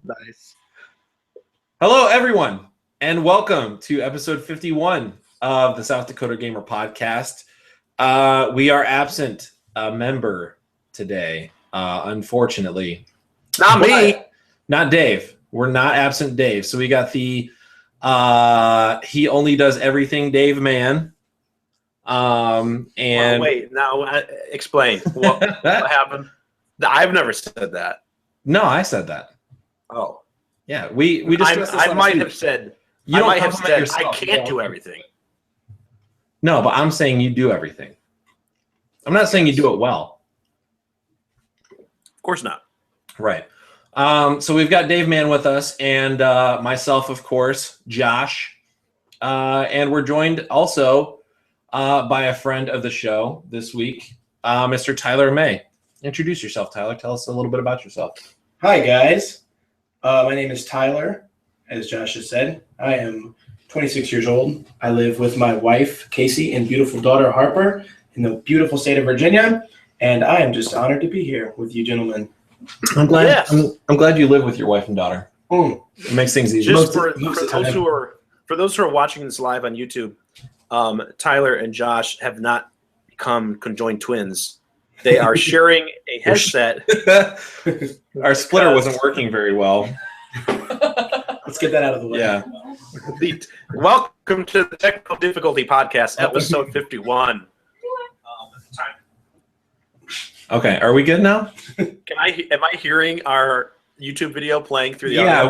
Nice. Hello, everyone, and welcome to episode 51 of the South Dakota Gamer Podcast. We are absent a member today, unfortunately. Not me. Not Dave. We're not absent Dave. So we got the he only does everything Dave man. And well, wait, now explain what happened. I've never said that. No, I said that. Oh, yeah. We discussed this I last might week. have said. You I don't might have compliment said I yourself. can't do everything. No, but I'm saying you do everything. I'm not saying you do it well. Of course not. Right. So we've got Dave Mann with us, and myself, of course, Josh, and we're joined also by a friend of the show this week, Mr. Tyler May. Introduce yourself, Tyler. Tell us a little bit about yourself. Hi, guys. My name is Tyler, as Josh has said. I am 26 years old. I live with my wife, Casey, and beautiful daughter, Harper, in the beautiful state of Virginia, and I am just honored to be here with you gentlemen. I'm glad. Yes. I'm glad you live with your wife and daughter. It makes things easier. Just for those who are watching this live on YouTube, Tyler and Josh have not become conjoined twins. They are sharing a headset. Our splitter wasn't working very well. Let's get that out of the way. Yeah. Welcome to the Technical Difficulty Podcast, episode 51. Okay, are we good now? Am I hearing our YouTube video playing through the Yeah, audio?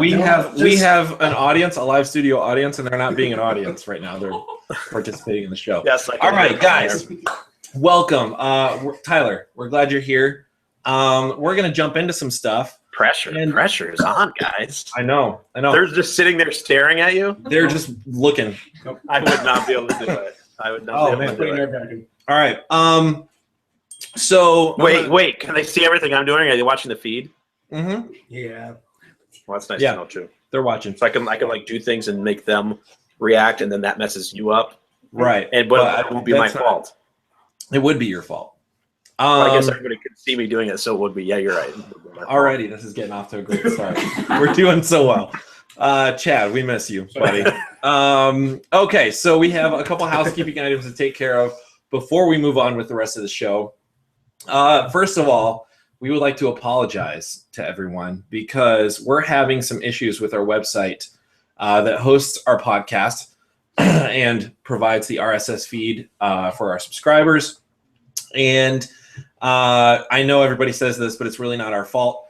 we have an audience, a live studio audience, and they're not being an audience right now. They're participating in the show. Yes. All right, guys. Welcome. Tyler, we're glad you're here. We're going to jump into some stuff. Pressure is on, guys. I know. They're just sitting there staring at you. They're just looking. I would not be able to do it. I would not be able to do it. All right. So wait. Can they see everything I'm doing? Are they watching the feed? Mm-hmm. Yeah. Well, that's nice to know too. They're watching. So I can like do things and make them react, and then that messes you up. Right. But it won't be my fault. It would be your fault. I guess everybody could see me doing it, so it would be. Yeah, you're right. Alrighty, this is getting off to a great start. We're doing so well. Chad, we miss you, buddy. Okay, so we have a couple housekeeping items to take care of before we move on with the rest of the show. First of all, we would like to apologize to everyone because we're having some issues with our website that hosts our podcast and provides the RSS feed for our subscribers. And I know everybody says this, but it's really not our fault.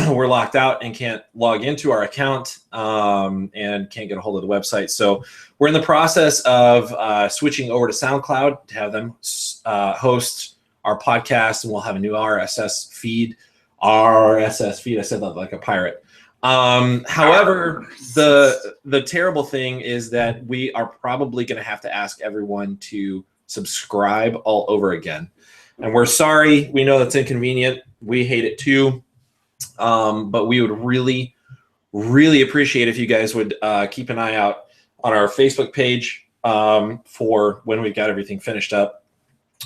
We're locked out and can't log into our account and can't get a hold of the website. So we're in the process of switching over to SoundCloud to have them host our podcast, and we'll have a new RSS feed. I said that like a pirate. However, the terrible thing is that we are probably going to have to ask everyone to subscribe all over again. And we're sorry. We know that's inconvenient. We hate it too. But we would really, really appreciate if you guys would keep an eye out on our Facebook page for when we've got everything finished up.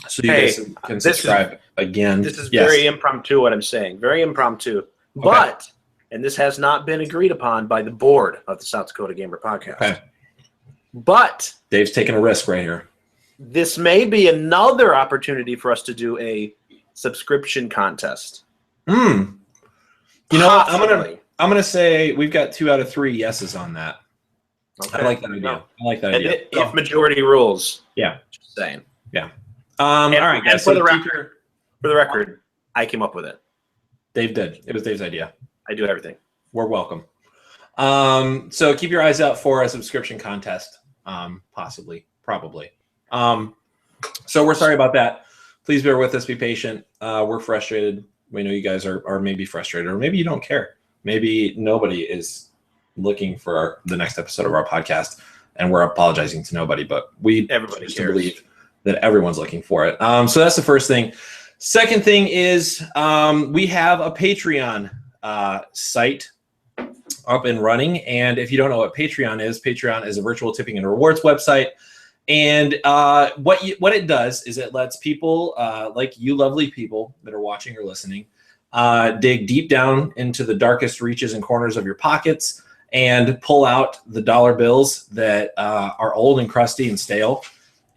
So you guys can subscribe again. This is very impromptu, what I'm saying. Very impromptu. Okay. But, and this has not been agreed upon by the board of the South Dakota Gamer Podcast. Okay. But Dave's taking a risk right here. This may be another opportunity for us to do a subscription contest. You know what? I'm gonna say we've got 2 out of 3 yeses on that. Okay. I like that idea. If majority rules. Yeah. Just saying. Yeah. All right, guys. For the record, I came up with it. Dave did. It was Dave's idea. I do everything. We're welcome. So keep your eyes out for a subscription contest, possibly, probably. So we're sorry about that. Please bear with us. Be patient. We're frustrated. We know you guys are maybe frustrated, or maybe you don't care. Maybe nobody is looking for the next episode of our podcast, and we're apologizing to nobody. But everybody cares. Believe that everyone's looking for it. So that's the first thing. Second thing is we have a Patreon site up and running. And if you don't know what Patreon is a virtual tipping and rewards website. And what it does is it lets people like you lovely people that are watching or listening dig deep down into the darkest reaches and corners of your pockets and pull out the dollar bills that are old and crusty and stale.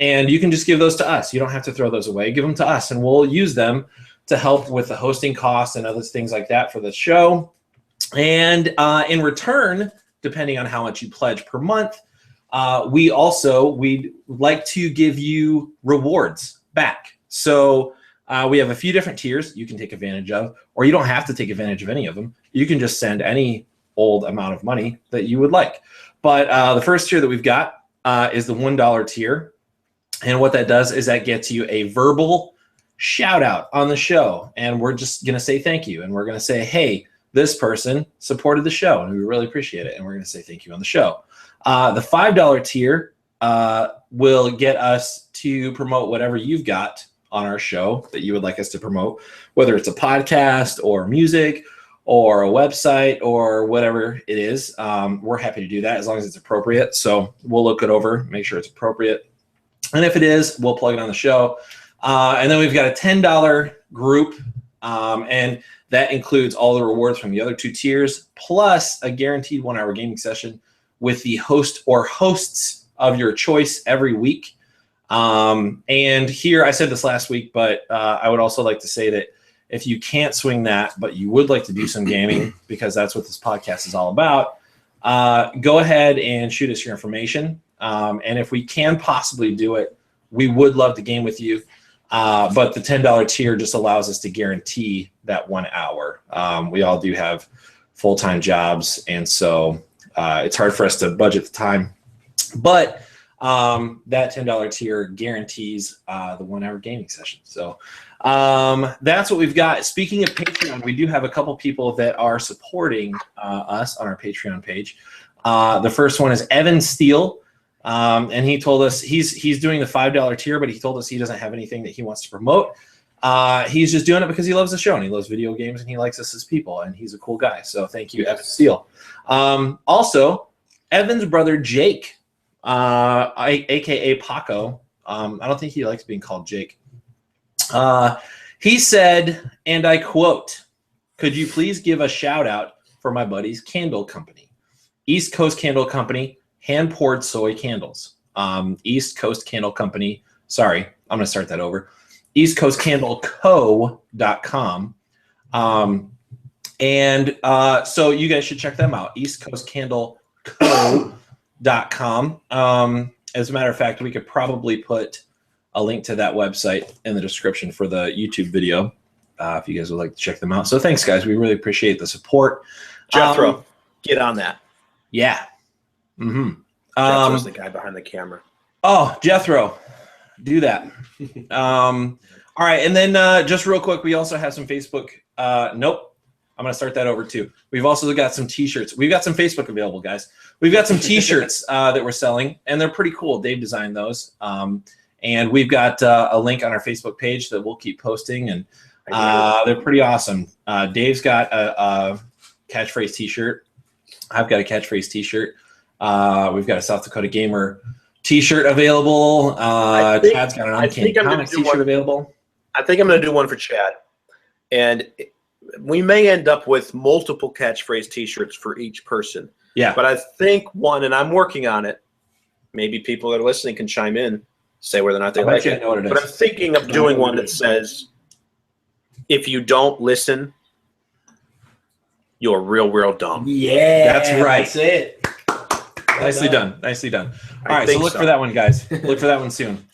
And you can just give those to us. You don't have to throw those away. Give them to us, and we'll use them to help with the hosting costs and other things like that for the show. And in return, depending on how much you pledge per month, we'd like to give you rewards back. So we have a few different tiers you can take advantage of, or you don't have to take advantage of any of them. You can just send any old amount of money that you would like. But the first tier that we've got is the $1 tier. And what that does is that gets you a verbal shout out on the show. And we're just going to say thank you. And we're going to say, hey, this person supported the show and we really appreciate it. And we're going to say thank you on the show. The $5 tier will get us to promote whatever you've got on our show that you would like us to promote, whether it's a podcast or music or a website or whatever it is. We're happy to do that as long as it's appropriate. So we'll look it over, make sure it's appropriate. And if it is, we'll plug it on the show. And then we've got a $10 group, and that includes all the rewards from the other two tiers, plus a guaranteed 1-hour gaming session with the host or hosts of your choice every week. And here, I said this last week, but I would also like to say that if you can't swing that, but you would like to do some gaming, because that's what this podcast is all about, go ahead and shoot us your information. And if we can possibly do it, we would love to game with you. But the $10 tier just allows us to guarantee that 1 hour. We all do have full-time jobs, and so it's hard for us to budget the time. But that $10 tier guarantees the 1 hour gaming session. So that's what we've got. Speaking of Patreon, we do have a couple people that are supporting us on our Patreon page. The first one is Evan Steele. And he told us he's doing the $5 tier, but he told us he doesn't have anything that he wants to promote. He's just doing it because he loves the show and he loves video games and he likes us as people, and he's a cool guy. So thank you, Evan Steele. Also, Evan's brother Jake, aka Paco. I don't think he likes being called Jake. He said, and I quote, "Could you please give a shout out for my buddy's candle company, East Coast Candle Company, hand-poured soy candles. East Coast Candle Company. Sorry, I'm going to start that over. EastCoastCandleCo.com. So you guys should check them out. EastCoastCandleCo.com. As a matter of fact, we could probably put a link to that website in the description for the YouTube video if you guys would like to check them out. So thanks, guys. We really appreciate the support. Jethro, get on that. Yeah. Mm-hmm. Jethro's the guy behind the camera. Oh, Jethro, do that. All right, and then just real quick, we also have some Facebook. Nope, I'm gonna start that over too. We've also got some T-shirts. We've got some Facebook available, guys. We've got some T-shirts that we're selling, and they're pretty cool. Dave designed those, and we've got a link on our Facebook page that we'll keep posting, and they're pretty awesome. Dave's got a catchphrase T-shirt. I've got a catchphrase T-shirt. We've got a South Dakota Gamer T-shirt available. Chad's got an Uncanny Comics T-shirt available. I think I'm going to do one for Chad. And we may end up with multiple catchphrase T-shirts for each person. Yeah. But I think one, and I'm working on it, maybe people that are listening can chime in, say whether or not they like it. But I'm thinking of doing one that says, if you don't listen, you're real dumb. Yeah. That's right. That's it. Nicely done. Nicely done. All right, so look for that one, guys. Look for that one soon.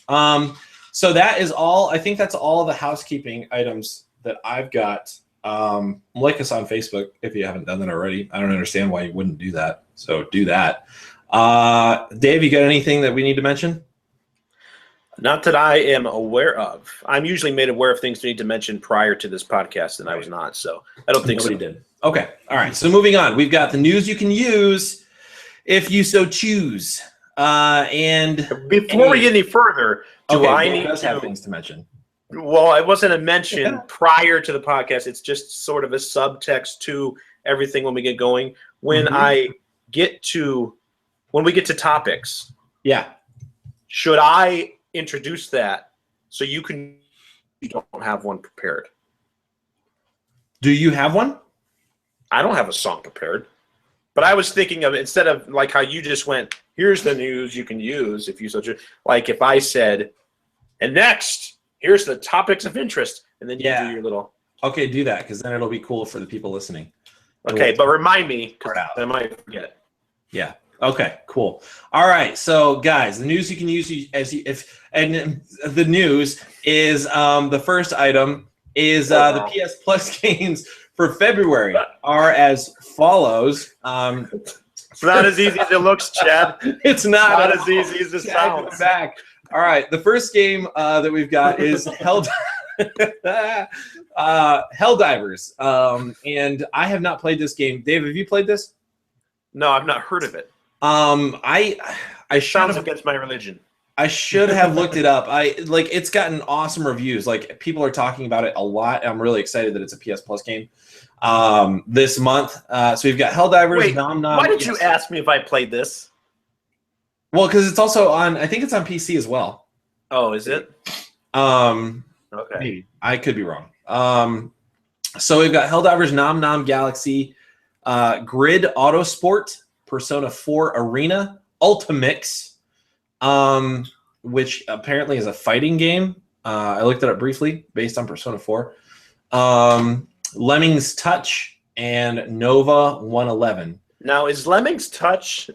So that is all. I think that's all the housekeeping items that I've got. Like us on Facebook if you haven't done that already. I don't understand why you wouldn't do that. So do that. Dave, you got anything that we need to mention? Not that I am aware of. I'm usually made aware of things we need to mention prior to this podcast, and I was not. So I don't think Nobody did. Okay. All right. So moving on, we've got the news you can use if you so choose. And before we get any further, I need to have things to mention? Well, it wasn't a mention prior to the podcast. It's just sort of a subtext to everything when we get going. When we get to topics, should I introduce that so you don't have one prepared? Do you have one? I don't have a song prepared, but I was thinking of instead of like how you just went. Here's the news you can use if you so choose. Like if I said, and next, here's the topics of interest, and then you do your little. Okay, do that because then it'll be cool for the people listening. Okay, but remind me because I might forget. Yeah. Okay. Cool. All right. So, guys, the news you can use the news is the first item is the PS Plus games for February are as follows. It's not as easy as it looks, Chad. It's not as easy as it sounds. Back. All right. The first game that we've got is Helldivers. And I have not played this game. Dave, have you played this? No, I've not heard of it. I sounds against my religion. I should have looked it up. It's gotten awesome reviews. Like people are talking about it a lot. I'm really excited that it's a PS Plus game this month. So we've got Helldivers. Wait, why did you ask me if I played this? Well, because it's also on. I think it's on PC as well. Oh, is it? Okay. Maybe. I could be wrong. So we've got Helldivers, Nom Nom Galaxy, Grid Autosport, Persona 4 Arena, Ultimix, which apparently is a fighting game. I looked it up briefly based on Persona 4. Lemmings Touch, and Nova 111. Now, is Lemmings Touch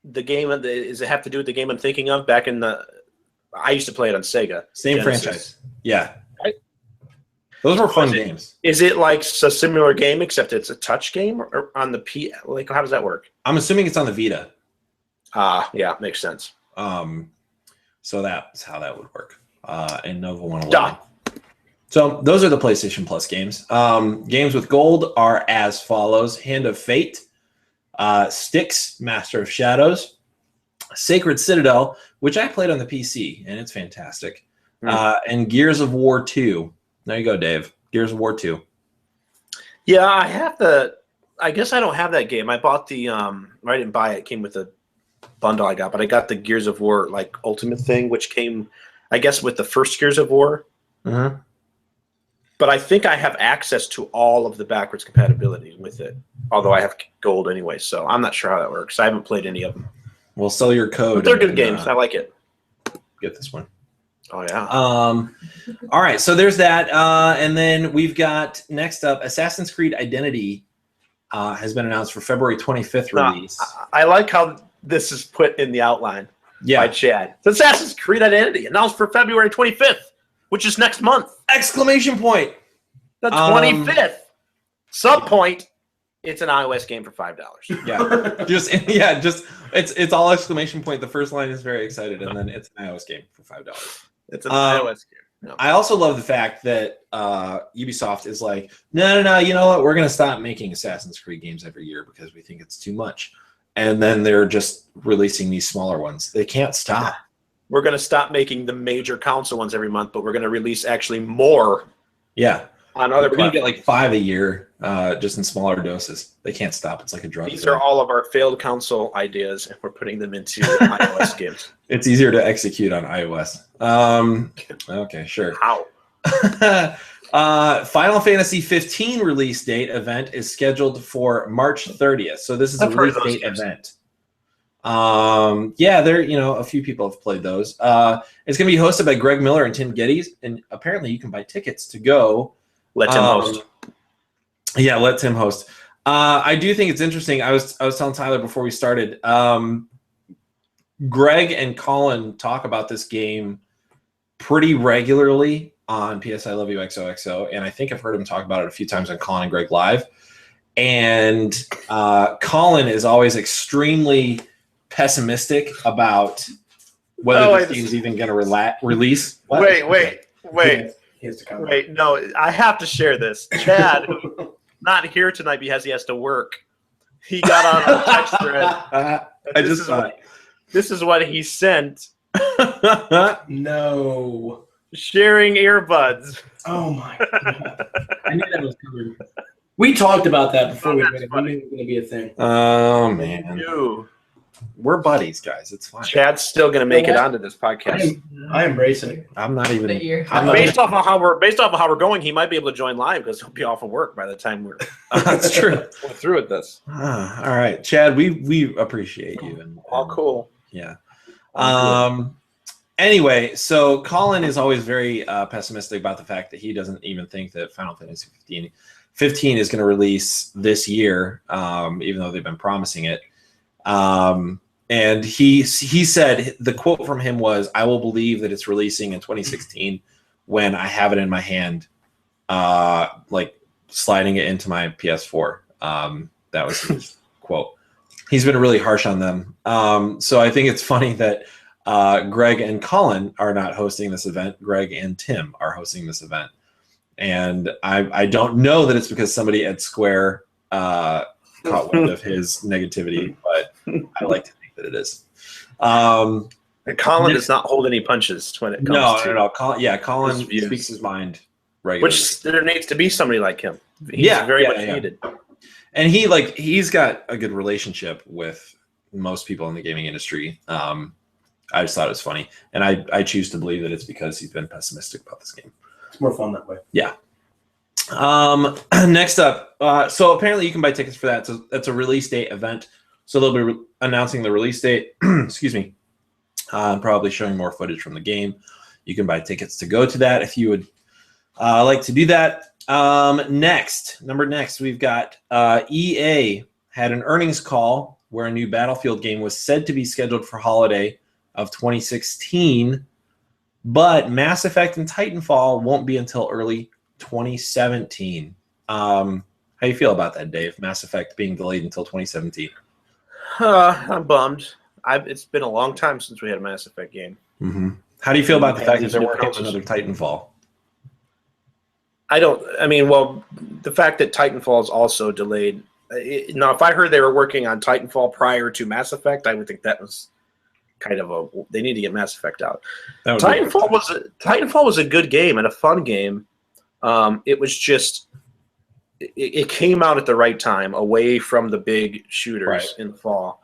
the game? Does it have to do with the game I'm thinking of? Back in the, I used to play it on Sega. Same Genesis. franchise. Yeah. Those were fun games. Is it like a similar game except it's a touch game or on the P? Like, how does that work? I'm assuming it's on the Vita. Yeah, makes sense. So that's how that would work. And Nova 111. So those are the PlayStation Plus games. Games with gold are as follows: Hand of Fate, Styx, Master of Shadows, Sacred Citadel, which I played on the PC, and it's fantastic, and Gears of War 2. There you go, Dave. Gears of War 2. Yeah, I have the. I guess I don't have that game. I bought the. I didn't buy it. It came with the bundle I got, but I got the Gears of War like Ultimate thing, which came, I guess, with the first Gears of War. Mm-hmm. But I think I have access to all of the backwards compatibility with it, although I have gold anyway. So I'm not sure how that works. I haven't played any of them. We'll sell your code. But they're good games. I like it. Get this one. Oh, yeah. All right, so there's that. And then we've got, next up, Assassin's Creed Identity has been announced for February 25th release. I like how this is put in the outline by Chad. It's Assassin's Creed Identity announced for February 25th, whiwhich is next month. Exclamation point. The 25th. Subpoint, it's an iOS game for $5. Yeah. Just it's all exclamation point. The first line is very excited, and then it's an iOS game for $5. It's an iOS game. No. I also love the fact that Ubisoft is like, no, you know what? We're going to stop making Assassin's Creed games every year because we think it's too much. And then they're just releasing these smaller ones. They can't stop. We're going to stop making the major console ones every month, but we're going to release actually more. Yeah. On other We're going to get like 5 a year, just in smaller doses. They can't stop. It's like a drug. These are all of our failed console ideas, and we're putting them into iOS games. It's easier to execute on iOS. Okay, sure. How? Final Fantasy 15 release date event is scheduled for March 30th. So this is a release date event. There, a few people have played those. It's going to be hosted by Greg Miller and Tim Geddes, and apparently you can buy tickets to go. Let Tim host. Yeah, let Tim host. I do think it's interesting. I was telling Tyler before we started. Greg and Colin talk about this game pretty regularly on PS I Love You XOXO, and I think I've heard him talk about it a few times on Colin and Greg Live. And Colin is always extremely pessimistic about whether this game is even going to release. What? Wait. Wait, no, I have to share this. Chad, not here tonight because he has to work. He got on a text thread. This is what he sent. No. Sharing earbuds. Oh my God. I knew that was coming. We talked about that before we knew it was going to be a thing. Oh, man. We're buddies, guys. It's fine. Chad's still going to make it onto this podcast. I embrace it. I'm not even. Based off of how we're going, he might be able to join live because he'll be off of work by the time we're That's true. through with this. All right, Chad. We appreciate you. And cool. Yeah. Anyway, so Colin is always very pessimistic about the fact that he doesn't even think that Final Fantasy 15 is going to release this year, even though they've been promising it. And he said, the quote from him was, "I will believe that it's releasing in 2016 when I have it in my hand, like sliding it into my PS4." That was his quote. He's been really harsh on them. So I think it's funny that Greg and Colin are not hosting this event. Greg and Tim are hosting this event. And I don't know that it's because somebody at Square caught wind of his negativity, but I like to think that it is. Colin does not hold any punches when it comes to no. Colin speaks his mind regularly. Which there needs to be somebody like him. He's very much needed. And he's got a good relationship with most people in the gaming industry. I just thought it was funny. And I choose to believe that it's because he's been pessimistic about this game. It's more fun that way. Yeah. Next up, so apparently you can buy tickets for that. So that's a release date event. So they'll be announcing the release date. Excuse me. Probably showing more footage from the game. You can buy tickets to go to that if you would like to do that. Next, we've got EA had an earnings call where a new Battlefield game was said to be scheduled for holiday of 2016, but Mass Effect and Titanfall won't be until early 2017. How you feel about that, Dave? Mass Effect being delayed until 2017. I'm bummed. It's been a long time since we had a Mass Effect game. Mm-hmm. How do you feel about the fact that there weren't another Titanfall? The fact that Titanfall is also delayed. Now, if I heard they were working on Titanfall prior to Mass Effect, I would think that was kind of they need to get Mass Effect out. Titanfall was a good game and a fun game. It was just it came out at the right time, away from the big shooters in the fall,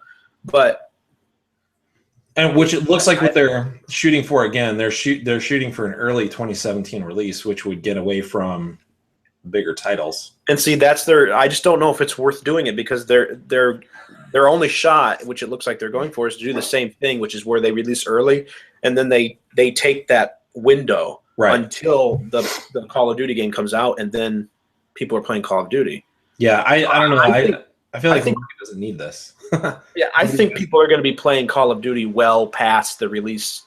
and which it looks like what they're shooting for again. They're shooting for an early 2017 release, which would get away from bigger titles. And see, I just don't know if it's worth doing it because their only shot, which it looks like they're going for, is to do the same thing, which is where they release early and then they take that window until the Call of Duty game comes out, and then people are playing Call of Duty. Yeah, I don't know. I feel like the market doesn't need this. Yeah, I think people are going to be playing Call of Duty well past the release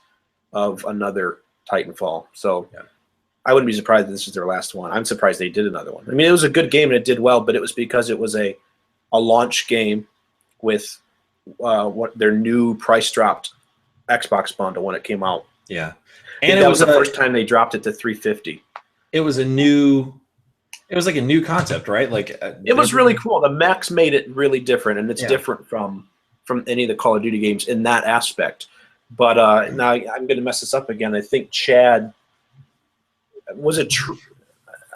of another Titanfall. So I wouldn't be surprised if this is their last one. I'm surprised they did another one. I mean, it was a good game and it did well, but it was because it was a launch game with what their new price dropped Xbox bundle when it came out. Yeah, and that was the first time they dropped it to $350. It was like a new concept, right? Like it was really cool. The mechs made it really different, and it's different from any of the Call of Duty games in that aspect. But now I'm going to mess this up again. I think Chad was it.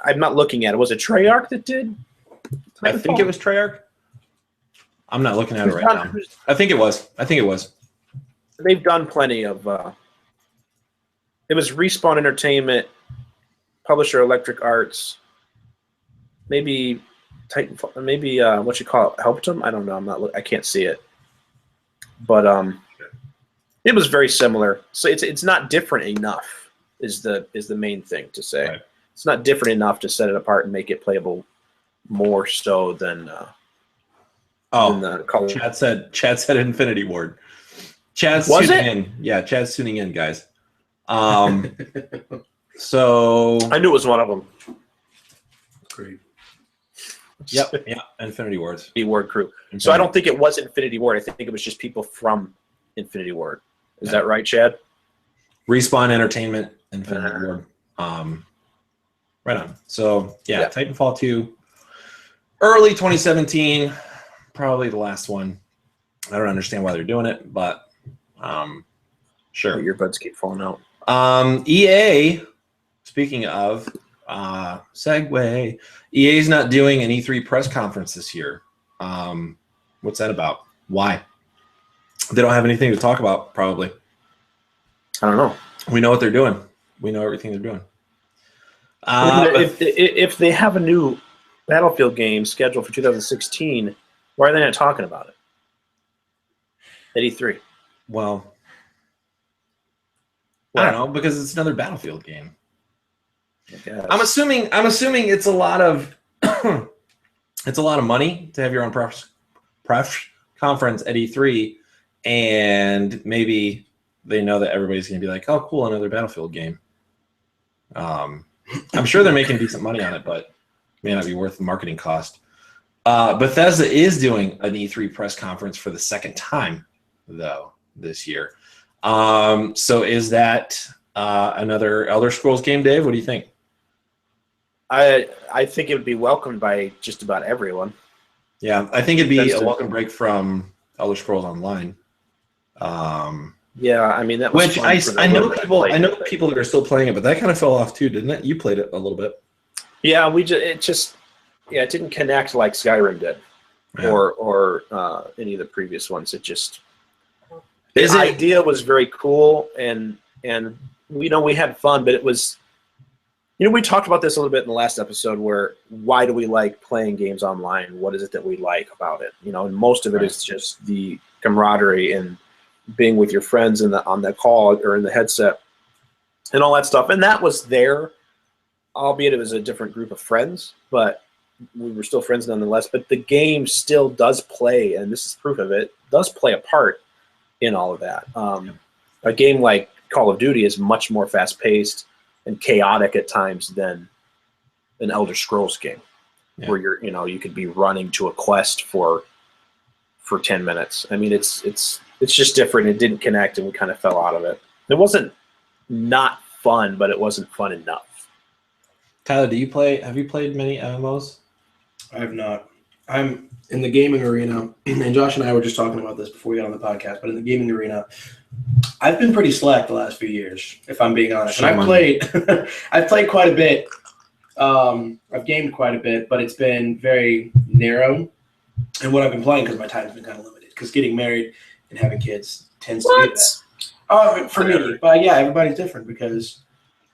I'm not looking at it. Was it Treyarch that did? I think it was Treyarch. I'm not looking at it right now. I think it was. They've done plenty of. It was Respawn Entertainment, publisher Electric Arts. Maybe Titanfall. Maybe what you call it, helped them. I don't know. I can't see it. But it was very similar. So it's not different enough. Is the main thing to say. Right. It's not different enough to set it apart and make it playable more so than. Chad said Infinity Ward. Chad's tuning in. Yeah, Chad's tuning in, guys. So I knew it was one of them. Great. Yep. Yeah. Infinity Ward. Infinity Ward crew. So I don't think it was Infinity Ward. I think it was just people from Infinity Ward. Is that right, Chad? Respawn Entertainment, Infinity Ward. Right on. So yeah, Titanfall 2, early 2017, probably the last one. I don't understand why they're doing it, but sure. Your buds keep falling out. EA, speaking of segue, EA's not doing an E3 press conference this year. What's that about? Why? They don't have anything to talk about, probably. I don't know. We know what they're doing. We know everything they're doing. I mean, if they have a new Battlefield game scheduled for 2016, why are they not talking about it? At E3. Well, I don't know, because it's another Battlefield game. I'm assuming it's a lot of it's a lot of money to have your own press conference at E3, and maybe they know that everybody's going to be like, "Oh, cool, another Battlefield game." I'm sure they're making decent money on it, but it may not be worth the marketing cost. Bethesda is doing an E3 press conference for the second time, though, this year. So is that another Elder Scrolls game, Dave? What do you think? I think it would be welcomed by just about everyone. Yeah, I think it'd be a welcome break from Elder Scrolls Online. Yeah, I mean that was which fun I know people that are still playing it, but that kind of fell off too, didn't it? You played it a little bit. Yeah, it didn't connect like Skyrim did, or any of the previous ones. The idea was very cool, and we had fun, but it was, we talked about this a little bit in the last episode, where why do we like playing games online? What is it that we like about it? And most of it is just the camaraderie and being with your friends on the call or in the headset and all that stuff. And that was there, albeit it was a different group of friends, but we were still friends nonetheless. But the game still does play, and this is proof of it, does play a part in all of that. A game like Call of Duty is much more fast-paced and chaotic at times than an Elder Scrolls game, where you could be running to a quest for 10 minutes. I mean, it's just different. It didn't connect, and we kind of fell out of it. It wasn't not fun, but it wasn't fun enough. Tyler, have you played many MMOs? I have not. I'm in the gaming arena, and Josh and I were just talking about this before we got on the podcast, but in the gaming arena, I've been pretty slack the last few years, if I'm being honest. And I've played quite a bit. I've gamed quite a bit, but it's been very narrow. And what I've been playing, because my time's been kind of limited, because getting married and having kids tends to do that. For me. But yeah, everybody's different, because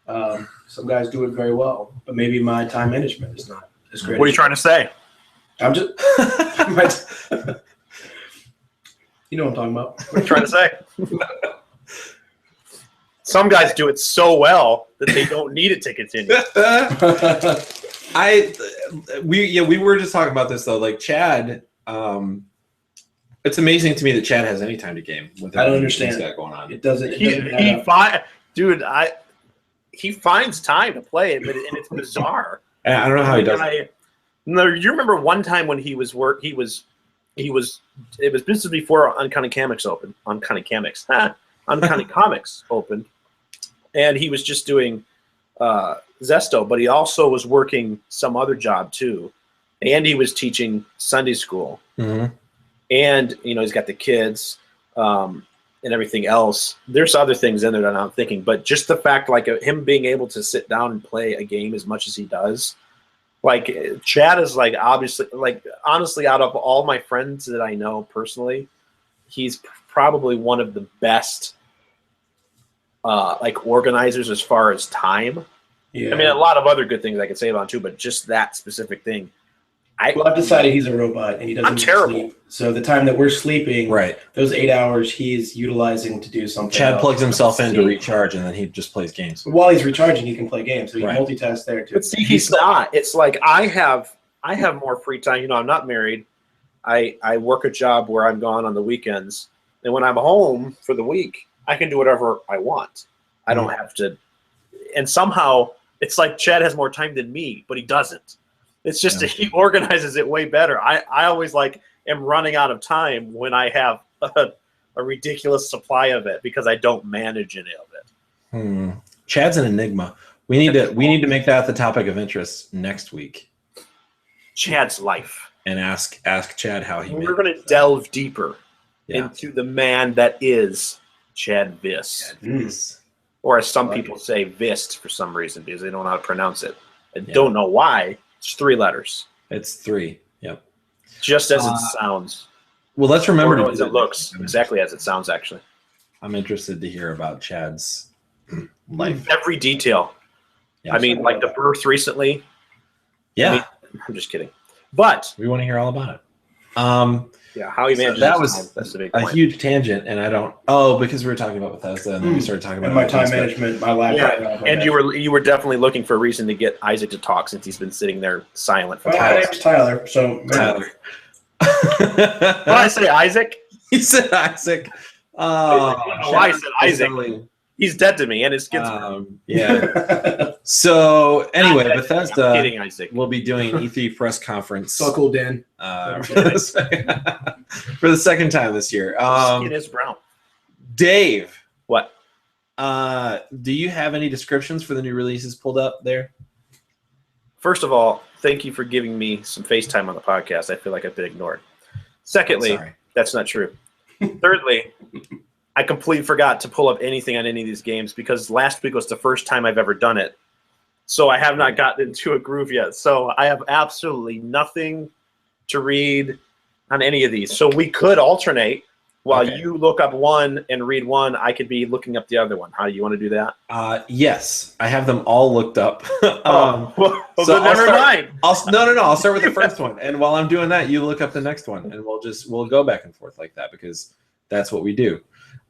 some guys do it very well. But maybe my time management is not as great. What are you trying to say? I'm just... You know what I'm talking about. What are you trying to say? Some guys do it so well that they don't need it to continue. We were just talking about this though. Like Chad, it's amazing to me that Chad has any time to game. I don't understand. He's got going on. It doesn't. He finds time to play it, and it's bizarre. I don't know how he does it. You remember one time when it was this was before Uncanny Comics opened. Uncanny Comics opened, and he was just doing Zesto, but he also was working some other job too, and he was teaching Sunday school, and he's got the kids and everything else. There's other things in there that I'm thinking, but just the fact like him being able to sit down and play a game as much as he does. Like Chad is like obviously like honestly out of all my friends that I know personally, he's probably one of the best like organizers as far as time. Yeah. I mean, a lot of other good things I could say about him too, but just that specific thing. I've decided he's a robot and he doesn't I'm terrible. Sleep. So the time that we're sleeping, right, those 8 hours he's utilizing to do something. Chad plugs himself in to recharge, and then he just plays games. While he's recharging, he can play games, so he multitasks there too. But see, he's not. It's like I have more free time. I'm not married. I work a job where I'm gone on the weekends, and when I'm home for the week, I can do whatever I want. I don't have to. And somehow, it's like Chad has more time than me, but he doesn't. It's just he organizes it way better. I always am running out of time when I have a ridiculous supply of it because I don't manage any of it. Chad's an enigma. We need to make that the topic of interest next week. Chad's life. And ask Chad how he. We're going to delve deeper into the man that is Chad Viss. Or as some people say, Vist for some reason because they don't know how to pronounce it. I don't know why. It's 3 letters. It's 3. Yep. Just as it sounds. Well, let's remember Or to do it looks exactly as it sounds. Actually, I'm interested to hear about Chad's life. every detail. Yeah, I mean, like the birth recently. Yeah, I mean, I'm just kidding. But we want to hear all about it. yeah, how he manages that his was time, that's the big a point. huge tangent, and I don't. Oh, because we were talking about Bethesda, and then we started talking about And my other time things, but- management, my life. Yeah, and you were definitely looking for a reason to get Isaac to talk since he's been sitting there silent for Well, my name's Tyler. So Tyler. When I say Isaac, He said Isaac. I don't know why I said Isaac. He's dead to me, and his kids. Yeah. So anyway, I'm Bethesda kidding, Isaac. will be doing E3 press conference so cool, Dan. for the second time this year. Skin is brown. Dave, What? do you have any descriptions for the new releases pulled up there? First of all, thank you for giving me some FaceTime on the podcast. I feel like I've been ignored. Secondly, Sorry. that's not true. Thirdly, I completely forgot to pull up anything on any of these games because last week was the first time I've ever done it. So I have not gotten into a groove yet. So I have absolutely nothing to read on any of these. So we could alternate. While you look up one and read one, I could be looking up the other one. How do you want to do that? Yes, I have them all looked up. Well, so then never mind. I'll start with the first one, and while I'm doing that, you look up the next one, and we'll go back and forth like that because that's what we do.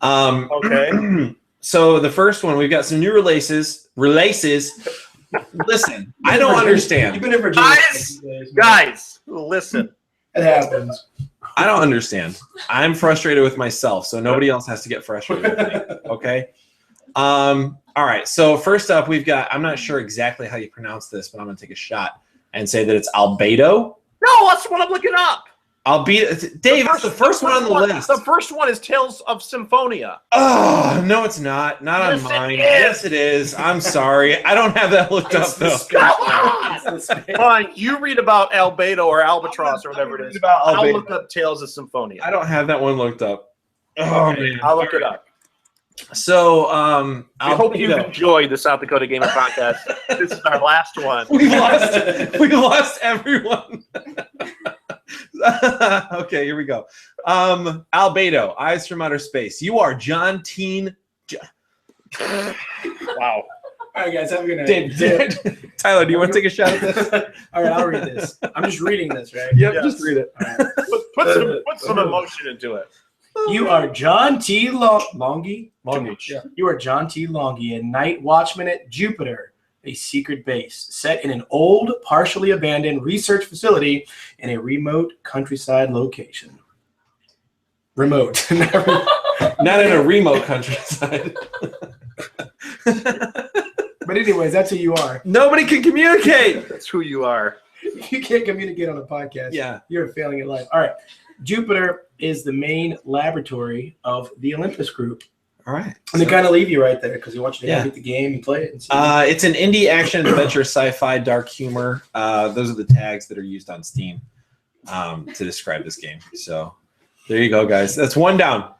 Okay. So the first one, we've got some new releases. Listen, I don't understand. You've been in Virginia. Guys, listen. It happens. I don't understand. I'm frustrated with myself, so nobody else has to get frustrated with me. Okay. All right. So first up, we've got. I'm not sure exactly how you pronounce this, but I'm going to take a shot and say that it's epsidoe. No, that's what I'm looking up. Dave. It's the first one on the list. The first one is Tales of Symphonia. Oh no, it's not. Not on mine. Yes, it is. I'm sorry. I don't have that looked up though. Fine, you read about Albedo or Albatross or whatever it is. I'll look up Tales of Symphonia. I don't have that one looked up. Oh man, I'll look it up. So I hope you've enjoyed the South Dakota Gamer Podcast. This is our last one. We lost everyone. Okay, here we go. Albedo, Eyes from Outer Space. You are John Teen. Wow. All right, guys, have a good night. Tyler, do you want to take a shot at this? All right, I'll read this. I'm just reading this, right? Yep, Yes. just read it. All right. Put some emotion into it. You are John T. Longy? Longy. Yeah. You are John T. Longy, a night watchman at Jupiter, a secret base set in an old, partially abandoned research facility in a remote countryside location. Remote. Not in a remote countryside. But anyways, that's who you are. Nobody can communicate. That's who you are. You can't communicate on a podcast. Yeah. You're failing at life. All right. Jupiter is the main laboratory of the Olympus Group. All right. And they kind of leave you right there because you want you to Yeah. beat the game and play it. And see. It's an indie action adventure, sci-fi, dark humor. Those are the tags that are used on Steam to describe this game. So there you go, guys. That's one down.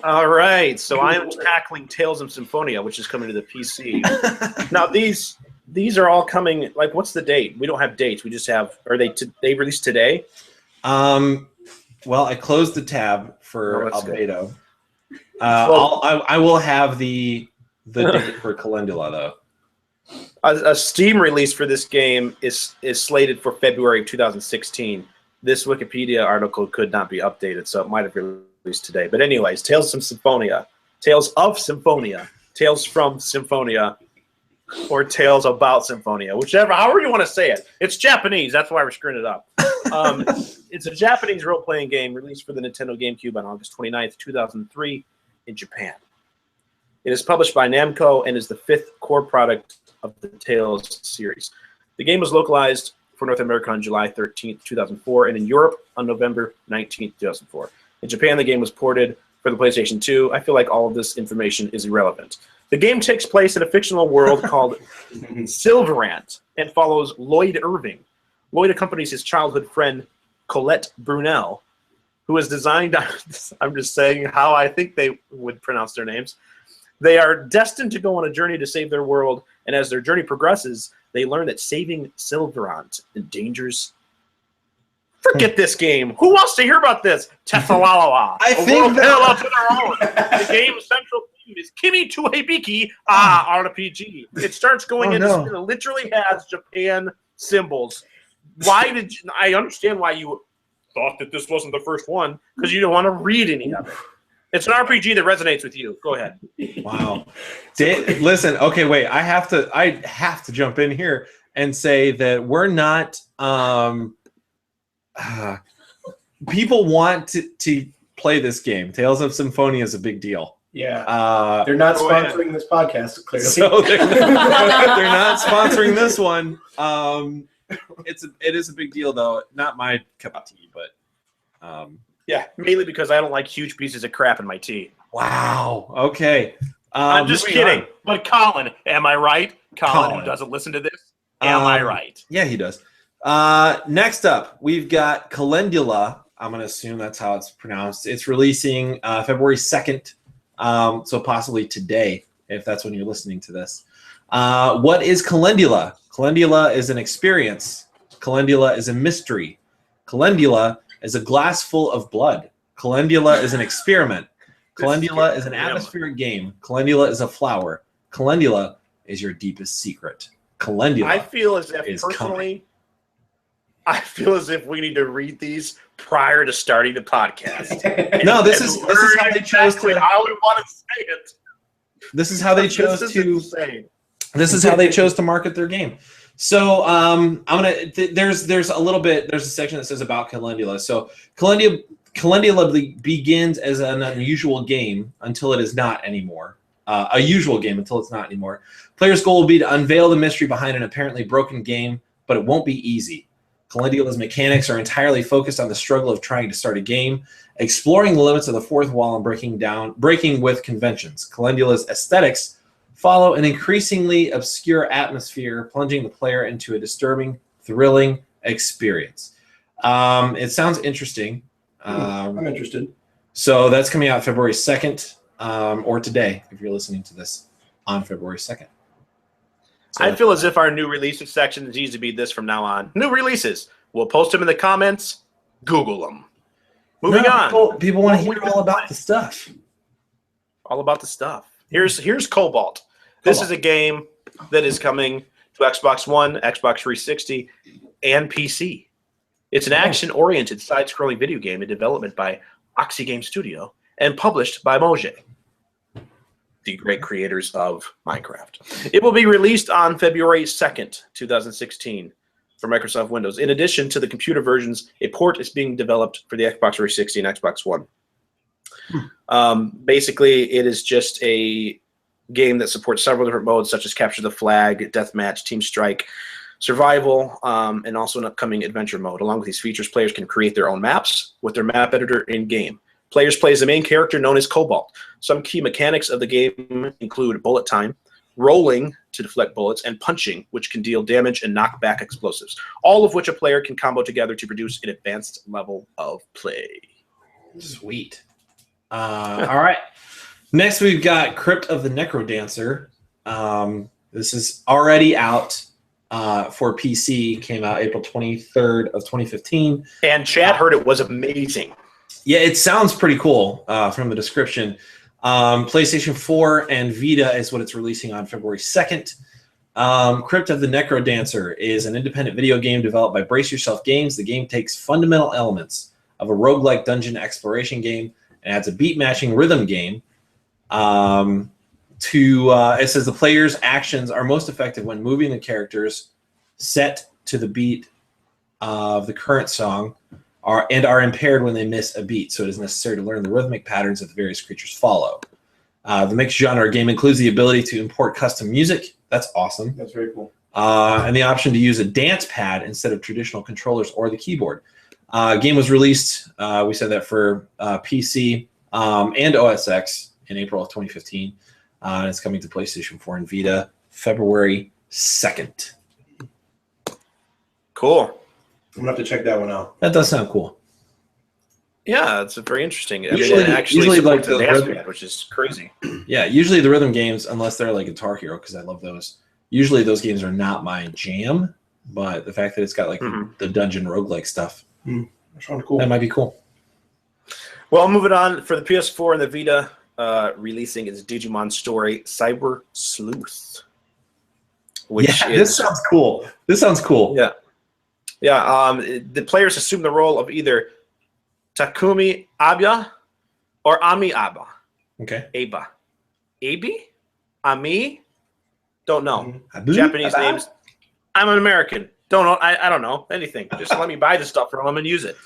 All right. So I am tackling Tales of Symphonia, which is coming to the PC. Now these are all coming. Like, what's the date? We don't have dates. We just have. Are they? They released today? Well, I closed the tab for Oh, that's Albedo. I will have the date for Calendula though. A Steam release for this game is slated for February of 2016. This Wikipedia article could not be updated, so it might have released today. But anyways, Tales of Symphonia, Tales from Symphonia, or Tales about Symphonia, whichever, however you want to say it. It's Japanese, that's why we're screwing it up. It's a Japanese role-playing game released for the Nintendo GameCube on August 29th, 2003 in Japan. It is published by Namco and is the fifth core product of the Tales series. The game was localized for North America on July 13th, 2004, and in Europe on November 19th, 2004. In Japan, the game was ported for the PlayStation 2. I feel like all of this information is irrelevant. The game takes place in a fictional world called Silverant and follows Lloyd Irving. Lloyd accompanies his childhood friend, Colette Brunel, who is designed, I'm just saying how I think they would pronounce their names. They are destined to go on a journey to save their world, and as their journey progresses, they learn that saving Silverant endangers Forget this game. Who wants to hear about this? Tefalawa. I think world parallel to their own. The game's central theme is Kimi to Hibiki RPG. It starts going into spin. It literally has Japan symbols. Why did you, I understand why you thought that this wasn't the first one, because you don't want to read any of it. It's an RPG that resonates with you. Go ahead. Wow. Listen, okay, wait. I have to jump in here and say that we're not people want to play this game. Tales of Symphonia is a big deal. Yeah. They're not sponsoring this podcast, clearly. So they're not sponsoring this one. It is a big deal, though. Not my cup of tea, but yeah, mainly because I don't like huge pieces of crap in my tea. Wow. Okay. I'm just kidding. But Colin, am I right? Colin, who doesn't listen to this, am I right? Yeah, he does. Next up, we've got Calendula. I'm going to assume that's how it's pronounced. It's releasing February 2nd, so possibly today, if that's when you're listening to this. What is Calendula? Calendula is an experience. Calendula is a mystery. Calendula is a glass full of blood. Calendula is an experiment. Calendula is an atmospheric game. Calendula is a flower. Calendula is your deepest secret. Calendula. I feel as if personally, I feel as if we need to read these prior to starting the podcast. No, this is how they chose to. I would want to say it. This is how they chose to. This is how they chose to market their game. So I'm gonna. There's a little bit. There's a section that says about Calendula. So Calendula begins as an unusual game until it is not anymore. A usual game until it's not anymore. Players' goal will be to unveil the mystery behind an apparently broken game, but it won't be easy. Calendula's mechanics are entirely focused on the struggle of trying to start a game, exploring the limits of the fourth wall and breaking with conventions. Calendula's aesthetics follow an increasingly obscure atmosphere, plunging the player into a disturbing, thrilling experience. It sounds interesting. I'm interested. So that's coming out February 2nd, or today, if you're listening to this on February 2nd. So I feel as if our new releases section needs to be this from now on. New releases. We'll post them in the comments. Google them. Moving on. People want to hear all about the stuff. All about the stuff. Here's Cobalt. This is a game that is coming to Xbox One, Xbox 360, and PC. It's an action-oriented side-scrolling video game in development by Oxygame Studio and published by Mojang, the great creators of Minecraft. It will be released on February 2nd, 2016 for Microsoft Windows. In addition to the computer versions, a port is being developed for the Xbox 360 and Xbox One. Basically, it is just a game that supports several different modes, such as Capture the Flag, Deathmatch, Team Strike, Survival, and also an upcoming Adventure mode. Along with these features, players can create their own maps with their map editor in-game. Players play as the main character known as Cobalt. Some key mechanics of the game include bullet time, rolling to deflect bullets, and punching, which can deal damage and knock back explosives, all of which a player can combo together to produce an advanced level of play. Sweet. All right. Next, we've got Crypt of the Necrodancer. This is already out for PC. Came out April 23rd of 2015. And Chad heard it was amazing. Yeah, it sounds pretty cool from the description. PlayStation 4 and Vita is what it's releasing on February 2nd. Crypt of the Necrodancer is an independent video game developed by Brace Yourself Games. The game takes fundamental elements of a roguelike dungeon exploration game and adds a beat-matching rhythm game. It says the player's actions are most effective when moving the characters set to the beat of the current song are impaired when they miss a beat, so it is necessary to learn the rhythmic patterns that the various creatures follow. The mixed genre game includes the ability to import custom music. That's awesome. That's very cool. And the option to use a dance pad instead of traditional controllers or the keyboard. Game was released, we said that for PC and OS X in April of 2015. And it's coming to PlayStation 4 and Vita February 2nd. Cool. I'm going to have to check that one out. That does sound cool. Yeah, it's very interesting. Usually, it actually supports the dance pad, which is crazy. Yeah, usually the rhythm games, unless they're like Guitar Hero, because I love those. Usually those games are not my jam, but the fact that it's got like the dungeon roguelike stuff That's really cool. That might be cool. Well, moving on for the PS4 and the Vita, releasing is Digimon Story Cyber Sleuth. This sounds cool. Yeah. The players assume the role of either Takumi Aba or Ami Aba. Okay. Aba. Abi? Ami? Don't know. Abu? Japanese Aba? names. I'm an American. Don't know. I don't know anything. Just let me buy the stuff from them and use it.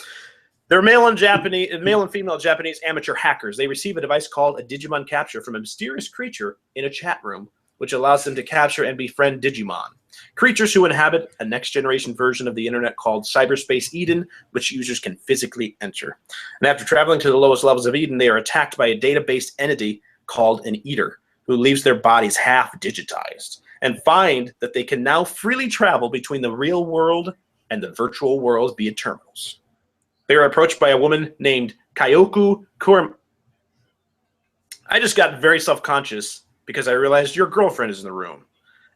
They're male and female Japanese amateur hackers. They receive a device called a Digimon capture from a mysterious creature in a chat room, which allows them to capture and befriend Digimon. Creatures who inhabit a next-generation version of the internet called Cyberspace Eden, which users can physically enter. And after traveling to the lowest levels of Eden, they are attacked by a data-based entity called an Eater, who leaves their bodies half-digitized, and find that they can now freely travel between the real world and the virtual world via terminals. They are approached by a woman named Kyoku Kurum. I just got very self-conscious because I realized your girlfriend is in the room.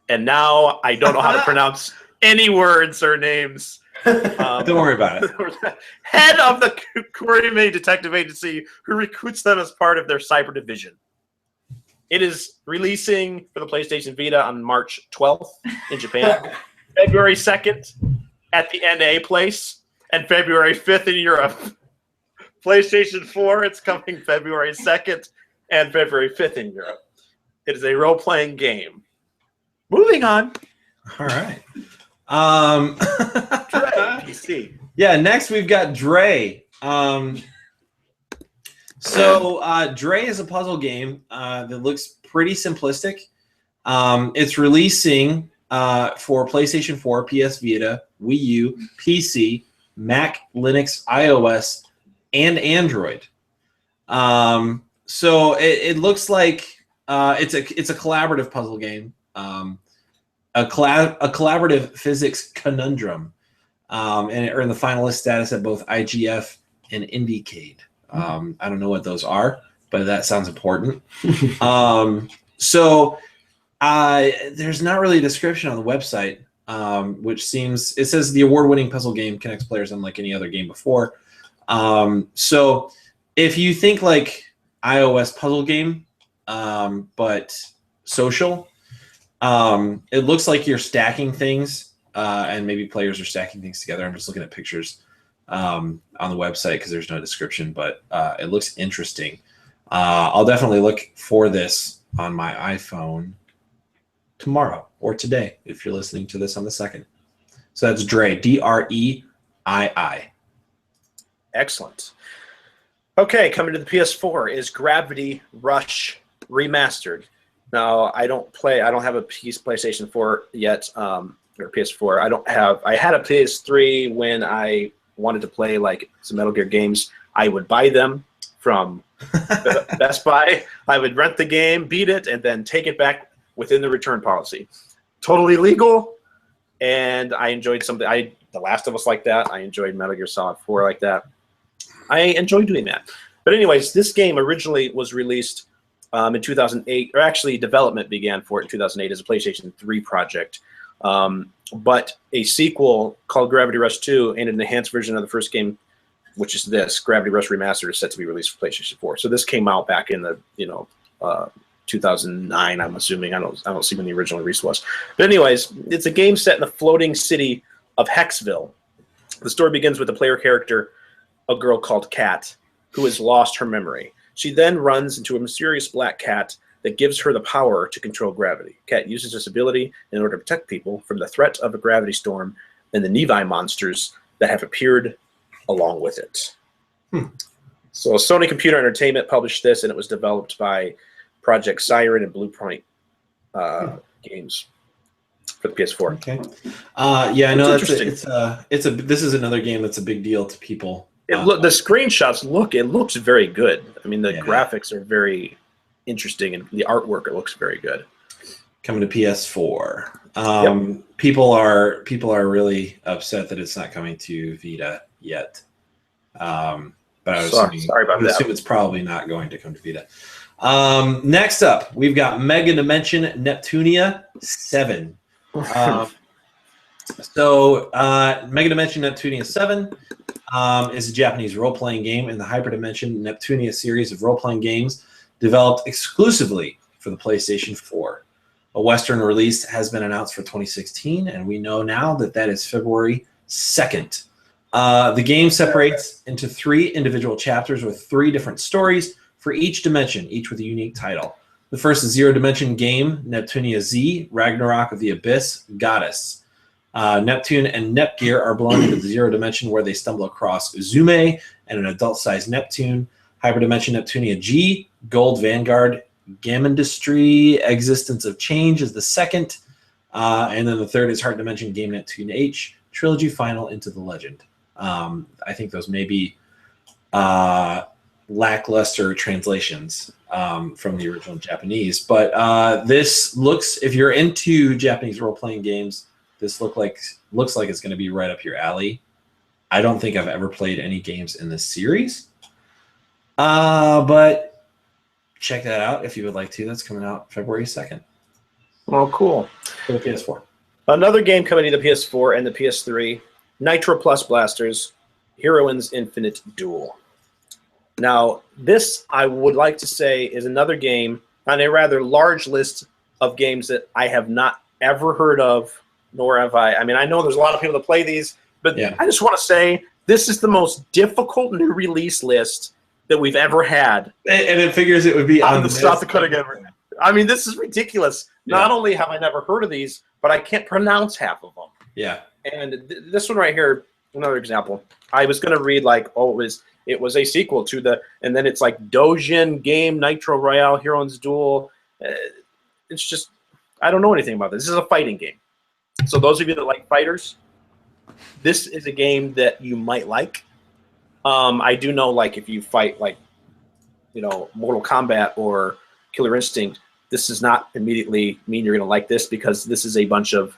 And now I don't know how to pronounce any words or names. Don't worry about it. Head of the Kurime Detective Agency, who recruits them as part of their cyber division. It is releasing for the PlayStation Vita on March 12th in Japan, February 2nd at the NA place, and February 5th in Europe. PlayStation 4, it's coming February 2nd and February 5th in Europe. It is a role-playing game. Moving on. All right. Dre, PC. Yeah, next we've got Dre. Dre is a puzzle game that looks pretty simplistic. It's releasing for PlayStation 4, PS Vita, Wii U, PC, Mac, Linux, iOS, and Android. It looks like it's a collaborative puzzle game. A collaborative physics conundrum, and it earned the finalist status at both IGF and Indiecade. I don't know what those are, but that sounds important. There's not really a description on the website, it says the award-winning puzzle game connects players unlike any other game before. So if you think like iOS puzzle game, but social, it looks like you're stacking things, and maybe players are stacking things together. I'm just looking at pictures on the website because there's no description, but it looks interesting. I'll definitely look for this on my iPhone tomorrow or today if you're listening to this on the 2nd. So that's Dre, Dreii. Excellent. Okay, coming to the PS4 is Gravity Rush Remastered. Now, I don't have a PlayStation 4 yet, or PS4. I had a PS3 when I wanted to play like some Metal Gear games. I would buy them from Best Buy. I would rent the game, beat it, and then take it back within the return policy. Totally legal, and I enjoyed The Last of Us like that. I enjoyed Metal Gear Solid 4 like that. I enjoy doing that. But anyways, this game originally was released in 2008, or actually development began for it in 2008 as a PlayStation 3 project. But a sequel called Gravity Rush 2 and an enhanced version of the first game, which is this, Gravity Rush Remastered, is set to be released for PlayStation 4. So this came out back in the 2009, I'm assuming. I don't see when the original release was. But anyways, it's a game set in the floating city of Hexville. The story begins with the player character, a girl called Kat, who has lost her memory. She then runs into a mysterious black cat that gives her the power to control gravity. Kat uses this ability in order to protect people from the threat of a gravity storm and the Nevi monsters that have appeared along with it. So Sony Computer Entertainment published this, and it was developed by Project Siren and Blueprint Games for the PS4. Okay. I know this is another game that's a big deal to people. The screenshots it looks very good. I mean, the graphics are very interesting, and the artwork, it looks very good. Coming to PS4. People are really upset that it's not coming to Vita yet. But I was sorry about that. assume it's probably not going to come to Vita. Next up, we've got Mega Dimension Neptunia 7. So, Mega Dimension Neptunia 7 is a Japanese role-playing game in the Hyperdimension Neptunia series of role-playing games developed exclusively for the PlayStation 4. A Western release has been announced for 2016, and we know now that that is February 2nd. The game separates into 3 individual chapters with 3 different stories for each dimension, each with a unique title. The first is zero-dimension game, Neptunia Z, Ragnarok of the Abyss, Goddess. Neptune and Nepgear are blown into the zero dimension where they stumble across Uzume and an adult-sized Neptune. Hyperdimension Neptunia G, Gold Vanguard, Gamindustry, Existence of Change is the second. And then the third is Heart Dimension Game Neptune H, Trilogy Final Into the Legend. I think those may be lackluster translations from the original Japanese. But this looks, if you're into Japanese role-playing games, this looks like it's going to be right up your alley. I don't think I've ever played any games in this series. But check that out if you would like to. That's coming out February 2nd. Oh, cool. For the PS4. Another game coming to the PS4 and the PS3, Nitro Plus Blasters, Heroines Infinite Duel. Now, this, I would like to say, is another game on a rather large list of games that I have not ever heard of, nor have I. I mean, I know there's a lot of people that play these, but yeah. I just want to say this is the most difficult new release list that we've ever had. And it figures it would be on the South Dakota game. I mean, this is ridiculous. Yeah. Not only have I never heard of these, but I can't pronounce half of them. Yeah. And this one right here, another example. I was going to read like, oh, it was a sequel to the, and then it's like Dojin Game Nitro Royale Heroines Duel. It's just, I don't know anything about this. This is a fighting game. So those of you that like fighters, this is a game that you might like. I do know, like, if you fight, like, you know, Mortal Kombat or Killer Instinct, this does not immediately mean you're going to like this, because this is a bunch of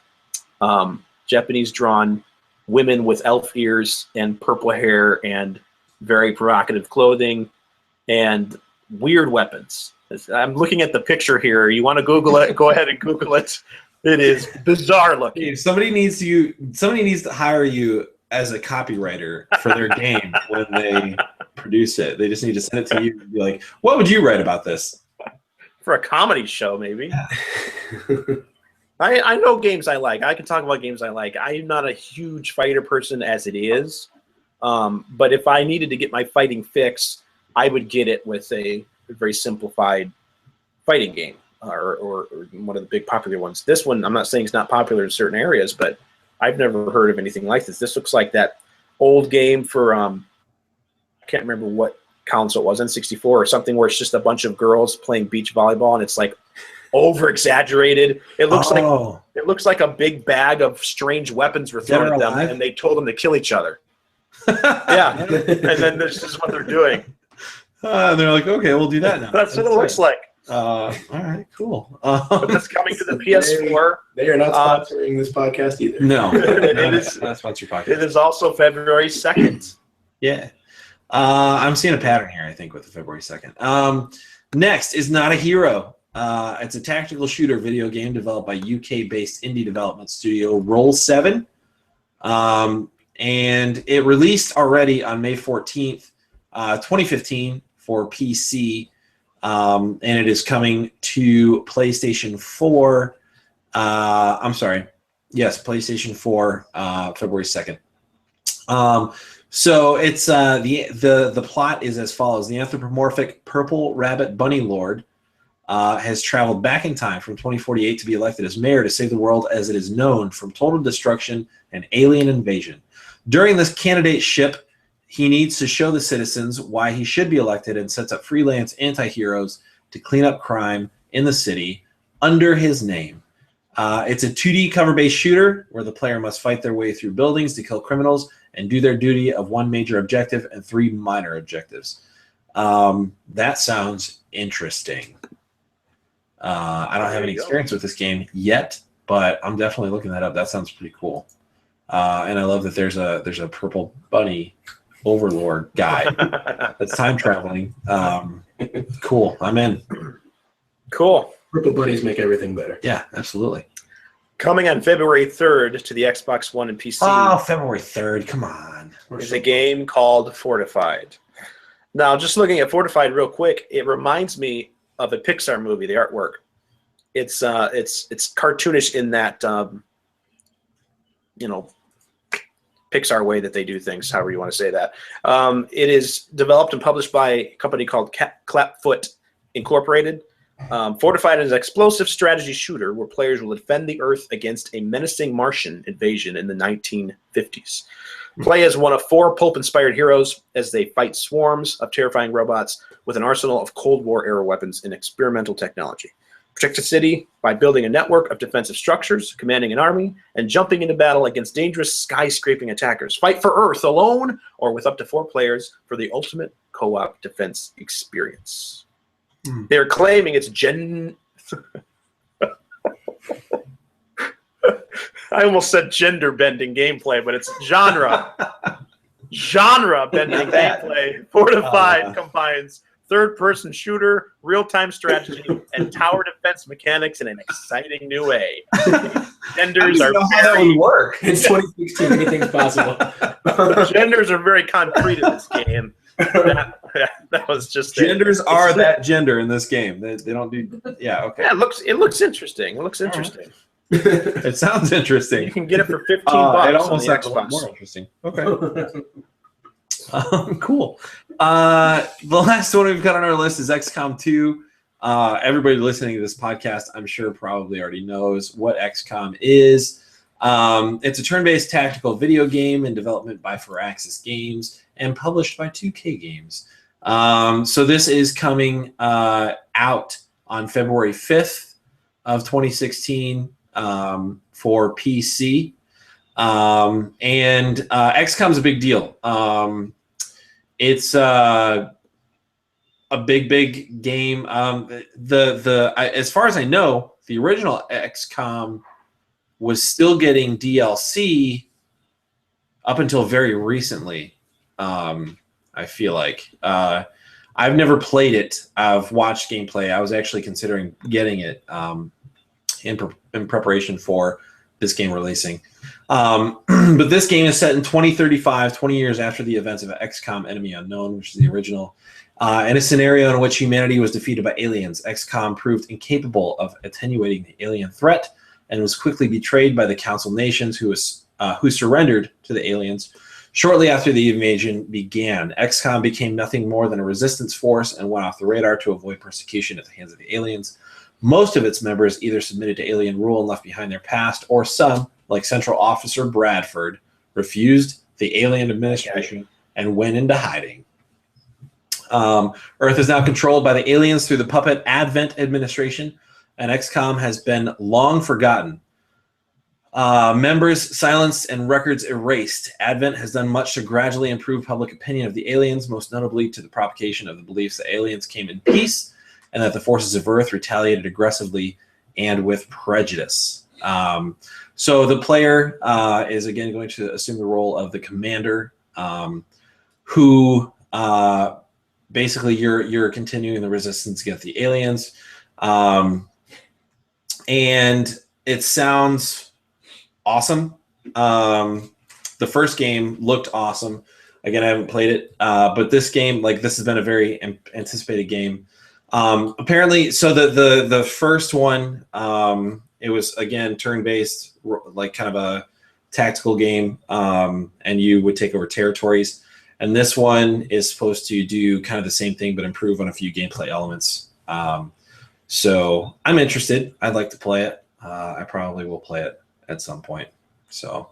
Japanese-drawn women with elf ears and purple hair and very provocative clothing and weird weapons. I'm looking at the picture here. You want to Google it? Go ahead and Google it. It is bizarre looking. Somebody needs to hire you as a copywriter for their game when they produce it. They just need to send it to you and be like, what would you write about this? For a comedy show, maybe. Yeah. I know games I like. I can talk about games I like. I'm not a huge fighter person as it is. But if I needed to get my fighting fix, I would get it with a very simplified fighting game. Or one of the big popular ones. This one, I'm not saying it's not popular in certain areas, but I've never heard of anything like this. This looks like that old game for, I can't remember what console it was, N64 or something, where it's just a bunch of girls playing beach volleyball, and it's like over-exagerated. It looks like a big bag of strange weapons were thrown at them, and they told them to kill each other. Yeah, and then this is what they're doing. They're like, okay, we'll do that now. That's what it looks like. All right, cool. But that's coming to the PS4. They are not sponsoring this podcast either. No, it is not sponsored podcast. It is also February 2nd. Yeah. I'm seeing a pattern here, I think, with the February 2nd. Next is Not a Hero. It's a tactical shooter video game developed by UK-based indie development studio Roll7. And it released already on May 14th, 2015 for PC. And it is coming to PlayStation 4. PlayStation 4, February 2nd. So it's the plot is as follows: the anthropomorphic purple rabbit bunny lord has traveled back in time from 2048 to be elected as mayor to save the world as it is known from total destruction and alien invasion. During this candidateship, he needs to show the citizens why he should be elected and sets up freelance anti-heroes to clean up crime in the city under his name. It's a 2D cover-based shooter where the player must fight their way through buildings to kill criminals and do their duty of one major objective and 3 minor objectives. That sounds interesting. I don't have any experience with this game yet, but I'm definitely looking that up. That sounds pretty cool. And I love that there's a purple bunny overlord guy that's time traveling. Cool. I'm in. Cool. Purple bunnies make everything better. Yeah, absolutely. Coming on February 3rd to the Xbox One and PC Oh, February 3rd. Come on. is a game called Fortified. Now, just looking at Fortified real quick, it reminds me of a Pixar movie, the artwork. It's cartoonish in that Pixar way that they do things, however you want to say that. It is developed and published by a company called Clapfoot Incorporated. Fortified is an explosive strategy shooter where players will defend the Earth against a menacing Martian invasion in the 1950s. Play as one of 4 pulp-inspired heroes as they fight swarms of terrifying robots with an arsenal of Cold War-era weapons and experimental technology. Protect a city by building a network of defensive structures, commanding an army, and jumping into battle against dangerous skyscraping attackers. Fight for Earth alone or with up to 4 players for the ultimate co-op defense experience. They're claiming it's I almost said gender-bending gameplay, but it's genre-bending gameplay. Fortified combines third-person shooter, real-time strategy, and tower defense mechanics in an exciting new way. Genders are how that would work. It's 2016. Anything's possible. genders are very concrete in this game. That was just Genders are that gender in this game. They don't do. Yeah. Okay. Yeah, it looks interesting. It looks interesting. It sounds interesting. You can get it for $15 It on almost the sounds a lot Xbox. more interesting. Okay. Cool. The last one we've got on our list is XCOM 2. Everybody listening to this podcast, I'm sure, probably already knows what XCOM is. It's a turn-based tactical video game in development by Firaxis Games and published by 2K Games. So this is coming out on February 5th of 2016 for PC. And XCOM's a big deal. It's a big game. As far as I know, the original XCOM was still getting DLC up until very recently. I feel like I've never played it. I've watched gameplay. I was actually considering getting it in preparation for this game releasing. But this game is set in 2035, 20 years after the events of XCOM Enemy Unknown, which is the original, in a scenario in which humanity was defeated by aliens. XCOM proved incapable of attenuating the alien threat and was quickly betrayed by the Council Nations, who surrendered to the aliens. Shortly after the invasion began, XCOM became nothing more than a resistance force and went off the radar to avoid persecution at the hands of the aliens. Most of its members either submitted to alien rule and left behind their past, or some, like Central Officer Bradford, refused the alien administration and went into hiding. Earth is now controlled by the aliens through the puppet Advent administration, and XCOM has been long forgotten. Members silenced and records erased. Advent has done much to gradually improve public opinion of the aliens, most notably to the propagation of the beliefs that aliens came in peace and that the forces of Earth retaliated aggressively and with prejudice. So the player is again going to assume the role of the commander, who basically you're continuing the resistance against the aliens, and it sounds awesome. The first game looked awesome. Again, I haven't played it, but this game, this has been a very anticipated game. Apparently, so the first one, it was again turn-based, like kind of a tactical game, and you would take over territories. And this one is supposed to do kind of the same thing, but improve on a few gameplay elements. So I'm interested. I'd like to play it. I probably will play it at some point. So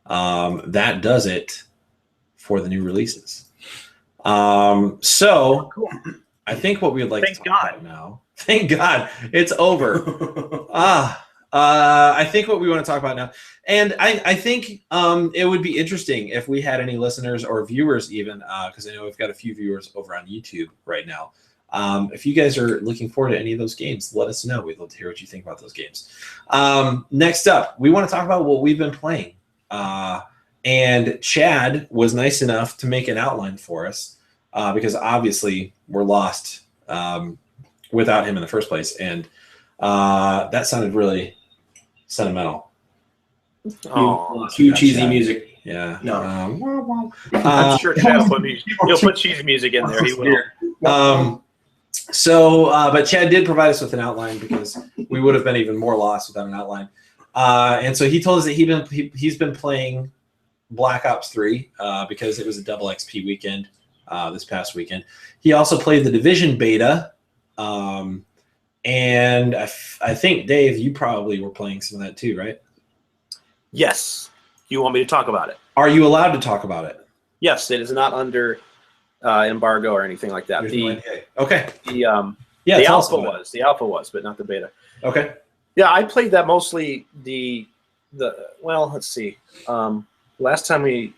that does it for the new releases. So I think what we would like to talk about now. Thank God it's over. I think what we want to talk about now, and I think it would be interesting if we had any listeners or viewers even, because I know we've got a few viewers over on YouTube right now. If you guys are looking forward to any of those games, let us know. We'd love to hear what you think about those games. Next up, we want to talk about what we've been playing. And Chad was nice enough to make an outline for us, because obviously we're lost without him in the first place. And that sounded really sentimental. Oh, Cue cheesy music. Yeah. No. I'm sure Chad will he'll put cheesy music in there. He will. But Chad did provide us with an outline because we would have been even more lost without an outline. And so he told us that he's been playing Black Ops 3 because it was a double XP weekend this past weekend. He also played the Division beta. And I think, Dave, you probably were playing some of that too, right? Yes. You want me to talk about it? Are you allowed to talk about it? Yes, it is not under embargo or anything like that. Okay. The alpha was, but not the beta. Okay. Yeah, I played that mostly let's see. Last time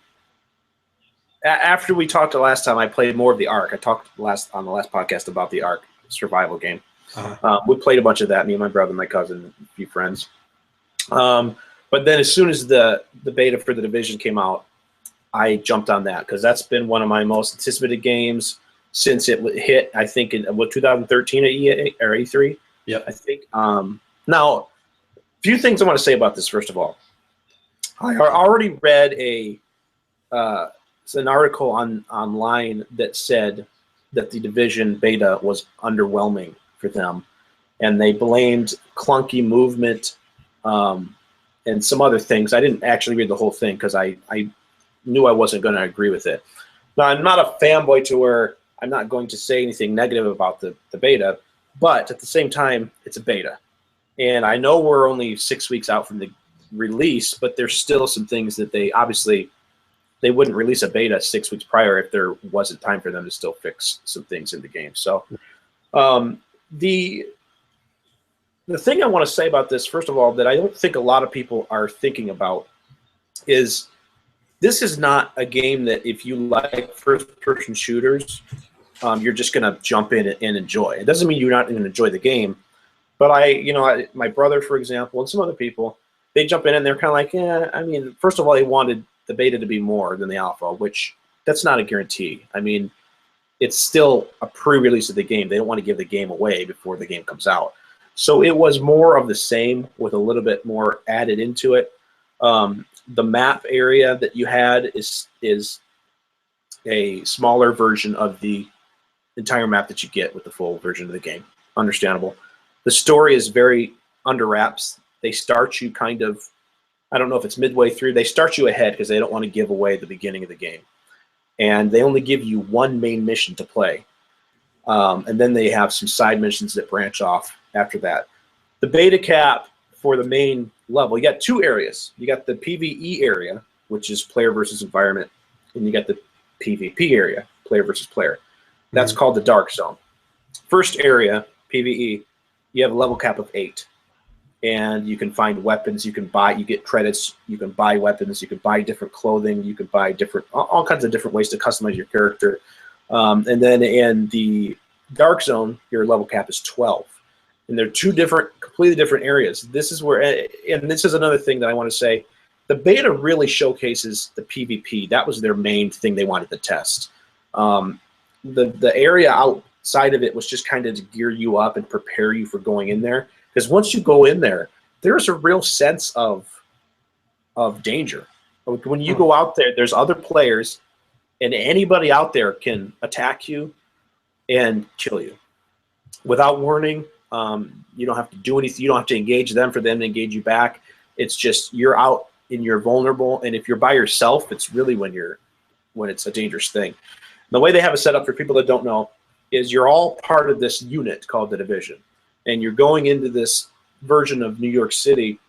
after we talked the last time, I played more of the Ark. I talked on the last podcast about the Ark survival game. We played a bunch of that, me and my brother, my cousin, and a few friends. But then as soon as the beta for the Division came out, I jumped on that because that's been one of my most anticipated games since it hit, I think, in 2013 at EA or E3. Yep. I think. Now, a few things I want to say about this, first of all. I already read an article online that said that the Division beta was underwhelming for them, and they blamed clunky movement and some other things. I didn't actually read the whole thing because I knew I wasn't going to agree with it. Now, I'm not a fanboy to where I'm not going to say anything negative about the beta, but at the same time, it's a beta. And I know we're only 6 weeks out from the release, but there's still some things that they wouldn't release a beta 6 weeks prior if there wasn't time for them to still fix some things in the game. So the thing I want to say about this, first of all, that I don't think a lot of people are thinking about is this is not a game that if you like first-person shooters, you're just going to jump in and enjoy. It doesn't mean you're not going to enjoy the game. But my brother, for example, and some other people, they jump in and they're kind of like, yeah, I mean, first of all, they wanted the beta to be more than the alpha, which that's not a guarantee. I mean, it's still a pre-release of the game. They don't want to give the game away before the game comes out. So it was more of the same with a little bit more added into it. The map area that you had is a smaller version of the entire map that you get with the full version of the game. Understandable. The story is very under wraps. They start you kind of, I don't know if it's midway through. They start you ahead because they don't want to give away the beginning of the game. And they only give you one main mission to play. And then they have some side missions that branch off after that. The beta cap for the main level, you got two areas. You got the PvE area, which is player versus environment, and you got the PvP area, player versus player. That's called the Dark Zone. First area, PvE, you have a level cap of 8. And you can find weapons, you get credits, you can buy weapons, you can buy different clothing, you can buy all kinds of different ways to customize your character. And then in the Dark Zone, your level cap is 12. And they're two completely different areas. This is where, and this is another thing that I want to say, the beta really showcases the PvP. That was their main thing they wanted to test. The area outside of it was just kind of to gear you up and prepare you for going in there. Because once you go in there, there's a real sense of danger. When you go out there, there's other players, and anybody out there can attack you and kill you without warning. You don't have to do anything. You don't have to engage them for them to engage you back. It's just you're out and you're vulnerable. And if you're by yourself, it's really when it's a dangerous thing. The way they have it set up for people that don't know is you're all part of this unit called the Division. And you're going into this version of New York City,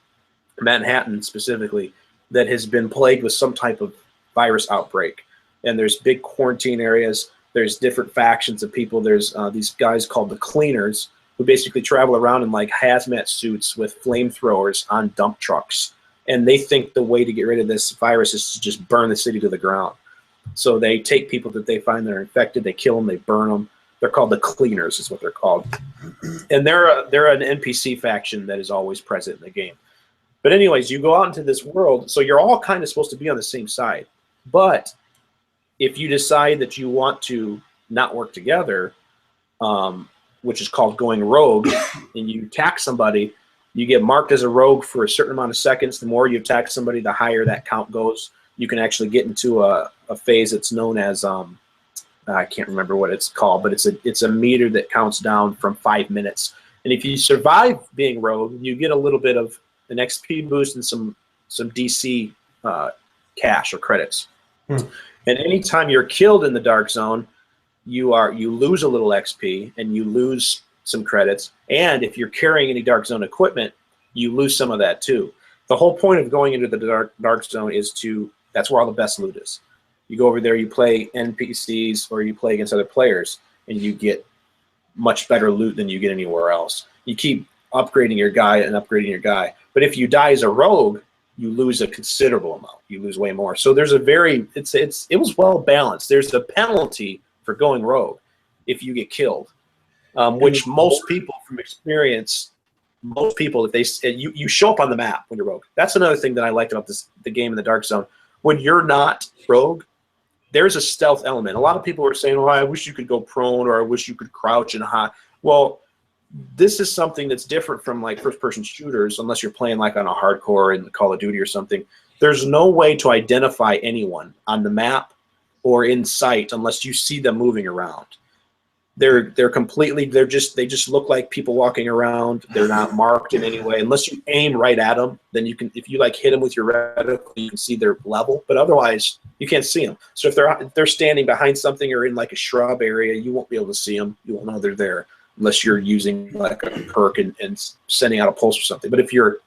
Manhattan specifically, that has been plagued with some type of virus outbreak. And there's big quarantine areas. There's different factions of people. There's these guys called the Cleaners who basically travel around in like hazmat suits with flamethrowers on dump trucks. And they think the way to get rid of this virus is to just burn the city to the ground. So they take people that they find that are infected, they kill them, they burn them. They're called the Cleaners is what they're called. And they're an NPC faction that is always present in the game. But anyways, you go out into this world, so you're all kind of supposed to be on the same side. But if you decide that you want to not work together, which is called going rogue, and you attack somebody, You get marked as a rogue for a certain amount of seconds. The more you attack somebody, the higher that count goes. You can actually get into a phase that's known as I can't remember what it's called, but it's a meter that counts down from 5 minutes. And if you survive being rogue, you get a little bit of an XP boost and some DC cash or credits. And anytime you're killed in the dark zone, you lose a little XP and you lose some credits. And if you're carrying any dark zone equipment, you lose some of that too. The whole point of going into the dark zone is that's where all the best loot is. You go over there, you play NPCs or you play against other players, and you get much better loot than you get anywhere else. You keep upgrading your guy and upgrading your guy. But if you die as a rogue, you lose a considerable amount. You lose way more. So there's it was well balanced. There's a penalty for going rogue if you get killed, which most people from experience, if you show up on the map when you're rogue. That's another thing that I liked about the game in the dark zone. When you're not rogue, there's a stealth element. A lot of people are saying, "Oh, I wish you could go prone," or "I wish you could crouch and hide." Well, this is something that's different from like first-person shooters, unless you're playing like on a hardcore in Call of Duty or something. There's no way to identify anyone on the map or in sight unless you see them moving around. They just look like people walking around. They're not marked in any way unless you aim right at them. Then you can, if you like hit them with your reticle, you can see their level. But otherwise, you can't see them. So if they're standing behind something or in like a shrub area, you won't be able to see them. You won't know they're there unless you're using like a perk and sending out a pulse or something. But if you're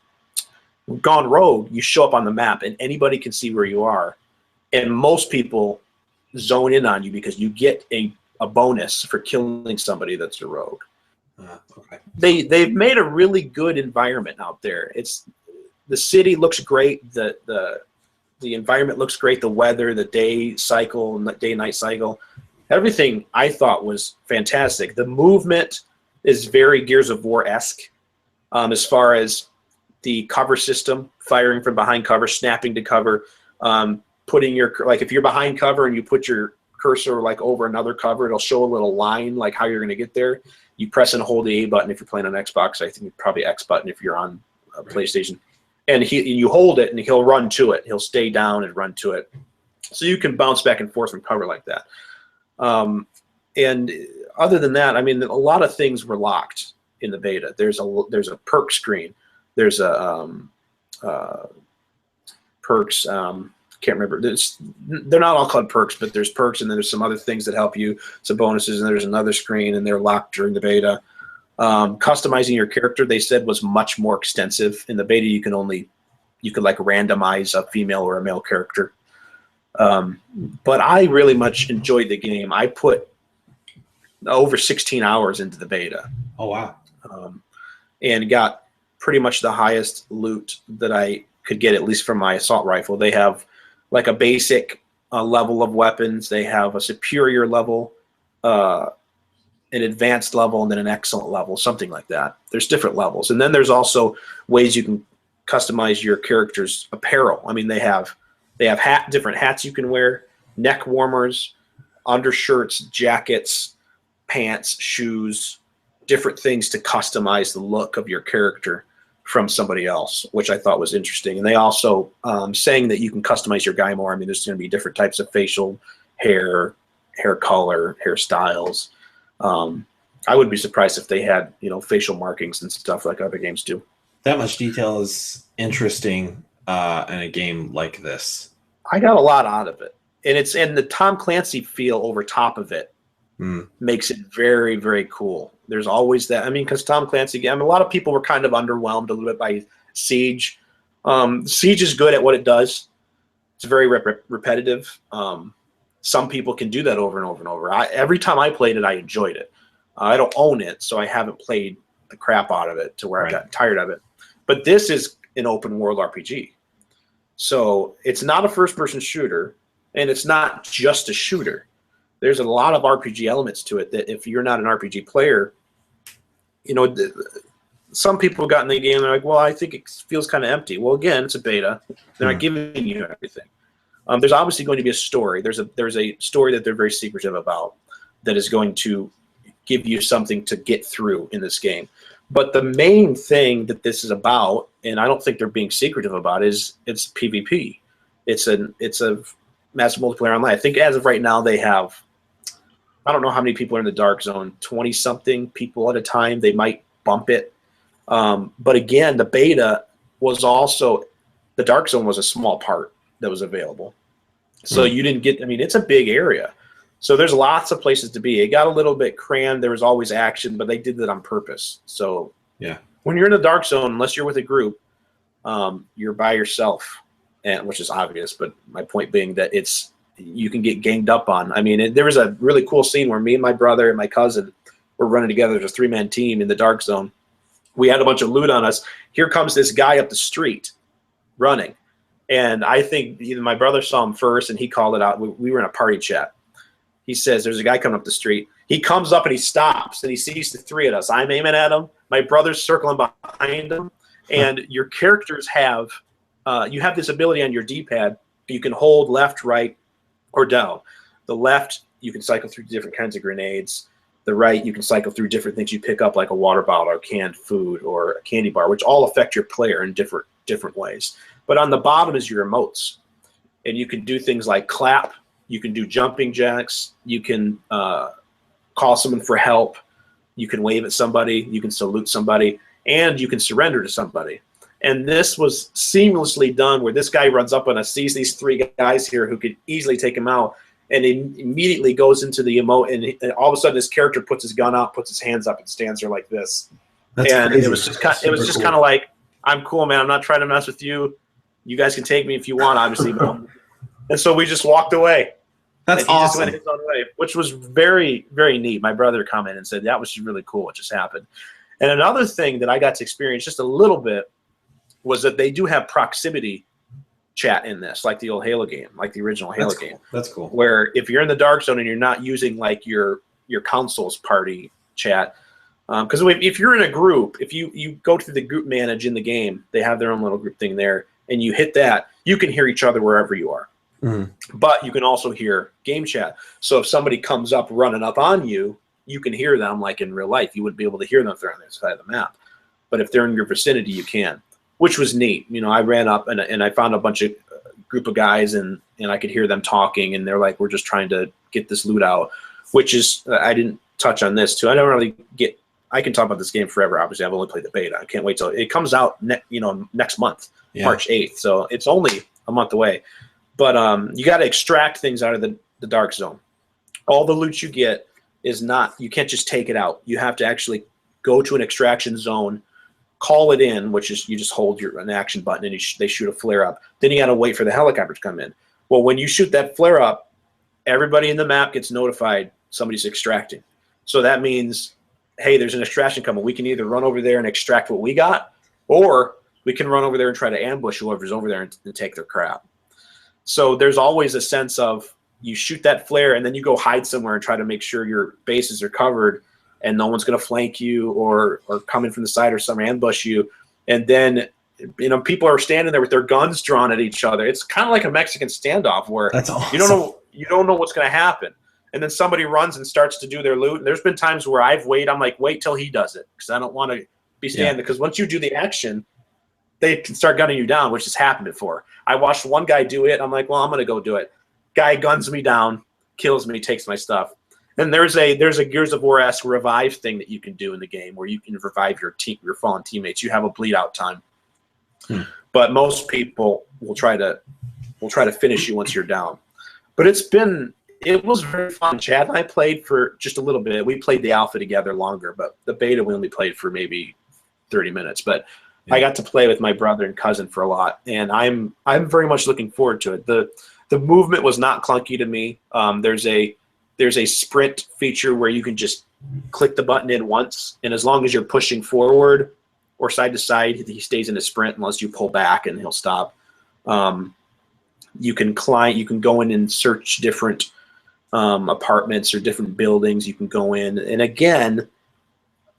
gone rogue, you show up on the map and anybody can see where you are. And most people zone in on you because you get a bonus for killing somebody that's a rogue. Okay. They've made a really good environment out there. The city looks great. The environment looks great. The weather, the day cycle, day night cycle, everything I thought was fantastic. The movement is very Gears of War-esque as far as the cover system, firing from behind cover, snapping to cover, putting your, like if you're behind cover and you put your cursor like over another cover, it'll show a little line like how you're going to get there. You press and hold the A button if you're playing on Xbox. I think probably X button if you're on PlayStation. And you hold it and he'll run to it. He'll stay down and run to it. So you can bounce back and forth from cover like that. And other than that, I mean, a lot of things were locked in the beta. There's a perk screen. There's a perks. Can't remember. They're not all called perks, but there's perks, and then there's some other things that help you, some bonuses, and there's another screen, and they're locked during the beta. Customizing your character, they said, was much more extensive. In the beta, you could like randomize a female or a male character. But I really much enjoyed the game. I put over 16 hours into the beta. Oh, wow. And got pretty much the highest loot that I could get, at least from my assault rifle. They have like a basic level of weapons. They have a superior level, an advanced level, and then an excellent level, something like that. There's different levels. And then there's also ways you can customize your character's apparel. I mean, they have different hats you can wear, neck warmers, undershirts, jackets, pants, shoes, different things to customize the look of your character from somebody else, which I thought was interesting. And they also saying that you can customize your guy more. I mean, there's going to be different types of facial hair color, hairstyles. I would be surprised if they had, facial markings and stuff like other games do. That much detail is interesting in a game like this. I got a lot out of it, and the Tom Clancy feel over top of it makes it very, very cool. There's always that. I mean, because Tom Clancy, a lot of people were kind of underwhelmed a little bit by Siege. Siege is good at what it does. It's very repetitive. Some people can do that over and over and over. Every time I played it, I enjoyed it. I don't own it, so I haven't played the crap out of it to where I got tired of it. But this is an open world RPG. So it's not a first-person shooter, and it's not just a shooter. There's a lot of RPG elements to it that if you're not an RPG player, some people got in the game and they're like, well, I think it feels kind of empty. Well, again, it's a beta. They're not giving you everything. There's obviously going to be a story. There's a story that they're very secretive about that is going to give you something to get through in this game. But the main thing that this is about, and I don't think they're being secretive about, is it's PvP. It's a massive multiplayer online. I think as of right now they have, I don't know how many people are in the Dark Zone, 20-something people at a time. They might bump it. But again, the beta was also, the Dark Zone was a small part that was available. So you didn't get, I mean, it's a big area. So there's lots of places to be. It got a little bit crammed. There was always action, but they did that on purpose. So yeah, when you're in the Dark Zone, unless you're with a group, you're by yourself, and which is obvious. But my point being that you can get ganged up on. I mean, there was a really cool scene where me and my brother and my cousin were running together. There's a 3-man team in the Dark Zone. We had a bunch of loot on us. Here comes this guy up the street running. And I think either my brother saw him first and he called it out. We were in a party chat. He says, there's a guy coming up the street. He comes up and he stops and he sees the 3 of us. I'm aiming at him. My brother's circling behind him. And your characters have, you have this ability on your D-pad. You can hold left, right, or down. The left, you can cycle through different kinds of grenades. The right, you can cycle through different things you pick up, like a water bottle or canned food or a candy bar, which all affect your player in different ways. But on the bottom is your emotes. And you can do things like clap. You can do jumping jacks. You can call someone for help. You can wave at somebody. You can salute somebody. And you can surrender to somebody. And this was seamlessly done where this guy runs up on us, sees these 3 guys here who could easily take him out, and he immediately goes into the emote, and all of a sudden his character puts his gun out, puts his hands up, and stands there like this. That's and crazy. it was just kind of like, I'm cool, man. I'm not trying to mess with you. You guys can take me if you want, obviously. And so we just walked away. That's and he awesome. just went his own way, which was very, very neat. My brother commented and said that was just really cool what just happened. And another thing that I got to experience just a little bit was that they do have proximity chat in this, like the old Halo game, like the original Halo game. That's cool. Where if you're in the Dark Zone and you're not using like your console's party chat, because if you're in a group, if you go to the group manage in the game, they have their own little group thing there, and you hit that, you can hear each other wherever you are. But you can also hear game chat. So if somebody comes up running up on you, you can hear them like in real life. You wouldn't be able to hear them if they're on the other side of the map. But if they're in your vicinity, you can, which was neat. You know, I ran up and I found a bunch of group of guys and I could hear them talking, and they're like, we're just trying to get this loot out, which is, I didn't touch on this too. I don't really get, I can talk about this game forever. Obviously, I've only played the beta. I can't wait till it comes out next month, March 8th. So it's only a month away. But you got to extract things out of the Dark Zone. All the loot you get is not, you can't just take it out. You have to actually go to an extraction zone, call it in, which is you just hold an action button and they shoot a flare up. Then you got to wait for the helicopter to come in. Well, when you shoot that flare up, everybody in the map gets notified somebody's extracting. So that means, hey, there's an extraction coming. We can either run over there and extract what we got, or we can run over there and try to ambush whoever's over there and take their crap. So there's always a sense of you shoot that flare and then you go hide somewhere and try to make sure your bases are covered and no one's going to flank you or come in from the side or some ambush you. And then, people are standing there with their guns drawn at each other. It's kind of like a Mexican standoff where That's awesome. you don't know what's going to happen. And then somebody runs and starts to do their loot. And there's been times where I'm like, wait till he does it, because I don't want to be standing there. Because once you do the action, they can start gunning you down, which has happened before. I watched one guy do it. I'm like, well, I'm going to go do it. Guy guns me down, kills me, takes my stuff. And there's a Gears of War-esque revive thing that you can do in the game where you can revive your fallen teammates. You have a bleed out time. But most people will try to finish you once you're down. But it was very fun. Chad and I played for just a little bit. We played the alpha together longer, but the beta we only played for maybe 30 minutes. But I got to play with my brother and cousin for a lot, and I'm very much looking forward to it. The movement was not clunky to me. There's a sprint feature where you can just click the button in once, and as long as you're pushing forward or side to side, he stays in a sprint unless you pull back and he'll stop. You can go in and search different apartments or different buildings. You can go in, and again,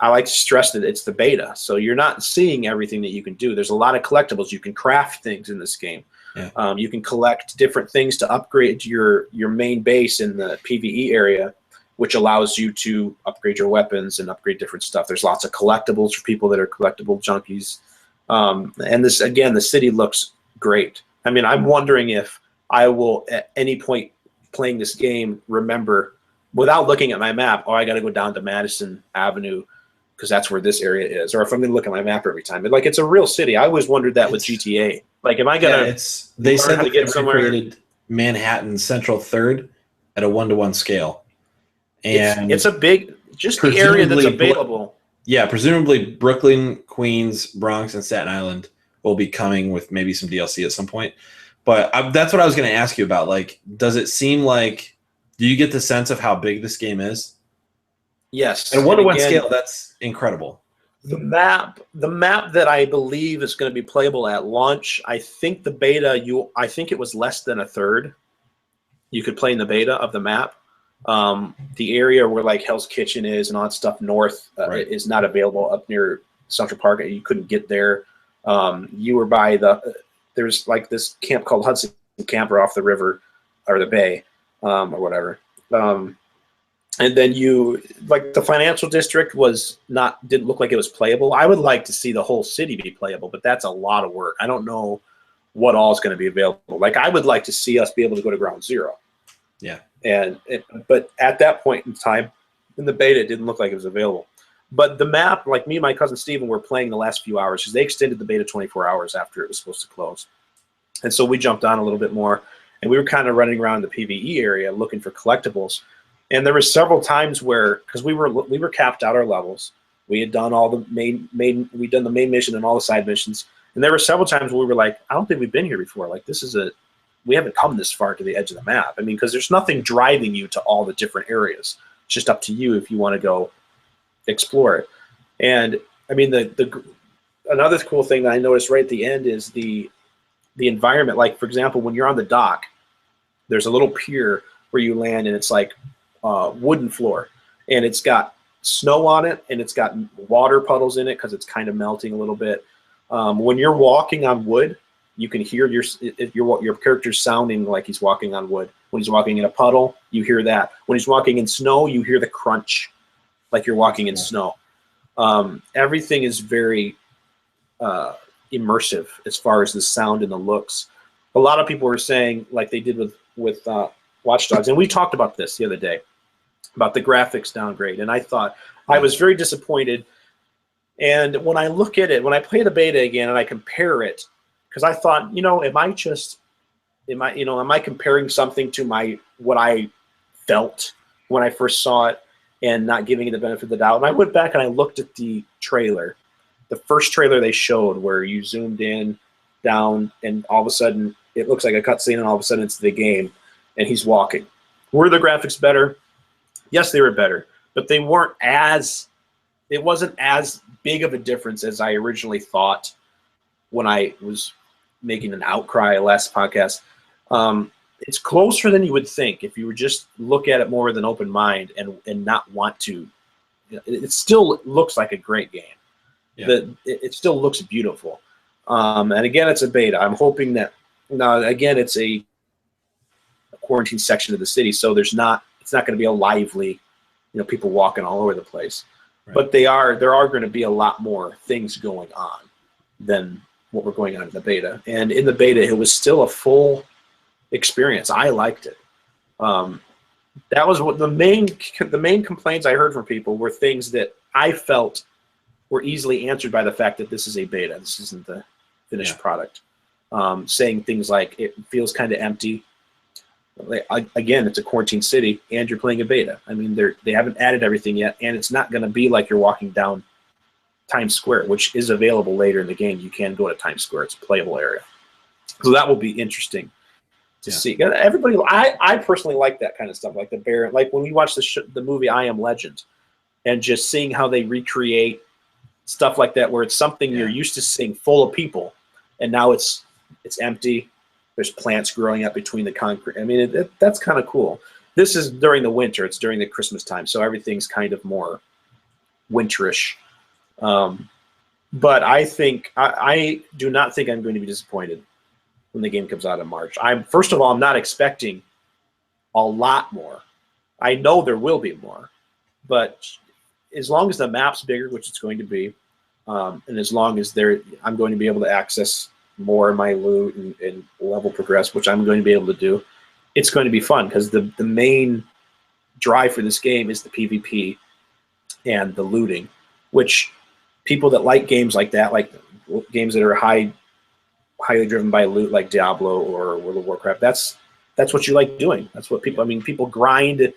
I like to stress that it's the beta, so you're not seeing everything that you can do. There's a lot of collectibles. You can craft things in this game. Yeah. You can collect different things to upgrade your main base in the PvE area. which allows you to upgrade your weapons and upgrade different stuff. There's lots of collectibles for people that are collectible junkies. And this, again, the city looks great. I mean, I'm wondering if I will at any point playing this game remember, without looking at my map, oh, I got to go down to Madison Avenue because that's where this area is. Or if I'm going to look at my map every time. Like, it's a real city. I always wondered that with GTA. Like, am I going to they said to get somewhere? Created Manhattan Central 3rd at a 1-to-1 scale. And it's a big, just the area that's available. Yeah, presumably Brooklyn, Queens, Bronx, and Staten Island will be coming with maybe some DLC at some point. But that's what I was going to ask you about. Like, does it seem like, do you get the sense of how big this game is? Yes. At a 1-to-1 scale, that's incredible. The map that I believe is going to be playable at launch, I think the beta, I think it was less than a third. You could play in the beta of the map. The area where like Hell's Kitchen is and all that stuff north is not available up near Central Park. You couldn't get there. You were by there's like this camp called Hudson Camper off the river or the bay or whatever. And then like the financial district didn't look like it was playable. I would like to see the whole city be playable, but that's a lot of work. I don't know what all is going to be available. Like, I would like to see us be able to go to Ground Zero. Yeah. But at that point in time, in the beta, it didn't look like it was available. But the map, like me and my cousin Steven were playing the last few hours because they extended the beta 24 hours after it was supposed to close. And so we jumped on a little bit more, and we were kind of running around the PvE area looking for collectibles. And there were several times where, because we were capped out our levels, we had done all the we'd done the main mission and all the side missions, and there were several times where we were like, I don't think we've been here before. Like, we haven't come this far to the edge of the map. I mean, because there's nothing driving you to all the different areas. It's just up to you if you want to go explore it. And I mean, another cool thing that I noticed right at the end is the environment. Like, for example, when you're on the dock, there's a little pier where you land, and it's like wooden floor, and it's got snow on it, and it's got water puddles in it because it's kind of melting a little bit. When you're walking on wood, you can hear your character sounding like he's walking on wood. When he's walking in a puddle, you hear that. When he's walking in snow, you hear the crunch, like you're walking in snow. Everything is very immersive as far as the sound and the looks. A lot of people were saying, like they did with Watch Dogs, and we talked about this the other day, about the graphics downgrade, and I thought I was very disappointed. And when I look at it, when I play the beta again and I compare it, because I thought, am I comparing something to what I felt when I first saw it and not giving it the benefit of the doubt? And I went back and I looked at the trailer, the first trailer they showed, where you zoomed in, down, and all of a sudden it looks like a cutscene, and all of a sudden it's the game, and he's walking. Were the graphics better? Yes, they were better, but they weren't it wasn't as big of a difference as I originally thought when I was making an outcry last podcast. It's closer than you would think if you would just look at it more with an open mind and not want to. It still looks like a great game. Yeah. It still looks beautiful. And again, it's a beta. I'm hoping that again, it's a quarantine section of the city, so it's not going to be a lively, people walking all over the place. Right. But there are going to be a lot more things going on than what were going on in the beta. And in the beta, it was still a full experience. I liked it. That was what the main complaints I heard from people were things that I felt were easily answered by the fact that this is a beta. This isn't the finished product. Saying things like it feels kind of empty. Again, it's a quarantine city, and you're playing a beta. I mean, they haven't added everything yet, and it's not going to be like you're walking down Times Square, which is available later in the game. You can go to Times Square; it's a playable area, so that will be interesting to see. Everybody, I personally like that kind of stuff, like the bear, like when we watch the movie I Am Legend, and just seeing how they recreate stuff like that, where it's something you're used to seeing full of people, and now it's empty. There's plants growing up between the concrete. I mean, that's kind of cool. This is during the winter. It's during the Christmas time, so everything's kind of more winterish. But I think I do not think I'm going to be disappointed when the game comes out in March. First of all, I'm not expecting a lot more. I know there will be more, but as long as the map's bigger, which it's going to be, and as long as I'm going to be able to access more of my loot and level progress, which I'm going to be able to do, it's going to be fun because the main drive for this game is the PvP and the looting, which people that like games like that, like games that are highly driven by loot, like Diablo or World of Warcraft, that's what you like doing. That's what people grind.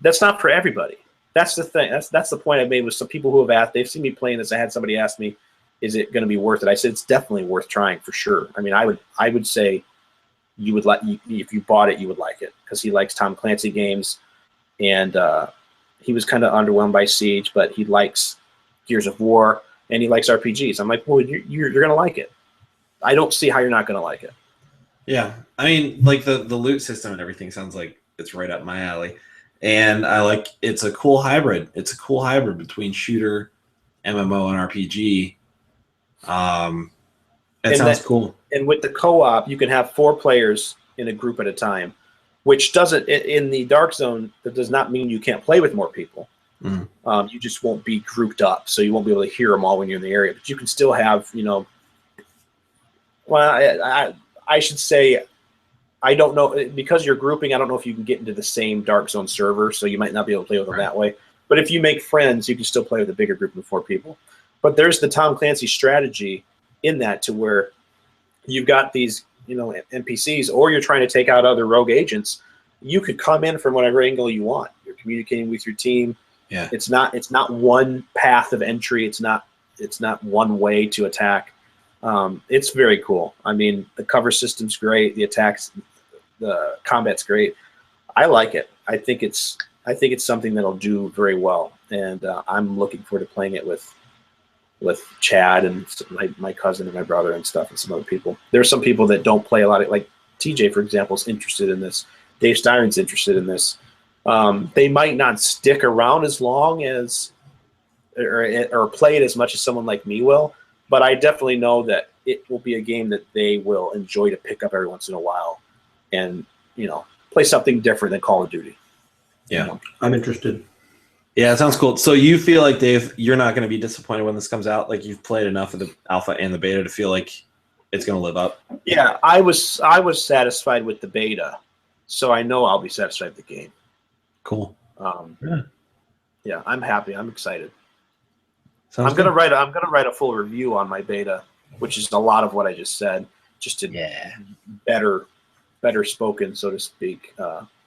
That's not for everybody. That's the thing. That's the point I made with some people who have asked. They've seen me playing this. I had somebody ask me, "Is it going to be worth it?" I said, "It's definitely worth trying for sure." I mean, I would say you would if you bought it, you would like it because he likes Tom Clancy games, and he was kind of underwhelmed by Siege, but he likes Gears of War and he likes RPGs. I'm like, well, you're going to like it. I don't see how you're not going to like it. Yeah, I mean, like the loot system and everything sounds like it's right up my alley. And it's a cool hybrid. It's a cool hybrid between shooter, MMO, and RPG. It sounds cool. And with the co-op, you can have 4 players in a group at a time, which doesn't, in the Dark Zone, that does not mean you can't play with more people. Mm. You just won't be grouped up, so you won't be able to hear them all when you're in the area. But you can still have, well, I should say, I don't know, because you're grouping, I don't know if you can get into the same Dark Zone server, so you might not be able to play with them that way. But if you make friends, you can still play with a bigger group of 4 people. But there's the Tom Clancy strategy in that, to where you've got these, NPCs, or you're trying to take out other rogue agents. You could come in from whatever angle you want. You're communicating with your team. Yeah. It's not one path of entry. It's not one way to attack. It's very cool. I mean, the cover system's great. The attacks, the combat's great. I like it. I think it's something that'll do very well, and I'm looking forward to playing it with Chad and my cousin and my brother and stuff, and some other people. There's some people that don't play a lot of, like TJ, for example, is interested in this. Dave Stein's interested in this. They might not stick around as long as or play it as much as someone like me will, but I definitely know that it will be a game that they will enjoy to pick up every once in a while and, play something different than Call of Duty. Yeah. I'm interested. Yeah, it sounds cool. So you feel like, Dave, you're not going to be disappointed when this comes out? Like, you've played enough of the alpha and the beta to feel like it's going to live up? Yeah, I was satisfied with the beta, so I know I'll be satisfied with the game. Cool. Yeah, I'm happy. I'm excited. Sounds I'm gonna write a full review on my beta, which is a lot of what I just said, just to better spoken, so to speak,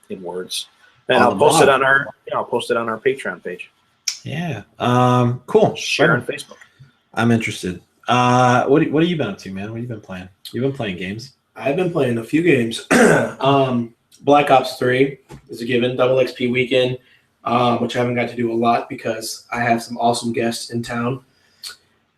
in words. And I'll post it on our Patreon page. Yeah. Cool. Share on Facebook. I'm interested. What have you been up to, man? What have you been playing? You've been playing games. I've been playing a few games. Black Ops 3 is a given, double XP weekend, which I haven't got to do a lot because I have some awesome guests in town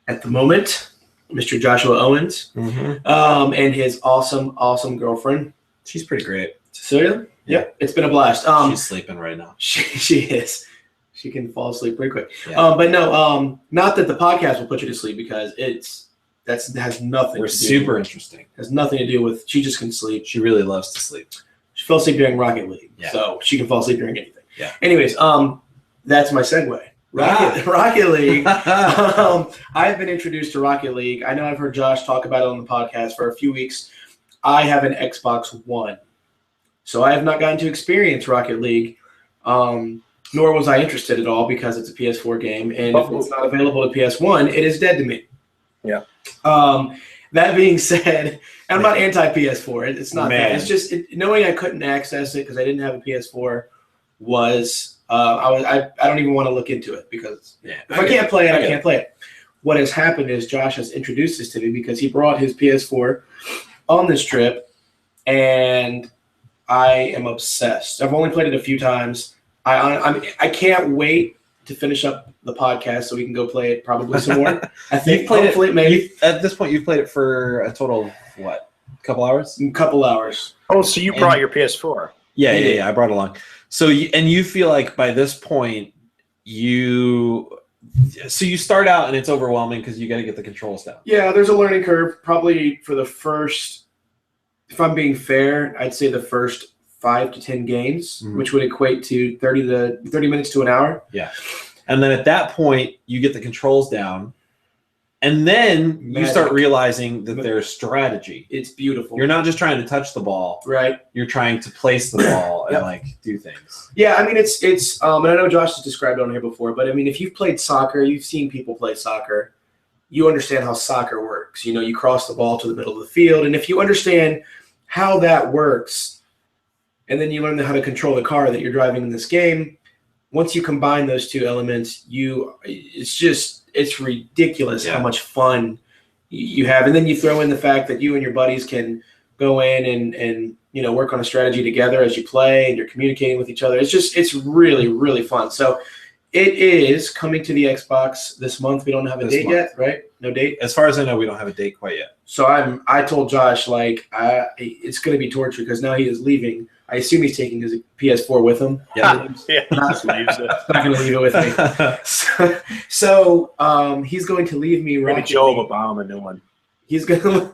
at the moment. Mr. Joshua Owens, and his awesome girlfriend. She's pretty great. Cecilia? Yeah. Yep, it's been a blast. She's sleeping right now. She is. She can fall asleep pretty quick. Yeah. But no, not that the podcast will put you to sleep, because that has nothing. We're to do super with, interesting. Has nothing to do with. She just can sleep. She really loves to sleep. She fell asleep during Rocket League, so she can fall asleep during anything. Yeah. Anyways, that's my segue. Rocket League. I've been introduced to Rocket League. I know I've heard Josh talk about it on the podcast for a few weeks. I have an Xbox One, so I have not gotten to experience Rocket League, nor was I interested at all because it's a PS4 game, and if it's not available at PS1, it is dead to me. Yeah. That being said, I'm not anti-PS4. It's not that. It's just knowing I couldn't access it because I didn't have a PS4 was I don't even want to look into it because if I can't play it, I can't play it. What has happened is Josh has introduced this to me because he brought his PS4 on this trip, and I am obsessed. I've only played it a few times. I can't wait to finish up the podcast so we can go play it probably some more. I think you've played hopefully maybe at this point you've played it for a total of what? A couple hours? A couple hours. Oh, so you brought your PS4? Yeah. I brought it along. So you feel like by this point you start out and it's overwhelming because you got to get the controls down. Yeah, there's a learning curve. Probably for the first, if I'm being fair, I'd say the first 5 to 10 games, Mhm. which would equate to 30 minutes to an hour. Yeah. And then at that point, you get the controls down. And then you start Magic. realizing that there's strategy. It's beautiful. You're not just trying to touch the ball. Right. You're trying to place the ball and Yep. like do things. Yeah, I mean it's and I know Josh has described it on here before, but I mean if you've played soccer, you've seen people play soccer, you understand how soccer works. You know, you cross the ball to the middle of the field, and if you understand how that works, and then you learn how to control the car that you're driving in this game, once you combine those two elements, it's ridiculous how much fun you have. And then you throw in the fact that you and your buddies can go in and you know, work on a strategy together as you play and you're communicating with each other. It's really, really fun. So it is coming to the Xbox this month. We don't have a date yet, right? No date? As far as I know, we don't have a date quite yet. So I told Josh, like, it's going to be torture because now he is leaving. I assume he's taking his PS4 with him. Yeah. Not going to leave it with me. So he's going to leave me Maybe Joe will buy him a new one. He's going to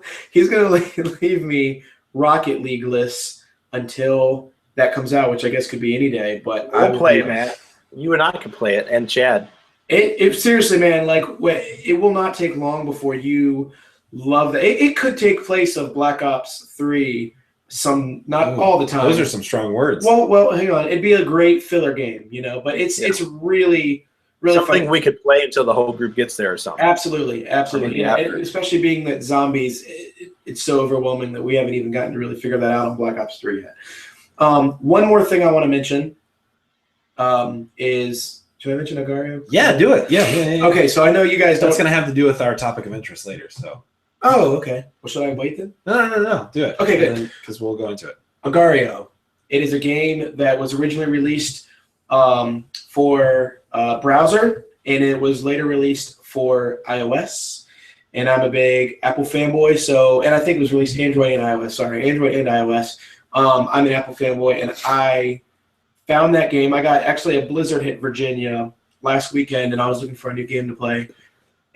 leave me Rocket League-less until that comes out, which I guess could be any day. But I'll play it, man. You and I can play it, and Chad. It seriously, man, like it will not take long before you love that. It could take place of Black Ops 3. All the time. Those are some strong words. Well, hang on. It'd be a great filler game, you know. But it's really, really something fun. We could play until the whole group gets there or something. Absolutely. Yeah, especially being that zombies, it's so overwhelming that we haven't even gotten to really figure that out on Black Ops 3 yet. One more thing I want to mention is. Should I mention Agario? Yeah, do it. Yeah. Okay, so I know you guys don't. That's going to have to do with our topic of interest later. So. Oh, okay. Well, should I wait then? No. Do it. Okay, good. Because we'll go into it. Agario. It is a game that was originally released for browser, and it was later released for iOS. And I'm a big Apple fanboy, and I think it was released Android and iOS. Sorry, Android and iOS. I'm an Apple fanboy, and I found that game. I got actually a blizzard hit Virginia last weekend, and I was looking for a new game to play.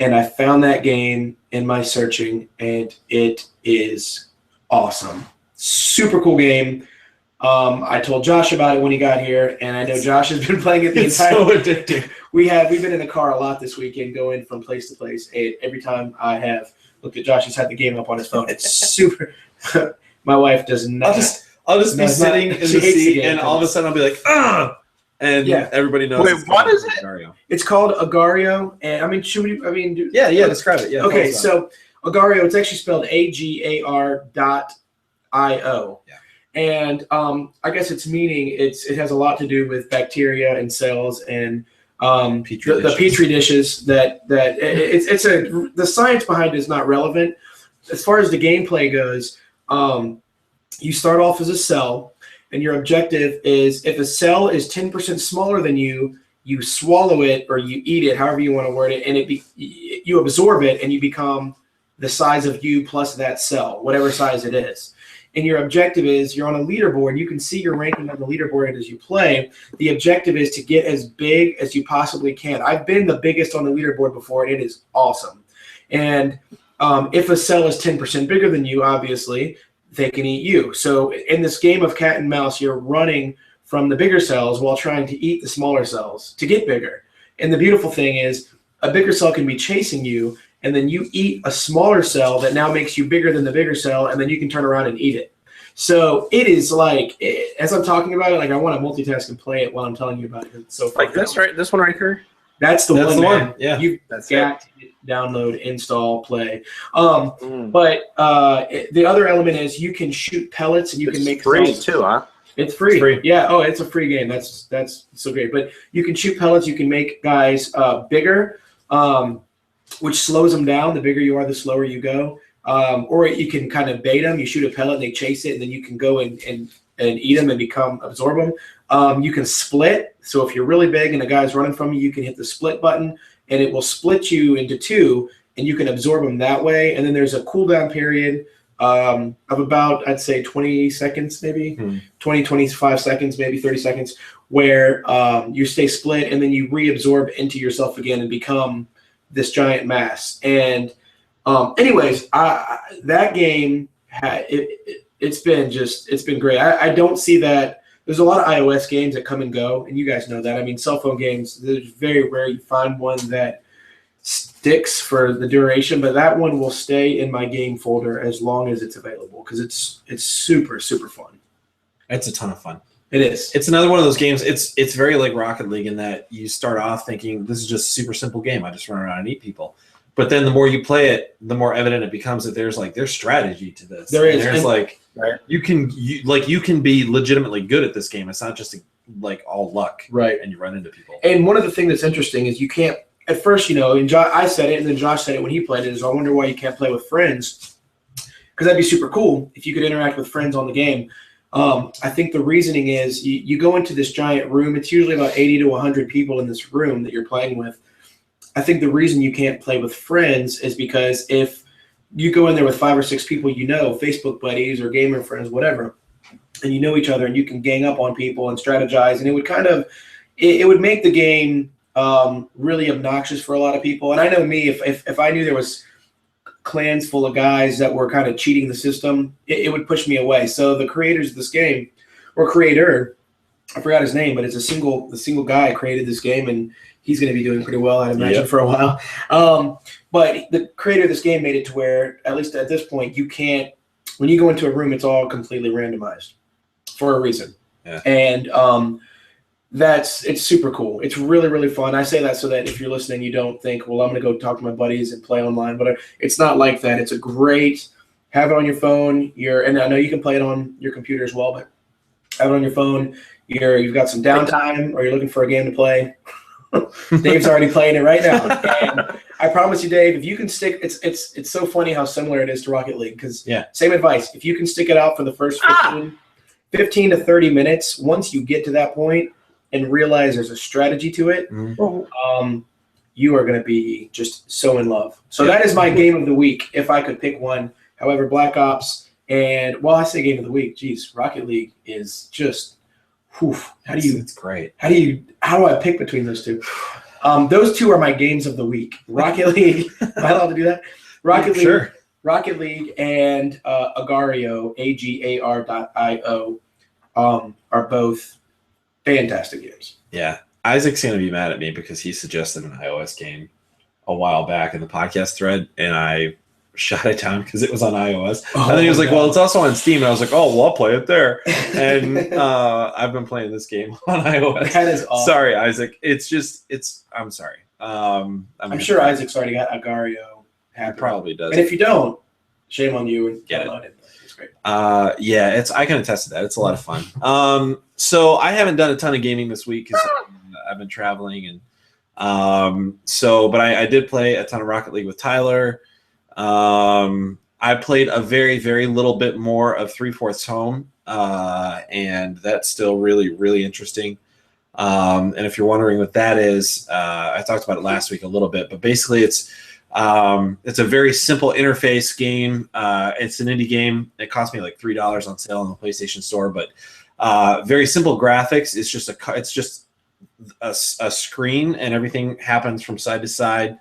And I found that game in my searching, and it is awesome. Super cool game. I told Josh about it when he got here, and I know Josh has been playing it the entire so addicting. We've been in the car a lot this weekend, going from place to place. And every time I have looked at Josh, he's had the game up on his phone. It's super. My wife does not. I'll just be sitting in the seat, and all of a sudden I'll be like, ugh! And everybody knows. Wait, what is it? Agario. It's called Agario, and I mean, describe it. Yeah. Okay, so Agario, it's actually spelled AGAR.io. Yeah. And I guess its meaning it has a lot to do with bacteria and cells and the petri dishes the science behind it is not relevant. As far as the gameplay goes, you start off as a cell. And your objective is, if a cell is 10% smaller than you, you swallow it or you eat it, however you want to word it, and you absorb it and you become the size of you plus that cell, whatever size it is. And your objective is, you're on a leaderboard. You can see your ranking on the leaderboard as you play. The objective is to get as big as you possibly can. I've been the biggest on the leaderboard before, and it is awesome. And if a cell is 10% bigger than you, obviously, they can eat you. So in this game of cat and mouse, you're running from the bigger cells while trying to eat the smaller cells to get bigger. And the beautiful thing is, a bigger cell can be chasing you, and then you eat a smaller cell that now makes you bigger than the bigger cell, and then you can turn around and eat it. So it is like, as I'm talking about it, like I want to multitask and play it while I'm telling you about it. It's so fun. Like this, right? This one right here? That's the one, man. Yeah. You've That's got to download, install, play. But the other element is you can shoot pellets and you can make free cells. too, huh? It's free. It's free. Yeah. Oh, it's a free game. That's so great. But you can shoot pellets. You can make guys bigger, which slows them down. The bigger you are, the slower you go. Or you can kind of bait them. You shoot a pellet and they chase it, and then you can go and eat them and absorb them. You can split. So if you're really big and a guy's running from you, you can hit the split button, and it will split you into two, and you can absorb them that way. And then there's a cooldown period of about, I'd say, 20 seconds, maybe 20, 25 seconds, maybe 30 seconds, where you stay split, and then you reabsorb into yourself again and become this giant mass. And anyways, that game it's been great. I don't see that. There's a lot of iOS games that come and go, and you guys know that. I mean, cell phone games, there's very rare you find one that sticks for the duration, but that one will stay in my game folder as long as it's available because it's super, super fun. It's a ton of fun. It is. It's another one of those games. It's very like Rocket League in that you start off thinking this is just a super simple game. I just run around and eat people. But then the more you play it, the more evident it becomes that there's strategy to this. There is. And there's right. you can be legitimately good at this game. It's not just all luck. Right. And you run into people. And one of the things that's interesting is you can't at first, and I said it, and then Josh said it when he played it, is I wonder why you can't play with friends. Because that'd be super cool if you could interact with friends on the game. I think the reasoning is you go into this giant room. It's usually about 80 to 100 people in this room that you're playing with. I think the reason you can't play with friends is because if you go in there with 5 or 6 people Facebook buddies or gamer friends, whatever, and you know each other and you can gang up on people and strategize, and it would it would make the game really obnoxious for a lot of people. And I know me, if I knew there was clans full of guys that were kind of cheating the system, it would push me away. So the creators of this game, or creator, I forgot his name, but it's the single guy created this game, and he's going to be doing pretty well, I'd imagine, for a while. But the creator of this game made it to where, at least at this point, you can't, when you go into a room, it's all completely randomized for a reason. Yeah. And it's super cool. It's really, really fun. I say that so that if you're listening, you don't think, well, I'm going to go talk to my buddies and play online. But it's not like that. It's a great, have it on your phone. And I know you can play it on your computer as well, but have it on your phone. You've got some downtime or you're looking for a game to play. Dave's already playing it right now. And I promise you, Dave, if you can stick, it's so funny how similar it is to Rocket League. Because same advice, if you can stick it out for the first 15 to 30 minutes, once you get to that point and realize there's a strategy to it, you are going to be just so in love. So that is my game of the week, if I could pick one. However, Black Ops and, I say game of the week, geez, Rocket League is just, it's great. How do I pick between those two? Those two are my games of the week. Rocket League. Am I allowed to do that? Rocket League. Sure. Rocket League and Agario, AGAR.io, are both fantastic games. Yeah. Isaac's going to be mad at me because he suggested an iOS game a while back in the podcast thread, and I shot it down because it was on iOS. And then he was like, well, it's also on Steam. And I was like, oh, well, I'll play it there. And I've been playing this game on iOS. That is awesome. Sorry, Isaac. I'm sorry. I'm sure Isaac's already got Agario. He probably does. And if you don't, shame on you and get it. It's great. Yeah, I can attest to that. It's a lot of fun. So I haven't done a ton of gaming this week because I've been traveling, and but I did play a ton of Rocket League with Tyler. I played a very, very little bit more of 3/4 Home, and that's still really, really interesting. And if you're wondering what that is, I talked about it last week a little bit, but basically it's a very simple interface game. It's an indie game. It cost me like $3 on sale in the PlayStation Store, but very simple graphics. It's just a screen, and everything happens from side to side.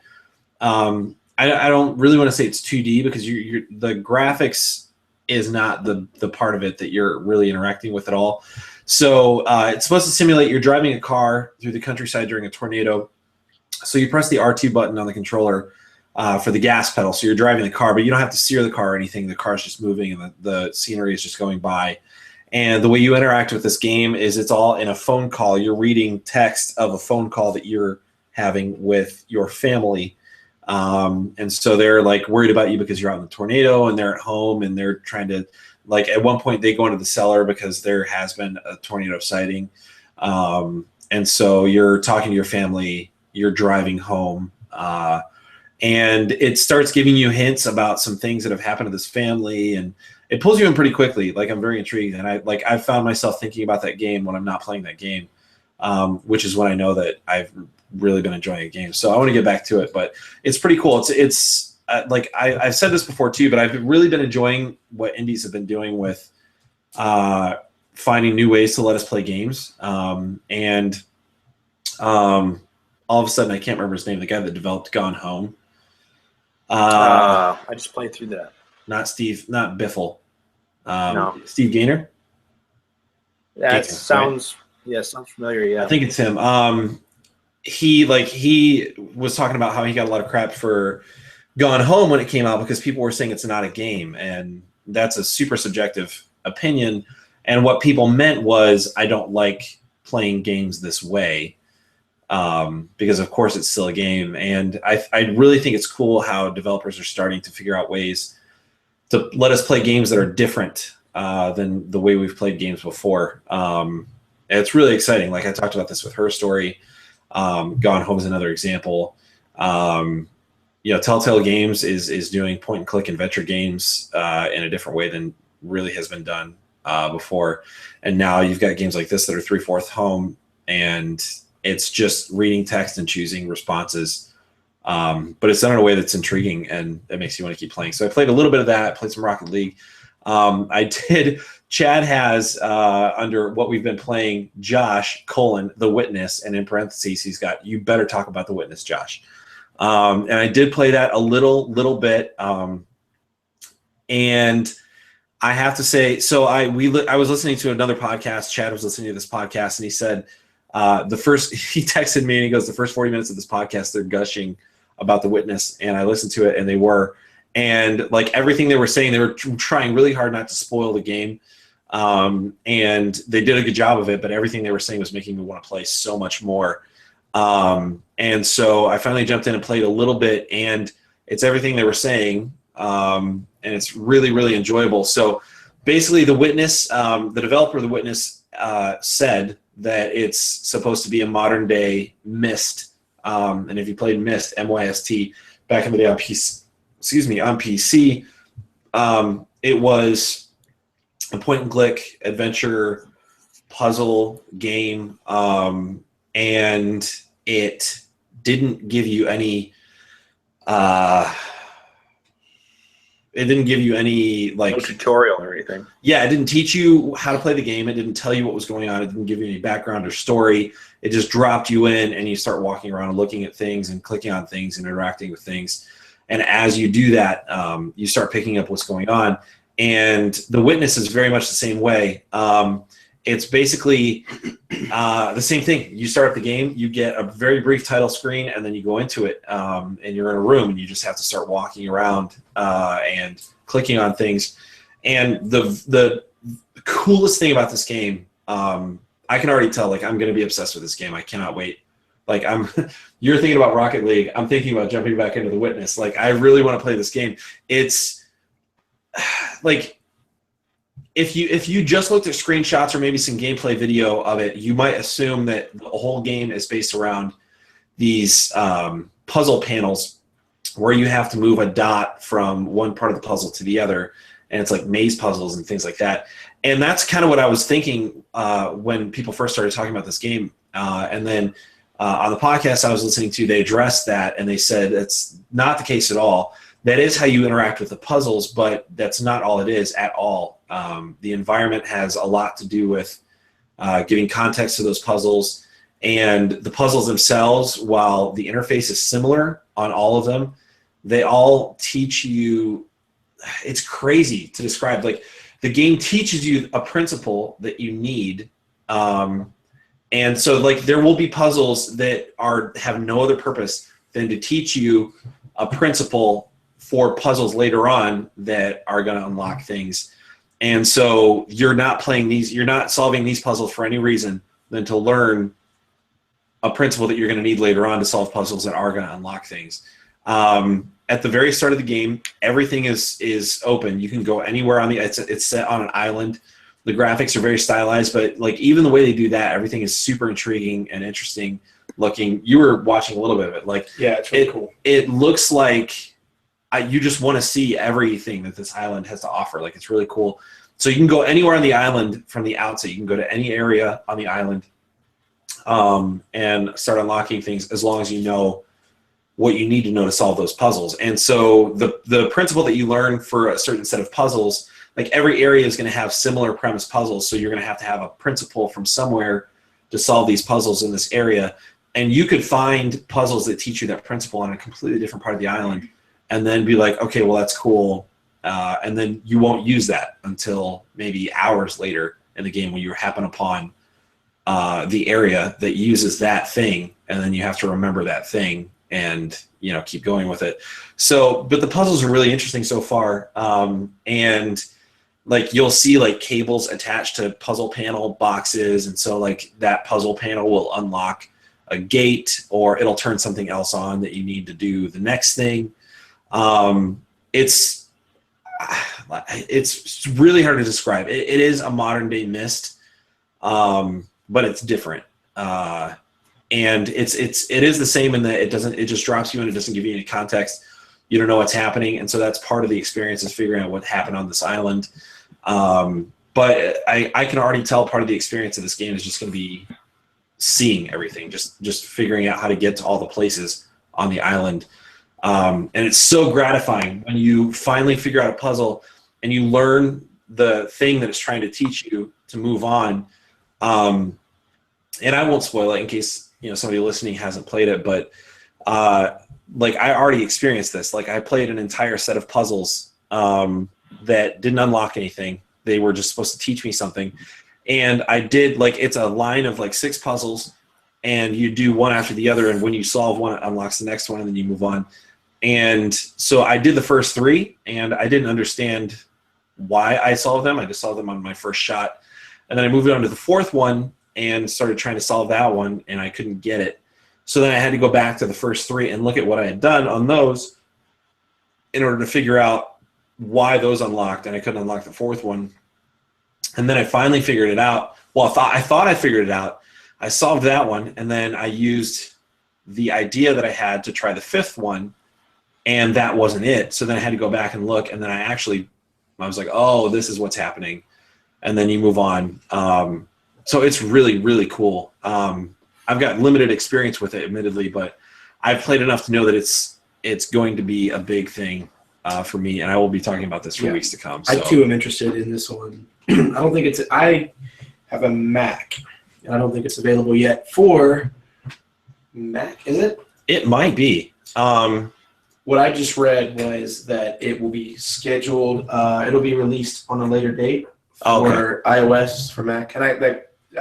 I don't really want to say it's 2D because the graphics is not the part of it that you're really interacting with at all. So it's supposed to simulate you're driving a car through the countryside during a tornado. So you press the R2 button on the controller for the gas pedal. So you're driving the car, but you don't have to steer the car or anything. The car's just moving, and the scenery is just going by. And the way you interact with this game is it's all in a phone call. You're reading text of a phone call that you're having with your family. And so they're like worried about you because you're out in the tornado, and they're at home, and they're trying to, like, at one point they go into the cellar because there has been a tornado sighting. And so you're talking to your family, you're driving home, and it starts giving you hints about some things that have happened to this family, and it pulls you in pretty quickly. Like, I'm very intrigued, and I've found myself thinking about that game when I'm not playing that game, which is when I know that I've really been enjoying a game. So I want to get back to it, but it's pretty cool. It's like I've said this before too, but I've really been enjoying what indies have been doing with finding new ways to let us play games. And all of a sudden, I can't remember his name, the guy that developed Gone Home. I just played through that. Not Steve, not Biffle. No. Steve Gaynor. That Gaynor, sounds sounds familiar. Yeah, I think it's him. He was talking about how he got a lot of crap for Gone Home when it came out because people were saying it's not a game, and that's a super subjective opinion. And what people meant was, I don't like playing games this way, because of course it's still a game. And I really think it's cool how developers are starting to figure out ways to let us play games that are different than the way we've played games before. And it's really exciting. Like I talked about this with Her Story. Gone Home is another example. Telltale Games is doing point and click adventure games in a different way than really has been done before. And now you've got games like this that are 3/4 home, and it's just reading text and choosing responses. But it's done in a way that's intriguing and that makes you want to keep playing. So I played a little bit of that, played some Rocket League. Chad has under what we've been playing, Josh, The Witness, and in parentheses he's got, you better talk about The Witness, Josh. And I did play that a little bit. And I have to say, so I was listening to another podcast. Chad was listening to this podcast, and he said he texted me and he goes, the first 40 minutes of this podcast, they're gushing about The Witness. And I listened to it, and they were. And like everything they were saying, they were trying really hard not to spoil the game. And they did a good job of it, but everything they were saying was making me want to play so much more. And so I finally jumped in and played a little bit, and it's everything they were saying. And it's really, really enjoyable. So basically The Witness, the developer of The Witness said that it's supposed to be a modern day Myst. And if you played Myst, MYST, back in the day on PC, it was a point and click adventure puzzle game. And it didn't give you any like no tutorial or anything. Yeah, it didn't teach you how to play the game. It didn't tell you what was going on. It didn't give you any background or story. It just dropped you in, and you start walking around and looking at things and clicking on things and interacting with things. And as you do that, you start picking up what's going on. And The Witness is very much the same way. It's basically the same thing. You start up the game, you get a very brief title screen, and then you go into it, and you're in a room, and you just have to start walking around and clicking on things. And the coolest thing about this game, I can already tell, like, I'm going to be obsessed with this game. I cannot wait. Like, you're thinking about Rocket League. I'm thinking about jumping back into The Witness. Like, I really want to play this game. It's like, if you just looked at screenshots or maybe some gameplay video of it, you might assume that the whole game is based around these puzzle panels where you have to move a dot from one part of the puzzle to the other, and it's like maze puzzles and things like that. And that's kind of what I was thinking when people first started talking about this game. And then on the podcast I was listening to, they addressed that, and they said it's not the case at all. That is how you interact with the puzzles, but that's not all it is at all. The environment has a lot to do with giving context to those puzzles, and the puzzles themselves, while the interface is similar on all of them, they all teach you. It's crazy to describe. Like, the game teaches you a principle that you need. And so, like, there will be puzzles that have no other purpose than to teach you a principle for puzzles later on that are going to unlock things. And so you're not solving these puzzles for any reason than to learn a principle that you're going to need later on to solve puzzles that are going to unlock things. At the very start of the game, everything is open. You can go anywhere it's set on an island. The graphics are very stylized, but like, even the way they do that, everything is super intriguing and interesting looking. You were watching a little bit of it. Like, yeah, it's really cool. It looks like you just want to see everything that this island has to offer. Like, it's really cool. So you can go anywhere on the island from the outset. You can go to any area on the island and start unlocking things as long as you know what you need to know to solve those puzzles. And so the principle that you learn for a certain set of puzzles, like, every area is going to have similar premise puzzles, so you're going to have a principle from somewhere to solve these puzzles in this area. And you could find puzzles that teach you that principle on a completely different part of the island, and then be like, okay, well, that's cool. and then you won't use that until maybe hours later in the game when you happen upon the area that uses that thing, and then you have to remember that thing and keep going with it. So, but the puzzles are really interesting so far, and like you'll see like cables attached to puzzle panel boxes, and so like that puzzle panel will unlock a gate, or it'll turn something else on that you need to do the next thing. It's really hard to describe. It is a modern day Myst, but it's different. And it is the same in that it just drops you and it doesn't give you any context. You don't know what's happening, and so that's part of the experience, is figuring out what happened on this island. But I can already tell part of the experience of this game is just going to be seeing everything, just figuring out how to get to all the places on the island. And it's so gratifying when you finally figure out a puzzle and you learn the thing that it's trying to teach you to move on. And I won't spoil it in case somebody listening hasn't played it, but like I already experienced this. Like I played an entire set of puzzles that didn't unlock anything. They were just supposed to teach me something. And I did, like, it's a line of like 6 puzzles, and you do one after the other, and when you solve one, it unlocks the next one, and then you move on. And so I did the first 3, and I didn't understand why I solved them. I just solved them on my first shot. And then I moved on to the 4th one and started trying to solve that one, and I couldn't get it. So then I had to go back to the first 3 and look at what I had done on those in order to figure out why those unlocked, and I couldn't unlock the 4th one. And then I finally figured it out. Well, I thought I figured it out. I solved that one, and then I used the idea that I had to try the 5th one, and that wasn't it. So then I had to go back and look, and then I was like, oh, this is what's happening. And then you move on. So it's really, really cool. I've got limited experience with it, admittedly, but I've played enough to know that it's going to be a big thing for me, and I will be talking about this for weeks to come. So. I too am interested in this one. I have a Mac, and I don't think it's available yet for Mac, is it? It might be. What I just read was that it will be scheduled, it'll be released on a later date for iOS, for Mac. And I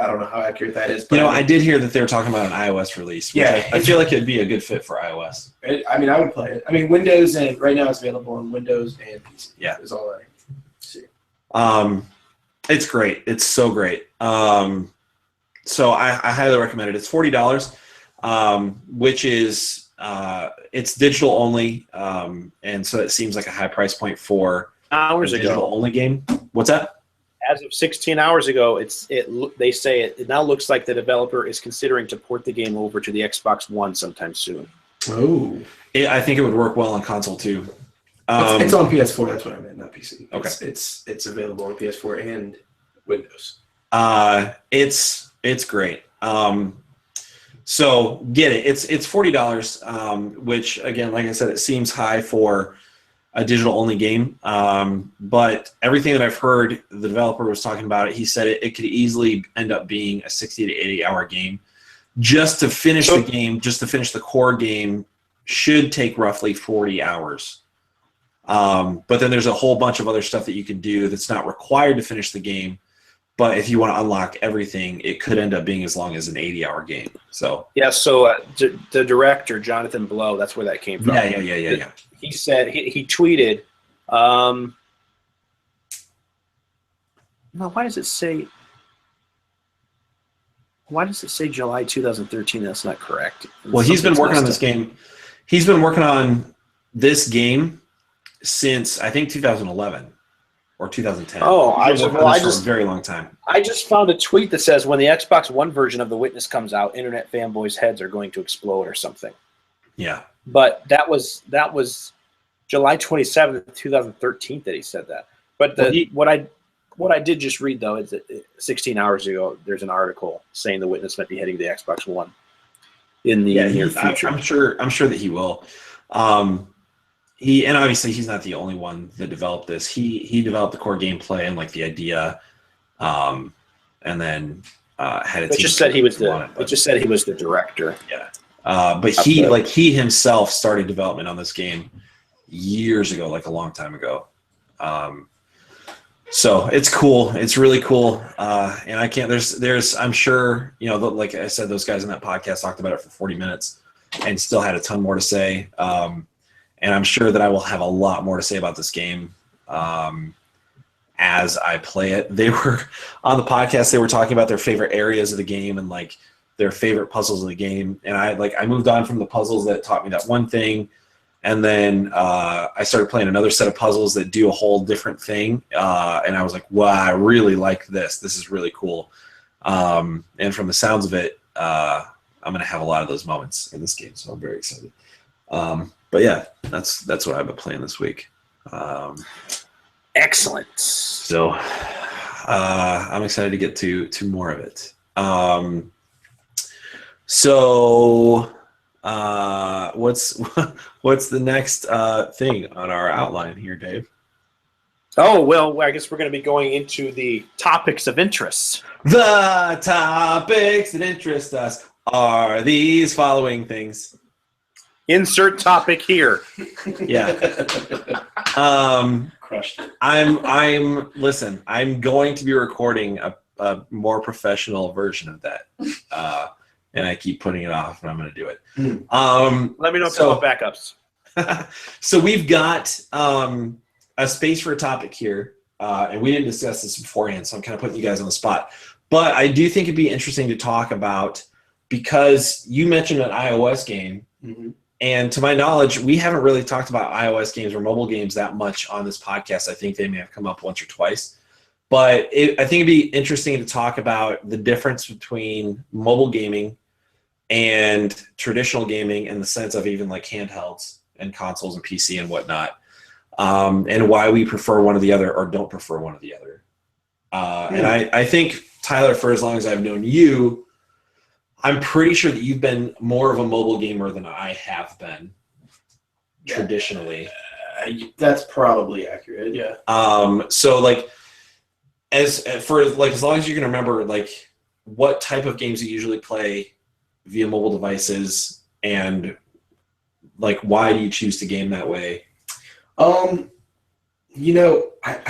don't know how accurate that is. But I did hear that they were talking about an iOS release. Yeah. I feel like it'd be a good fit for iOS. I would play it. Windows, and right now it's available on Windows and PC. Yeah. Is all I see. It's great. It's so great. So I highly recommend it. It's $40, which is it's digital only, and so it seems like a high price point for hours a digital only game. What's that? As of 16 hours ago, they say it now looks like the developer is considering to port the game over to the Xbox One sometime soon. Oh, I think it would work well on console too. It's on PS4. That's what I meant, not PC. Okay, it's available on PS4 and Windows. It's great. So get it. It's $40, which again, like I said, it seems high for a digital only game. But everything that I've heard, the developer was talking about it. He said it could easily end up being a 60 to 80 hour game. Just to finish the game, just to finish the core game, should take roughly 40 hours. But then there's a whole bunch of other stuff that you can do that's not required to finish the game. But if you want to unlock everything, it could end up being as long as an 80-hour game. So yeah. So the director, Jonathan Blow, that's where that came from. Yeah. He said he tweeted. No, why does it say? Why does it say July 2013? That's not correct. Well, he's been working on this game. He's been working on this game since I think 2011 or 2010. Oh, for a very long time. I just found a tweet that says when the Xbox One version of The Witness comes out, internet fanboys' heads are going to explode or something. Yeah. But that was July 27th, 2013 that he said that. But what I did just read though is that 16 hours ago there's an article saying The Witness might be heading to the Xbox One in the near future. I'm sure that he will. And obviously he's not the only one that developed this. He developed the core gameplay and like the idea, and then had a team. It just said he was the director. Yeah. But he himself started development on this game years ago, like a long time ago. So it's cool. It's really cool. And I can't, I'm sure, like I said, those guys in that podcast talked about it for 40 minutes and still had a ton more to say. And I'm sure that I will have a lot more to say about this game as I play it. They were on the podcast, they were talking about their favorite areas of the game and like their favorite puzzles of the game. And I moved on from the puzzles that taught me that one thing. And then I started playing another set of puzzles that do a whole different thing. And I was like, wow, I really like this. This is really cool. And from the sounds of it, I'm going to have a lot of those moments in this game. So I'm very excited. But yeah, that's what I've been playing this week. Excellent. So I'm excited to get to more of it. What's the next thing on our outline here, Dave? Oh, well, I guess we're going to be going into the topics of interest. The topics that interest us are these following things. Insert topic here. Yeah. Crushed it. Listen, I'm going to be recording a more professional version of that. And I keep putting it off, and I'm going to do it. Let me know if you want backups. So we've got a space for a topic here, and we didn't discuss this beforehand, so I'm kind of putting you guys on the spot. But I do think it'd be interesting to talk about, because you mentioned an iOS game, and to my knowledge, we haven't really talked about iOS games or mobile games that much on this podcast. I think they may have come up once or twice. But I think it'd be interesting to talk about the difference between mobile gaming and traditional gaming in the sense of even like handhelds and consoles and PC and whatnot, and why we prefer one or the other or don't prefer one or the other. And I think, Tyler, for as long as I've known you, I'm pretty sure that you've been more of a mobile gamer than I have been traditionally. That's probably accurate, yeah. So like, as long as you can remember, like, what type of games you usually play via mobile devices, and like, why do you choose to game that way? I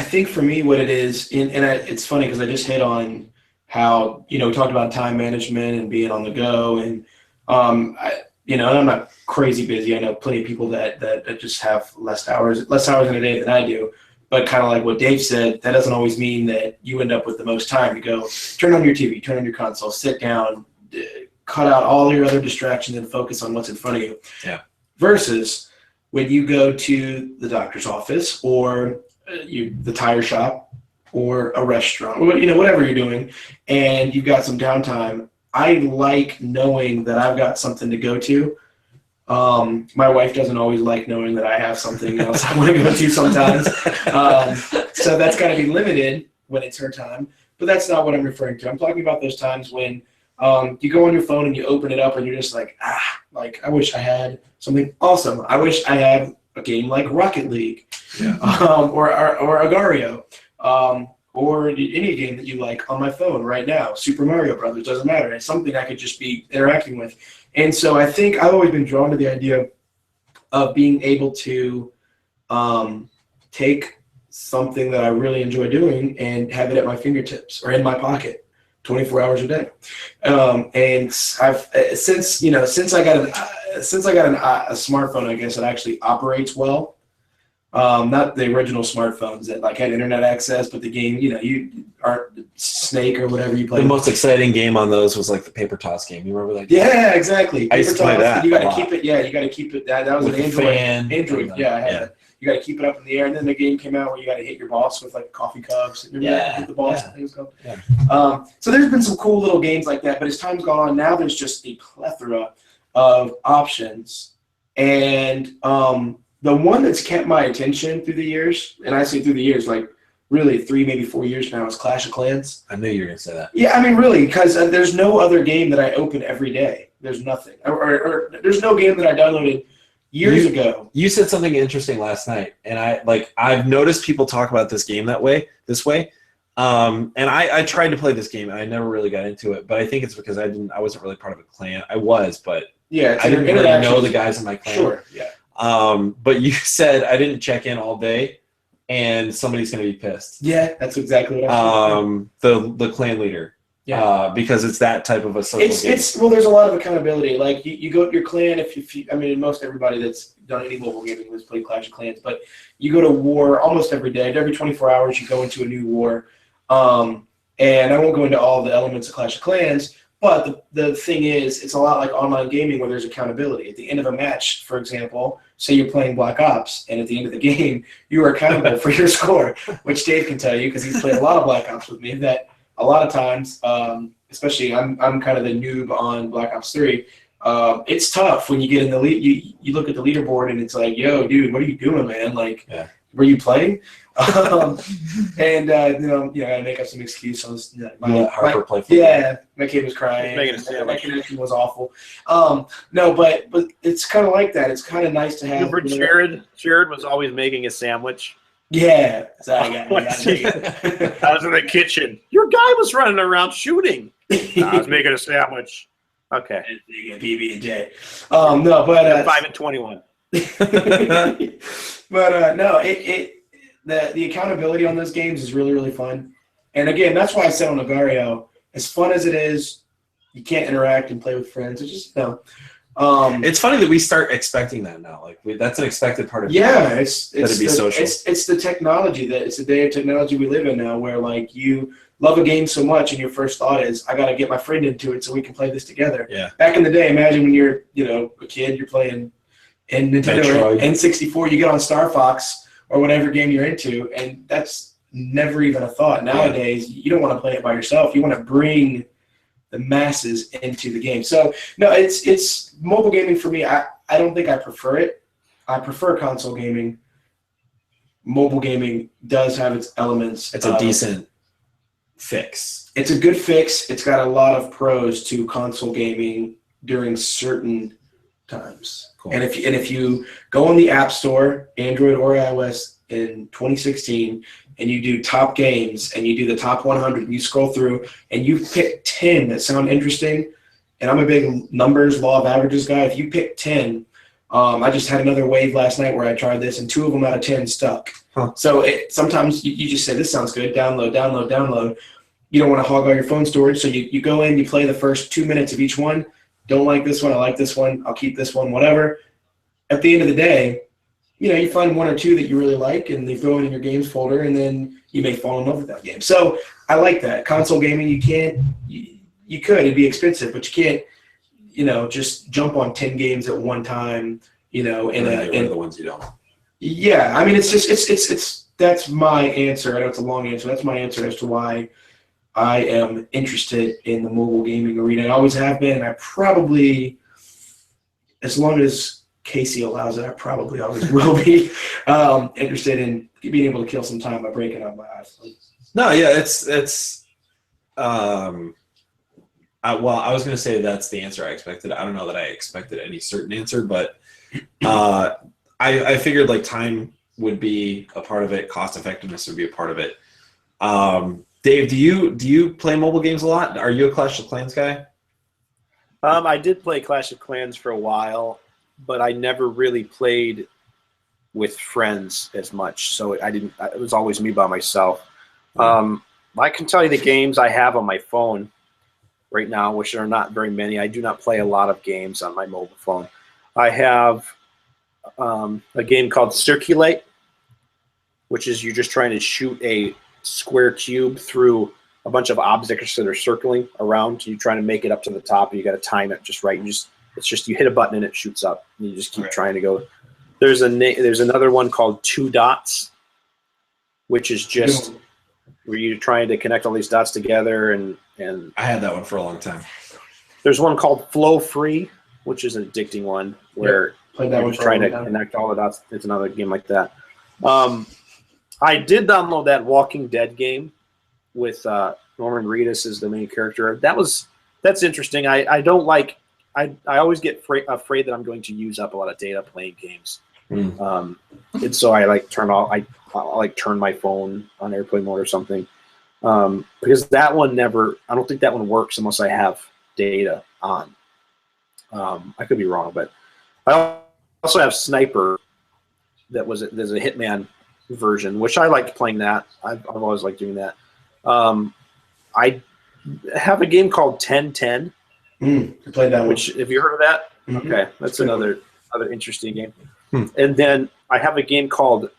think for me what it is, it's funny because I just hit on how, we talked about time management and being on the go, and and I'm not crazy busy. I know plenty of people that just have less hours in a day than I do. But kind of like what Dave said, that doesn't always mean that you end up with the most time to go turn on your TV, turn on your console, sit down, cut out all your other distractions and focus on what's in front of you. Yeah. Versus when you go to the doctor's office or the tire shop or a restaurant, or whatever you're doing, and you've got some downtime. I like knowing that I've got something to go to. My wife doesn't always like knowing that I have something else I want to go to sometimes. So that's got to be limited when it's her time. But that's not what I'm referring to. I'm talking about those times when you go on your phone and you open it up and you're just like, I wish I had something awesome. I wish I had a game like Rocket League, or Agario, or any game that you like on my phone right now. Super Mario Brothers, doesn't matter. It's something I could just be interacting with. And so I think I've always been drawn to the idea of being able to take something that I really enjoy doing and have it at my fingertips or in my pocket 24 hours a day. And I've since I got a smartphone, I guess, that actually operates well. Not the original smartphones that like had internet access, but the game, you are Snake or whatever you play. The most exciting game on those was like the paper toss game. You remember that game? Yeah, exactly. I used to play that. You got to keep it. Yeah, you got to keep it. That was with an Android. Fan. Yeah, I had that. You got to keep it up in the air, and then the game came out where you got to hit your boss with like coffee cups. And hit the boss. I think it was called. Yeah. So there's been some cool little games like that, but as time's gone on, now there's just a plethora of options, and the one that's kept my attention through the years, and I say through the years, like really 3, maybe 4 years now, is Clash of Clans. I knew you were going to say that. Yeah, I mean, really, because there's no other game that I open every day. There's nothing. Or there's no game that I downloaded years ago. You said something interesting last night, and I've noticed people talk about this game this way. And I tried to play this game, and I never really got into it. But I think it's because I wasn't really part of a clan. I was, but yeah, I didn't really know the guys in my clan. Sure, yeah. But you said I didn't check in all day. and somebody's going to be pissed. Yeah, that's exactly what I think. The clan leader. Yeah. Because it's that type of a social game. Well, there's a lot of accountability. Like you go to your clan if you, I mean, most everybody that's done any mobile gaming has played Clash of Clans, but you go to war almost every day. Every 24 hours, you go into a new war. And I won't go into all the elements of Clash of Clans, but the thing is, it's a lot like online gaming where there's accountability. At the end of a match, for example, say you're playing Black Ops, and at the end of the game, you are accountable for your score, which Dave can tell you because he's played a lot of Black Ops with me, that a lot of times, especially I'm kind of the noob on Black Ops 3, it's tough when you get in the lead. You look at the leaderboard, and it's like, yo, dude, what are you doing, man? Like, were you playing? And I gotta make up some excuse. So Harper play for my kid was crying. My connection was awful. No, but it's kind of like that. It's kind of nice to have. Remember Jared was always making a sandwich. Yeah, so I was in the kitchen. Your guy was running around shooting. I was making a sandwich. Okay. PB&J. No, but 5 and 21. But no, the accountability on those games is really, really fun. And again, that's why I said on Agario, as fun as it is, you can't interact and play with friends. It's just it's funny that we start expecting that now. Like that's an expected part of it's be social. It's the technology it's the day of technology we live in now, where like you love a game so much, and your first thought is, I got to get my friend into it so we can play this together. Yeah. Back in the day, imagine when you're a kid, you're playing in Nintendo N64, you get on Star Fox or whatever game you're into, and that's never even a thought. Nowadays, you don't want to play it by yourself. You want to bring the masses into the game. So no, it's mobile gaming for me. I don't think I prefer it. I prefer console gaming. Mobile gaming does have its elements. It's a decent fix. It's a good fix. It's got a lot of pros to console gaming during certain times. Cool. And if you go on the App Store, Android or iOS, in 2016, and you do top games, and you do the top 100, and you scroll through, and you pick 10 that sound interesting, and I'm a big numbers, law of averages guy. If you pick 10, I just had another wave last night where I tried this, and 2 of them out of 10 stuck. Huh. So sometimes you just say, this sounds good, download. You don't want to hog all your phone storage, so you go in, you play the first 2 minutes of each one. Don't like this one, I like this one, I'll keep this one, whatever. At the end of the day, you find 1 or 2 that you really like, and they throw it in your games folder, and then you may fall in love with that game. So I like that. Console gaming, you could, it'd be expensive, but you can't, just jump on 10 games at one time, and the ones you don't. Yeah, I mean, it's that's my answer. I know it's a long answer. That's my answer as to why I am interested in the mobile gaming arena. I always have been, and I probably, as long as Casey allows it, I probably always will be interested in being able to kill some time by breaking out my iPhone. No, yeah, well, I was going to say that's the answer I expected. I don't know that I expected any certain answer, but I figured like time would be a part of it, cost effectiveness would be a part of it. Dave, do you play mobile games a lot? Are you a Clash of Clans guy? I did play Clash of Clans for a while, but I never really played with friends as much. So it was always me by myself. I can tell you the games I have on my phone right now, which are not very many. I do not play a lot of games on my mobile phone. I have a game called Circulate, which is you're just trying to shoot a square cube through a bunch of objects that are circling around. You're trying to make it up to the top, and you got to time it just right. You hit a button and it shoots up. And you just keep trying to go. There's another one called Two Dots, which is just where you're trying to connect all these dots together. And I had that one for a long time. There's one called Flow Free, which is an addicting one where you're trying to connect all the dots. It's another game like that. I did download that Walking Dead game with Norman Reedus as the main character. That's interesting. I don't like. I always get afraid that I'm going to use up a lot of data playing games, and so I turn my phone on airplane mode or something, because that one I don't think that one works unless I have data on. I could be wrong, but I also have Sniper. There's a Hitman version, which I liked playing that. I've always liked doing that. I have a game called 10-10. I played that which, have you heard of that? Mm-hmm. Okay, that's another interesting game. And then I have a game called,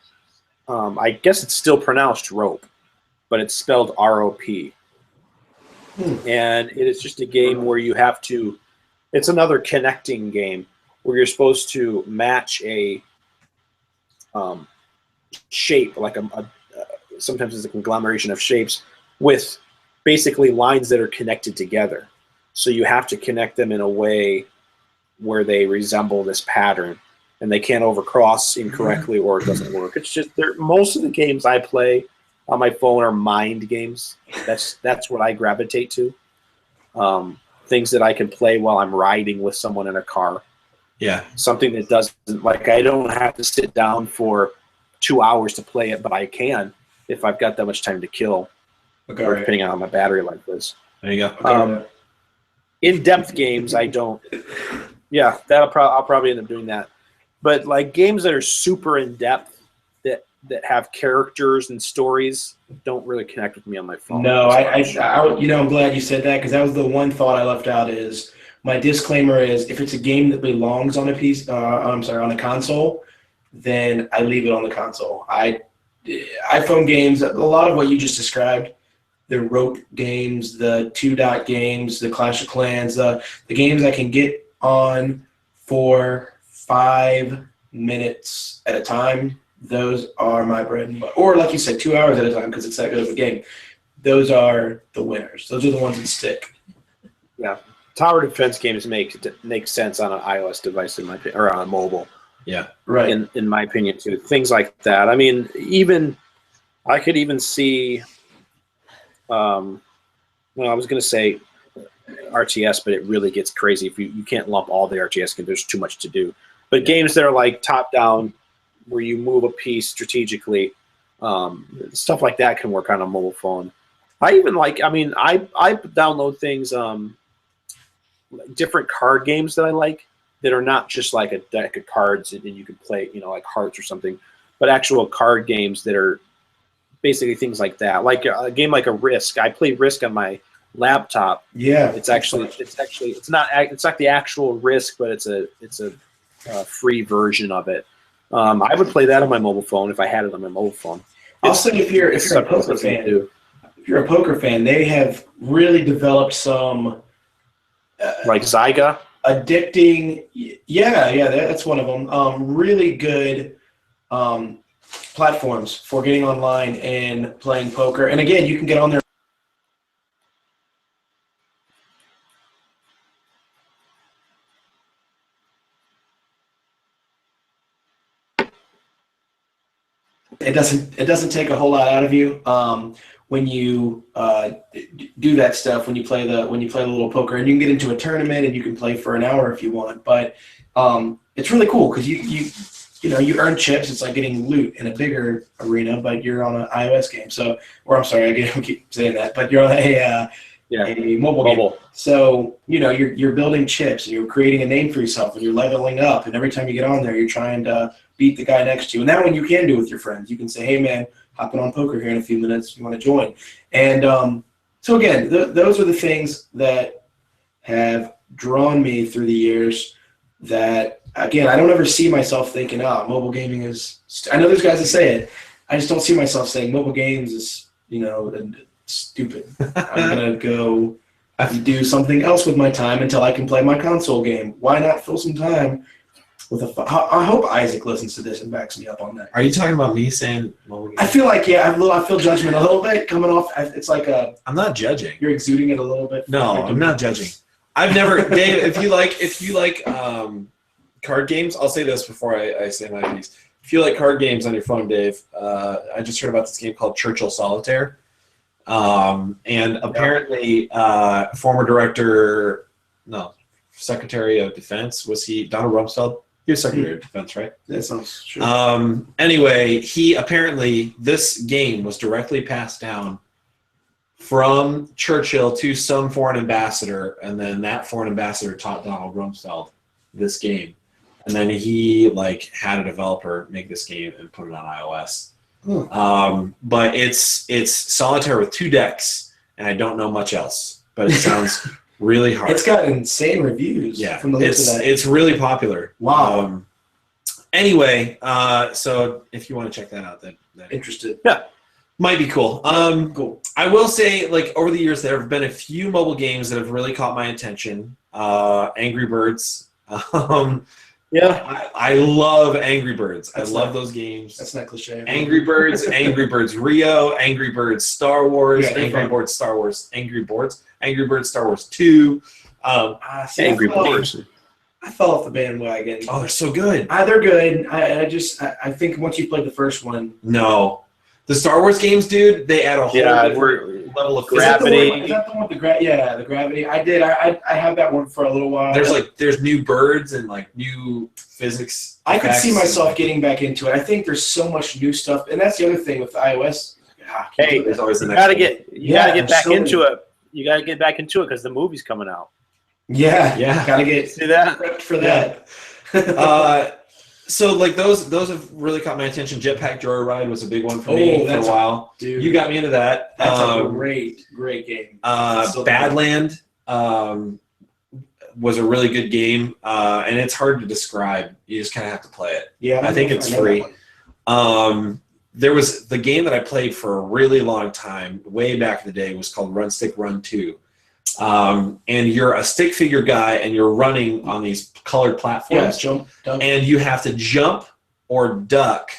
I guess it's still pronounced Rope, but it's spelled ROP. And it is just a game where you have to, it's another connecting game where you're supposed to match a shape, like sometimes it's a conglomeration of shapes with basically lines that are connected together. So you have to connect them in a way where they resemble this pattern, and they can't overcross incorrectly or it doesn't work. It's just most of the games I play on my phone are mind games. That's what I gravitate to. Things that I can play while I'm riding with someone in a car. Yeah. Something that doesn't, like, I don't have to sit down for 2 hours to play it, but I can if I've got that much time to kill, or depending on how my battery life is. There you go. In-depth games, I don't. Yeah, I'll probably end up doing that. But like games that are super in-depth, that have characters and stories, don't really connect with me on my phone. No, I'm glad you said that, because that was the one thought I left out. Is my disclaimer is, if it's a game that belongs on on a console, then I leave it on the console. iPhone games, a lot of what you just described, the rope games, the 2-dot games, the Clash of Clans, the games I can get on for 5 minutes at a time, those are my bread and butter. Or like you said, 2 hours at a time, because it's that good of a game. Those are the winners. Those are the ones that stick. Yeah, tower defense games make sense on an iOS device, in my opinion, or on a mobile. Yeah, right. In my opinion, too, things like that. I mean, I could even see. Well, I was going to say RTS, but it really gets crazy if you can't lump all the RTS games. There's too much to do. But games that are like top-down, where you move a piece strategically, stuff like that can work on a mobile phone. I download things, different card games that I like that are not just like a deck of cards and you can play, like Hearts or something, but actual card games that are basically things like that. Like a game like a Risk. I play Risk on my laptop. Yeah, it's not the actual Risk, but it's a free version of it. I would play that on my mobile phone if I had it on my mobile phone. Also, if you're a poker fan, they have really developed some like Zyga, addicting. Yeah, that's one of them. Really good platforms for getting online and playing poker. And again, you can get on there. It doesn't take a whole lot out of you when you do that stuff. When you play the little poker, and you can get into a tournament and you can play for an hour if you want. But it's really cool because you earn chips. It's like getting loot in a bigger arena, but you're on an iOS game. So, or I'm sorry, I keep saying that, but you're on a mobile game. So you're building chips and you're creating a name for yourself and you're leveling up. And every time you get on there, you're trying to beat the guy next to you. And that one you can do with your friends. You can say, "Hey man, hopping on poker here in a few minutes. You want to join?" And so again, those are the things that have drawn me through the years. That again, I don't ever see myself thinking, mobile gaming is. I know there's guys that say it. I just don't see myself saying mobile games is stupid. I'm gonna go do something else with my time until I can play my console game. Why not fill some time with I hope Isaac listens to this and backs me up on that. Are you talking about me saying mobile games? I feel like I feel judgment a little bit coming off. It's like I'm not judging. You're exuding it a little bit. No, I'm not judging. I've never, Dave. If you like card games, I'll say this before I say my piece. If you like card games on your phone, Dave, I just heard about this game called Churchill Solitaire. And apparently, Secretary of Defense, was he Donald Rumsfeld? He was Secretary of Defense, right? That sounds true. Anyway, this game was directly passed down from Churchill to some foreign ambassador, and then that foreign ambassador taught Donald Rumsfeld this game. And then he had a developer make this game and put it on iOS. But it's solitaire with 2 decks, and I don't know much else. But it sounds really hard. It's got insane reviews. Yeah, from the looks of that. it's really popular. Wow. Anyway, so if you want to check that out, that Interested. Yeah, might be cool. Cool. I will say, like, over the years, there have been a few mobile games that have really caught my attention. Angry Birds. Yeah. I love Angry Birds. That's I love not- those games. That's not cliche. Angry Birds, Angry Birds Rio, Angry Birds Star Wars, Yeah, they're Angry fun. Birds Star Wars, Angry Birds Star Wars 2. See, Angry I fell off- Birds. I fell off the bandwagon. Oh, they're so good. They're good. I think once you played the first one, No. The Star Wars games, dude, they add a whole Yeah, different level of Gravity. Is that the one with the the gravity? I did. I had that one for a little while. There's new birds and like new physics. I could see effects. myself getting back into it. I think there's so much new stuff, and that's the other thing with iOS. Hey, There's always the You next gotta one. get back into it. You gotta get back into it because the movie's coming out. Yeah. Gotta get See that? prepped for that. So like those have really caught my attention. Jetpack Joyride was a big one for me for a while. Dude, You got me into that. that's a great game. Badland was a really good game, and it's hard to describe. You just kind of have to play it. Yeah, I think it's know that free. one. There was the game that I played for a really long time, way back in the day, was called Run Stick Run 2. And you're a stick figure guy, and you're running on these colored platforms. Yeah, jump. And you have to jump or duck,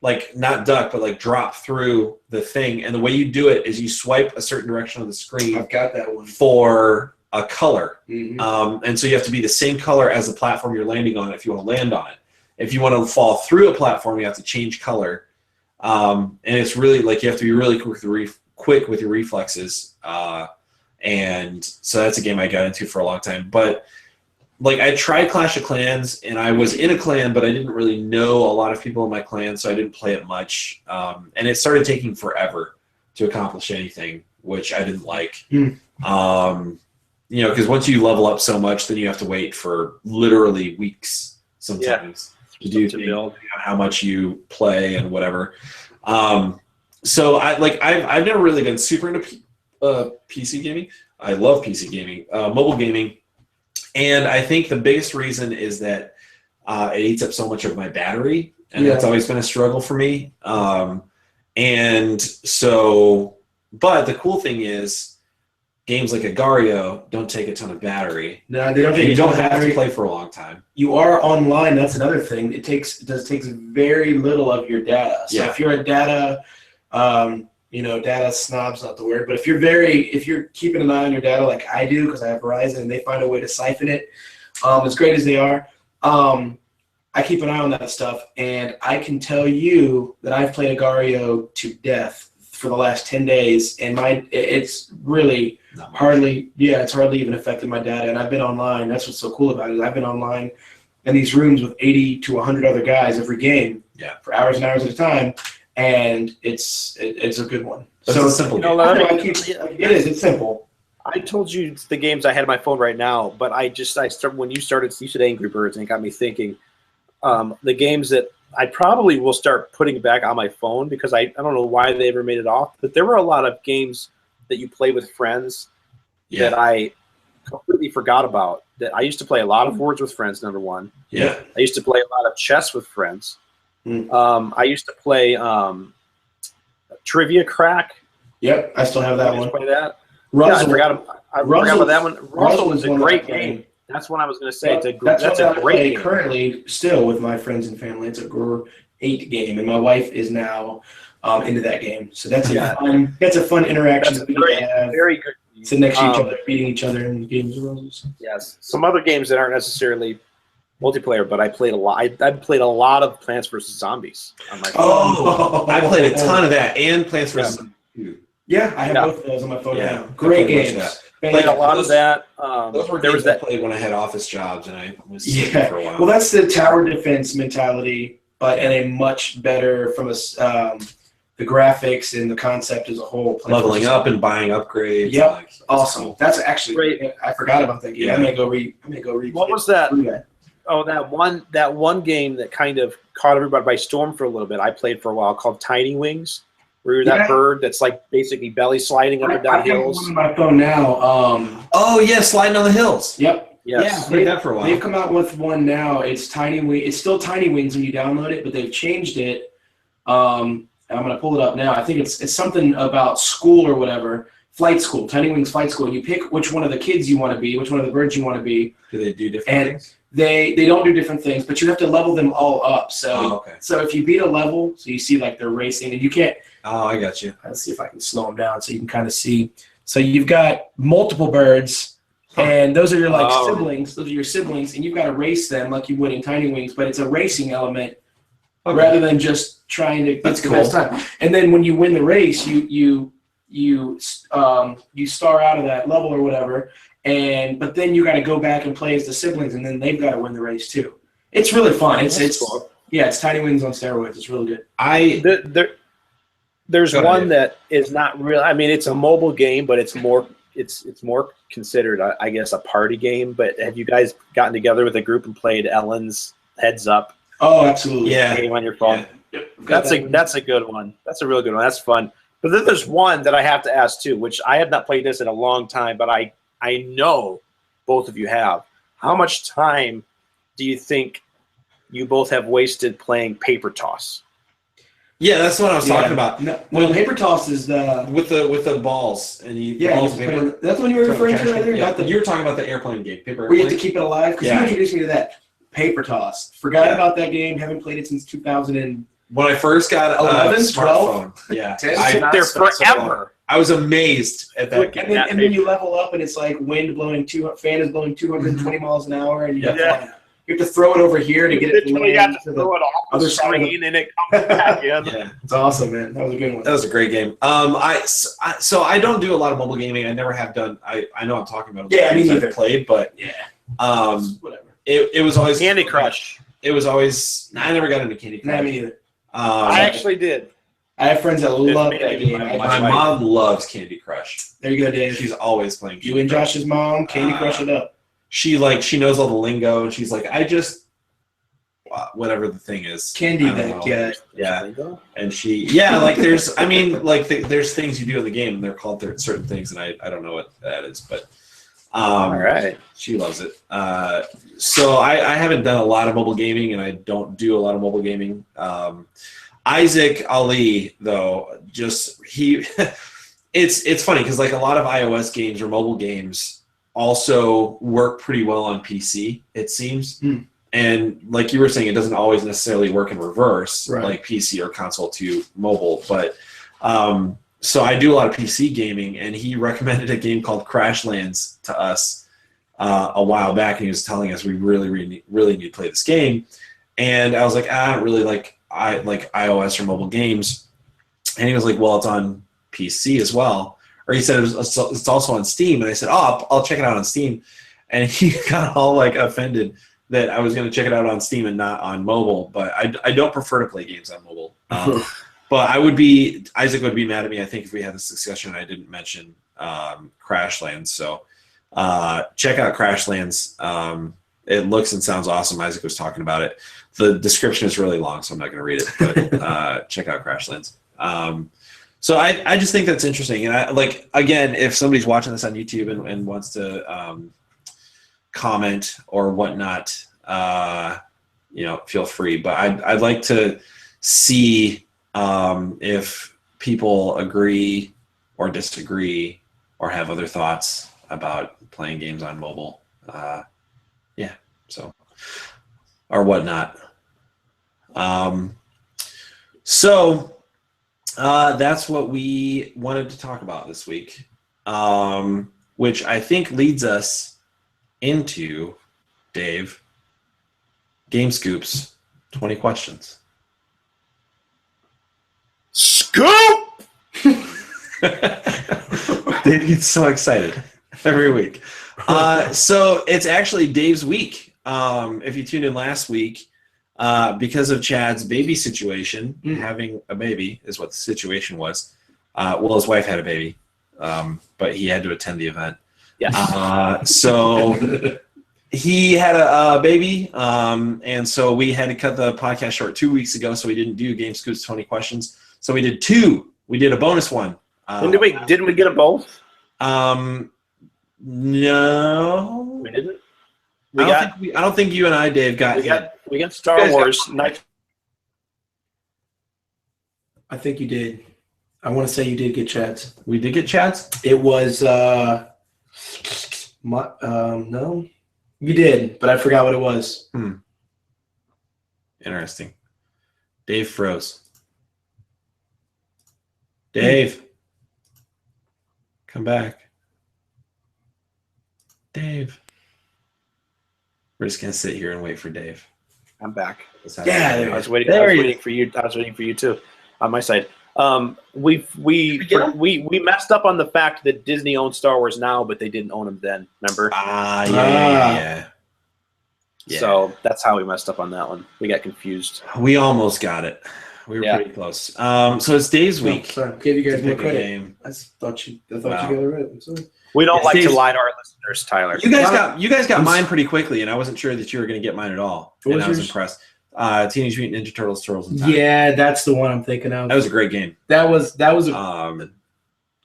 like not duck, but like drop through the thing. And the way you do it is you swipe a certain direction on the screen I've got that one. for a color. Mhm. And so you have to be the same color as the platform you're landing on if you want to land on it. If you want to fall through a platform, you have to change color. And it's really like you have to be really quick with your reflexes. And so that's a game I got into for a long time. But like I tried Clash of Clans, and I was in a clan, but I didn't really know a lot of people in my clan, so I didn't play it much. And it started taking forever to accomplish anything, which I didn't like. You know, because once you level up so much, then you have to wait for literally weeks sometimes to do things, depending on how much you play and whatever. So I've never really been super into PC gaming. I love PC gaming, mobile gaming, and I think the biggest reason is that it eats up so much of my battery, and that's always been a struggle for me. And so, but the cool thing is, games like Agario don't take a ton of battery. No, they don't. And you don't have to play for a long time. You are online. That's another thing. It does takes very little of your data. So if you're a data, data snob's not the word, but if you're keeping an eye on your data like I do, because I have Verizon and they find a way to siphon it, as great as they are, I keep an eye on that stuff, and I can tell you that I've played Agario to death for the last 10 days, and it's really hardly even affected my data. And I've been online. That's what's so cool about it. I've been online in these rooms with 80 to 100 other guys every game for hours and hours at a time, and it's a good one. But so it's a simple game. It's simple. I told you the games I had on my phone right now, but you said Angry Birds, and it got me thinking. The games that I probably will start putting back on my phone, because I don't know why they ever made it off, but there were a lot of games that you play with friends that I completely forgot about. That I used to play a lot of Words with Friends, number one. Yeah. I used to play a lot of chess with friends. I used to play Trivia Crack. Yep, I still have that one. Play that. Ruzzle. I forgot about that one. Ruzzle was a great game. That's what I was going to say. That's a great game. Currently, still with my friends and family, it's a great game, and my wife is now into that game. So that's a fun interaction. That's very good. Sitting next to each other, beating each other in games of Roses. Yes, some other games that aren't necessarily multiplayer, but I played a lot. I played a lot of Plants vs Zombies on my phone. I played a ton of that, and Plants vs. Zombies. Yeah, I have both of those on my phone now. Great games. Played a lot of that. Those were games I played when I had office jobs, and I was for a while. Well, that's the tower defense mentality, but in a much better from the graphics and the concept as a whole. Leveling up and buying upgrades. Yep, awesome. Cool. That's actually great. I forgot about that game. Yeah. I may go read. What was that? that one game that kind of caught everybody by storm for a little bit. I played for a while called Tiny Wings, where you're that bird that's like basically belly sliding up and down hills. I have one on my phone now. Oh yeah, sliding on the hills. Yep. Yes. Yeah, I played that for a while. They've come out with one now. It's Tiny Wings. It's still Tiny Wings when you download it, but they've changed it. I'm gonna pull it up now. I think it's something about school or whatever. Flight school, Tiny Wings Flight School. You pick which one of the kids you want to be, which one of the birds you want to be. Do they do different things? They don't do different things, but you have to level them all up. So so if you beat a level, so you see like they're racing, and you can't. Oh, I got you. Let's see if I can slow them down so you can kind of see. So you've got multiple birds, and those are your siblings. Those are your siblings, and you've got to race them like you would in Tiny Wings, but it's a racing element rather than just trying to get the best time. And then when you win the race, you star out of that level or whatever, but then you got to go back and play as the siblings, and then they've got to win the race too. It's really fun. It's cool. Yeah, it's Tiny Wings on steroids. It's really good. There's one that is not real. I mean, it's a mobile game, but it's more considered, I guess, a party game. But have you guys gotten together with a group and played Ellen's Heads Up? Oh, absolutely. Yeah. Game on your phone. Yeah. That's a good one. That's a real good one. That's fun. But then there's one that I have to ask too, which I have not played this in a long time, but I know both of you have. How much time do you think you both have wasted playing paper toss? Yeah, that's what I was talking about. No, well, paper toss is the with the balls and that's what you were referring to earlier. Yeah. You were talking about the airplane game, paper. We have to keep it alive because you introduced me to that paper toss. Forgot about that game. Haven't played it since 2000 and when I first got 11, 12, yeah, 10, I sit there forever. I was amazed at that game. And then you level up and it's like wind blowing fan is blowing 220 miles an hour and you have to throw it over here to get it to you have to throw it off other the screen and it comes back in. Yeah, it's awesome, man. That was a good one. That was a great game. So I don't do a lot of mobile gaming. I never have done. I know I'm talking about. Yeah, I mean, I've played, but whatever. It was always Candy Crush. It was always. I never got into Candy Crush. Not me either. I actually did. I have friends that love that game. My mom loves Candy Crush. There you go, Dave. She's always playing Candy Crush. You and Josh's mom, Candy Crush it up. She knows all the lingo, and she's like, I just whatever the thing is. Candy that yeah. And there's things you do in the game, and they're called certain things, and I don't know what that is, but all right. She loves it. So I haven't done a lot of mobile gaming, and I don't do a lot of mobile gaming. Isaac Ali, though, it's funny because like a lot of iOS games or mobile games also work pretty well on PC, it seems. And like you were saying, it doesn't always necessarily work in reverse, like PC or console to mobile. But so I do a lot of PC gaming, and he recommended a game called Crashlands to us a while back, and he was telling us we really need to play this game. And I was like, I don't really like iOS or mobile games. And he was like, well, it's on PC as well. Or he said it's also on Steam. And I said, oh, I'll check it out on Steam. And he got all like offended that I was going to check it out on Steam and not on mobile. But I don't prefer to play games on mobile. But Isaac would be mad at me, I think, if we had this discussion and I didn't mention Crashlands. So check out Crashlands. It looks and sounds awesome. Isaac was talking about it. The description is really long, so I'm not going to read it. But check out Crashlands. So I just think that's interesting. And again, if somebody's watching this on YouTube and wants to comment or whatnot, feel free. But I'd like to see if people agree or disagree or have other thoughts about playing games on mobile. Or whatnot. So that's what we wanted to talk about this week, which I think leads us into, Dave, Game Scoops 20 questions. Scoop! Dave gets so excited every week. So it's actually Dave's week. If you tuned in last week, because of Chad's baby situation, having a baby is what the situation was. Well, his wife had a baby, but he had to attend the event. Yeah. So he had a baby, and so we had to cut the podcast short 2 weeks ago, so we didn't do Game Scoots 20 questions. So we did 2. We did a bonus one. Didn't we get them both? No. We didn't. I don't think you and I, Dave, got we got Star Wars. I think you did. I want to say you did get Chad's. We did get Chad's? It was no. You did, but I forgot what it was. Interesting. Dave froze. Dave. Come back. Dave. We're just gonna sit here and wait for Dave. I'm back. Yeah, I was waiting for you. I was waiting for you too, on my side. We messed up on the fact that Disney owns Star Wars now, but they didn't own them then. Remember? Yeah. So that's how we messed up on that one. We got confused. We almost got it. We were pretty close. So it's Dave's week. Sorry, give you guys more credit. Game. I thought you got it right. I'm sorry. We don't like to lie to our listeners, Tyler. You guys got mine pretty quickly, and I wasn't sure that you were going to get mine at all. And I was impressed. Teenage Mutant Ninja Turtles, Turtles in Time. Yeah, that's the one I'm thinking of. That was a great game. That was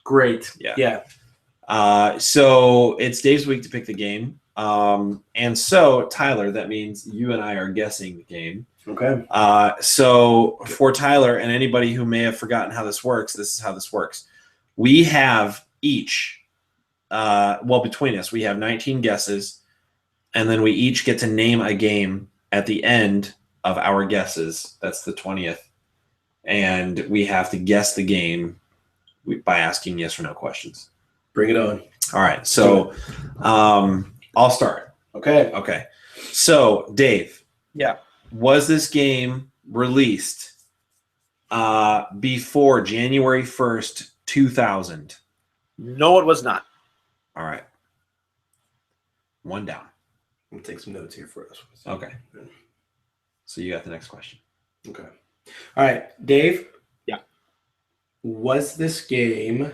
great. Yeah. So it's Dave's week to pick the game. And so, Tyler, that means you and I are guessing the game. Okay. So for Tyler and anybody who may have forgotten how this works, this is how this works. We have each, between us, we have 19 guesses, and then we each get to name a game at the end of our guesses. That's the 20th. And we have to guess the game by asking yes or no questions. Bring it on. All right. So I'll start. Okay. So, Dave. Yeah. Was this game released before January 1st, 2000? No, it was not. All right. One down. I'm going to take some notes here for us. Okay. So you got the next question. Okay. All right. Dave? Yeah. Was this game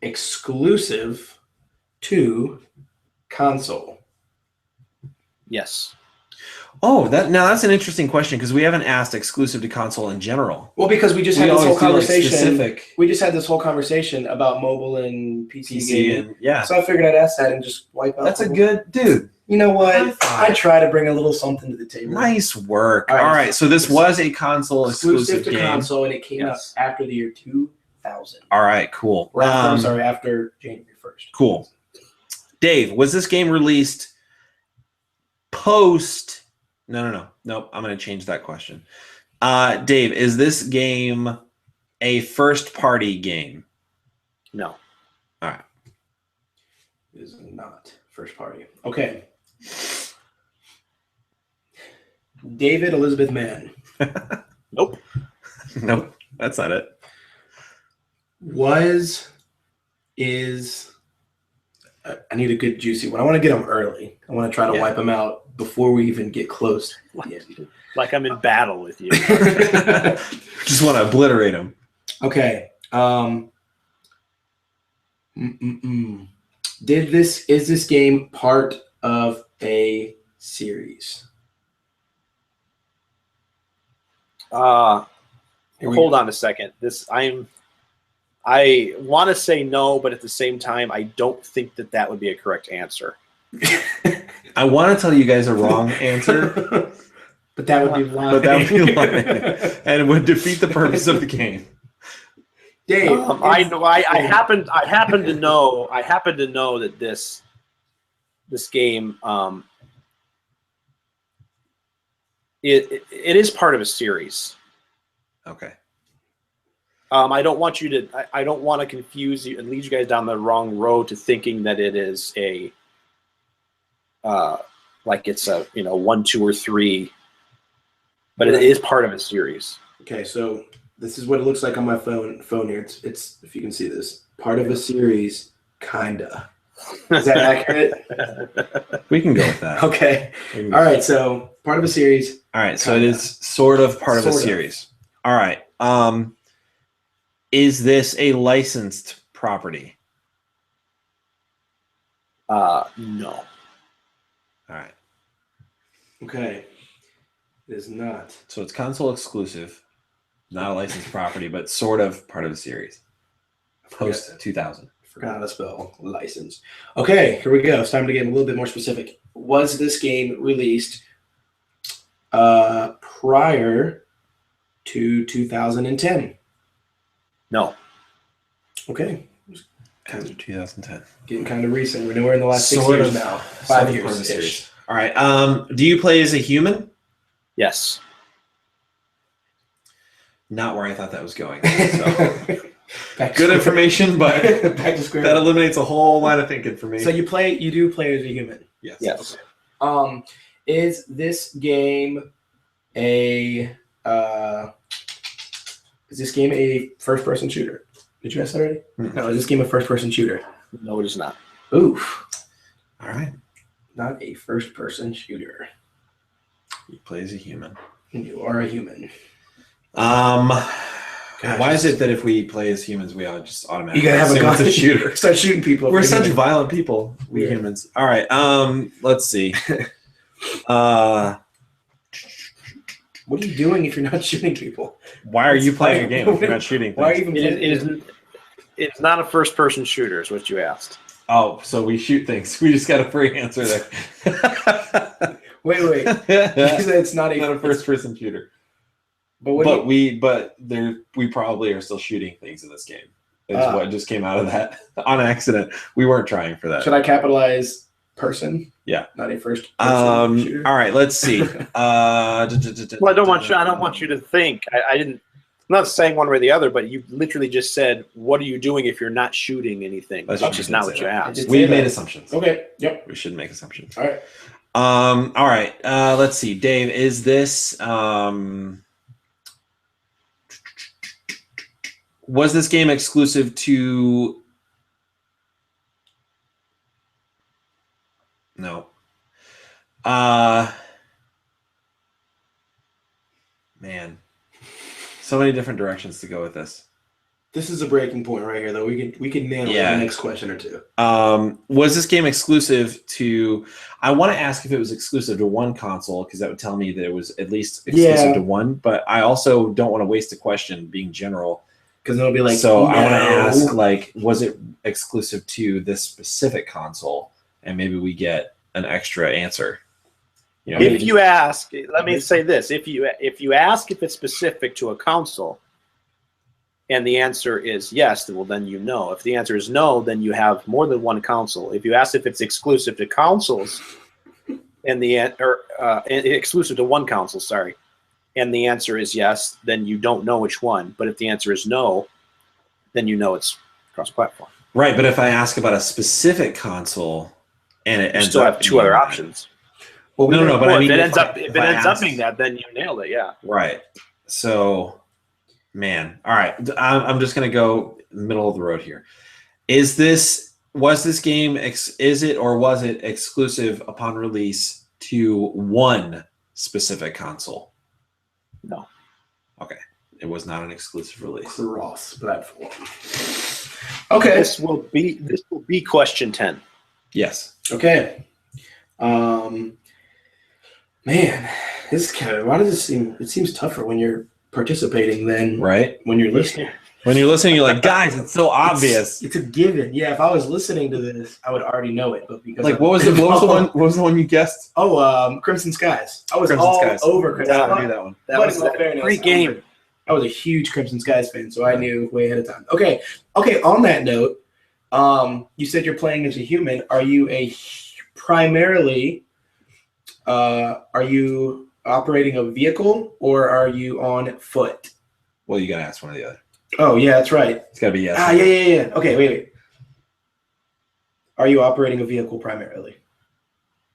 exclusive to console? Yes. Oh, that's an interesting question because we haven't asked exclusive to console in general. Well, because we just had this whole conversation. Specific. We just had this whole conversation about mobile and PC gaming. Yeah. So I figured I'd ask that and just wipe out. That's a good dude. You know what? I try to bring a little something to the table. Nice work. All right. So this was a console exclusive to game. console, and it came out after the year 2000. All right. Cool. After January 1st. Cool. Dave, was this game released post? No. Nope. I'm going to change that question. Dave, is this game a first-party game? No. All right. It is not first-party. Okay. David Elizabeth Mann. Nope. Nope. That's not it. I need a good juicy one. I want to get them early. I want to try to wipe them out before we even get close. Like I'm in battle with you. Just want to obliterate them. Okay. Is this game part of a series? Hold on a second. I want to say no, but at the same time, I don't think that would be a correct answer. I want to tell you guys a wrong answer, but that would be lying. And it would defeat the purpose of the game. Dave, I happen to know that this game it is part of a series. Okay. I don't want to confuse you and lead you guys down the wrong road to thinking that it is a like it's a 1, 2, or 3, but it is part of a series. Okay, so this is what it looks like on my phone here. It's if you can see this, part of a series, kinda. Is that accurate? We can go with that. Okay. All right, so part of a series. All right, so kinda. It is sort of part of a series. All right. Is this a licensed property? No. Okay. It is not. So it's console exclusive, not a licensed property, but sort of part of the series. Post 2000. Forgot how to spell license. Okay, here we go. It's time to get a little bit more specific. Was this game released prior to 2010? No. Okay. After 2010. Getting kind of recent. We're nowhere in the last 6 Sort years of. now. Sort 5 of part of the years. series. All right. Do you play as a human? Yes. Not where I thought that was going. So. Back to Good information, but back to square that one. eliminates a whole line of thinking for me. So you do play as a human. Yes. Yes. Is this game a first person shooter? Did you ask that already? Mm-mm. No, is this game a first person shooter? No, it is not. Oof. All right. Not a first person shooter. You play as a human. You are a human. Why is it that if we play as humans, we all just automatically You gotta have a assume gun. it's a shooter? Start shooting people. We're if you're such human. violent people, we Yeah. humans. All right. Let's see. What are you doing if you're not shooting people? Why are you playing a game if you're not shooting Why are you things? even It isn't. It's not a first-person shooter, is what you asked. Oh, so we shoot things. We just got a free answer there. Wait. You It's said it's not not a a first-person shooter. But what But we probably are still shooting things in this game. That's what just came out of that on accident. We weren't trying for that. should I capitalize person? Yeah. Not a first person shooter. All right, let's see. Well, I don't want you to think. I didn't. I'm not saying one way or the other, but you literally just said, "What are you doing if you're not shooting anything?" That's Which true. is not what you asked. Did We say made that. assumptions. Okay. Yep. We should make assumptions. All right. All right. Let's see. Dave, is this was this game exclusive to No. Man. So many different directions to go with this. This is a breaking point right here, though. We can nail it in Yeah. the next question or two. Was this game exclusive to? I want to ask if it was exclusive to one console because that would tell me that it was at least exclusive Yeah. to one. But I also don't want to waste a question being general. Because it'll be like, So I want to no. ask, like, was it exclusive to this specific console? And maybe we get an extra answer. You know, If you ask, let me say this: if you ask if it's specific to a console, and the answer is yes, then you know. If the answer is no, then you have more than one console. If you ask if it's exclusive to consoles, and exclusive to one console, sorry, and the answer is yes, then you don't know which one. But if the answer is no, then you know it's cross-platform. right, but if I ask about a specific console, and it You ends still up have two being other that- options. Well, we No, don't- but Well, I mean, if it if ends I up asked- being that, then you nailed it. Yeah. Right. So, man. All right. I'm just going to go middle of the road here. Was this game, is it or was it exclusive upon release to one specific console? No. Okay. It was not an exclusive release. cross-platform. Okay. This will be question 10. Yes. Okay. Man, this is kind of, why does it seem? It seems tougher when you're participating than Right. when you're listening. When you're listening, you're like, guys, it's so obvious. It's a given. Yeah, if I was listening to this, I would already know it. But because Like, I'm what was the one you guessed? Oh, Crimson Skies. I was Crimson all Skies. over Crimson I Skies. knew that one. That But was in all a fairness, free game. I was a huge Crimson Skies fan, so I knew way ahead of time. Okay. On that note, you said you're playing as a human. Are you primarily? Are you operating a vehicle or are you on foot? Well, you got to ask one or the other. Oh yeah, that's right. It's got to be yes. Yeah. Okay, wait. Are you operating a vehicle primarily?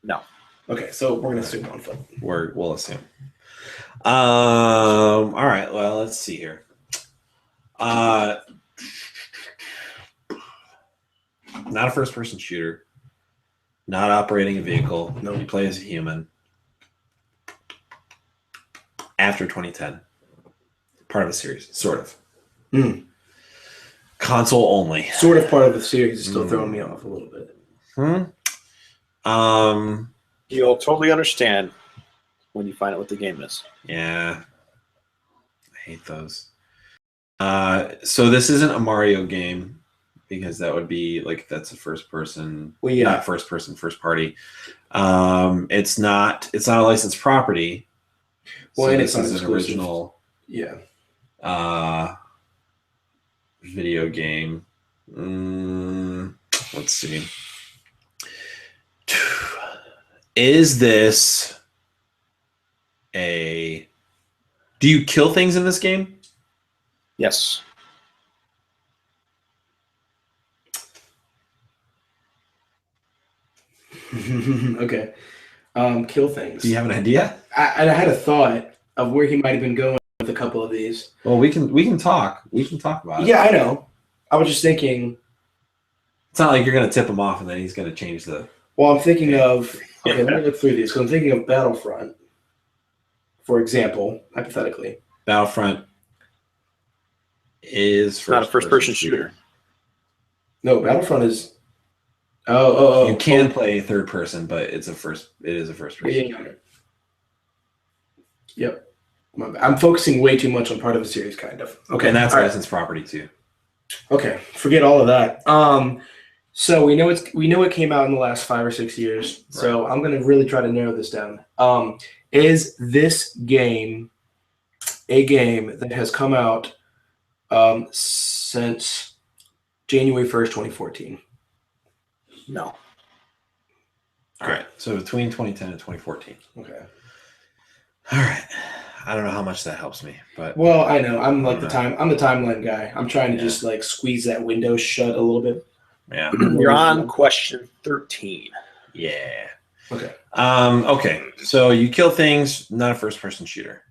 No. Okay, so we're gonna assume on foot. We'll assume. All right. Well, let's see here. Not a first-person shooter. Not operating a vehicle. No. You play as a human. After 2010. Part of a series, sort of. Console only. Sort of part of the series is still throwing me off a little bit. You'll totally understand when you find out what the game is. Yeah. I hate those. So this isn't a Mario game because that would be like that's a first person. Well, yeah. Not first person, first party. It's not a licensed property. Well, So and this it's not is an exclusive. original Yeah. video game. Let's see. Is this a... Do you kill things in this game? Yes. Okay. Kill things. Do you have an idea? I had a thought of where he might have been going with a couple of these. Well, we can talk. We can talk about it. Yeah, I know. I was just thinking. It's not like you're going to tip him off and then he's going to change the... Well, I'm thinking of... Okay, let me look through these. So I'm thinking of Battlefront, for example, hypothetically. Battlefront is It's not a first-person shooter. No, Battlefront is... Oh. You can play third person, but it is a first person. Yeah. Yep. I'm focusing way too much on part of a series, kind of. Okay, And that's all right. licensed property too. Okay, forget all of that. So we know it came out in the last 5 or 6 years. So I'm gonna really try to narrow this down. Is this game a game that has come out since January 1st, 2014? No. All right. So between 2010 and 2014. Okay. All right. I don't know how much that helps me, but Well, I know I'm the timeline guy. I'm trying to just like squeeze that window shut a little bit. yeah. You're on question 13. Yeah. Okay. Okay. So you kill things, not a first person shooter.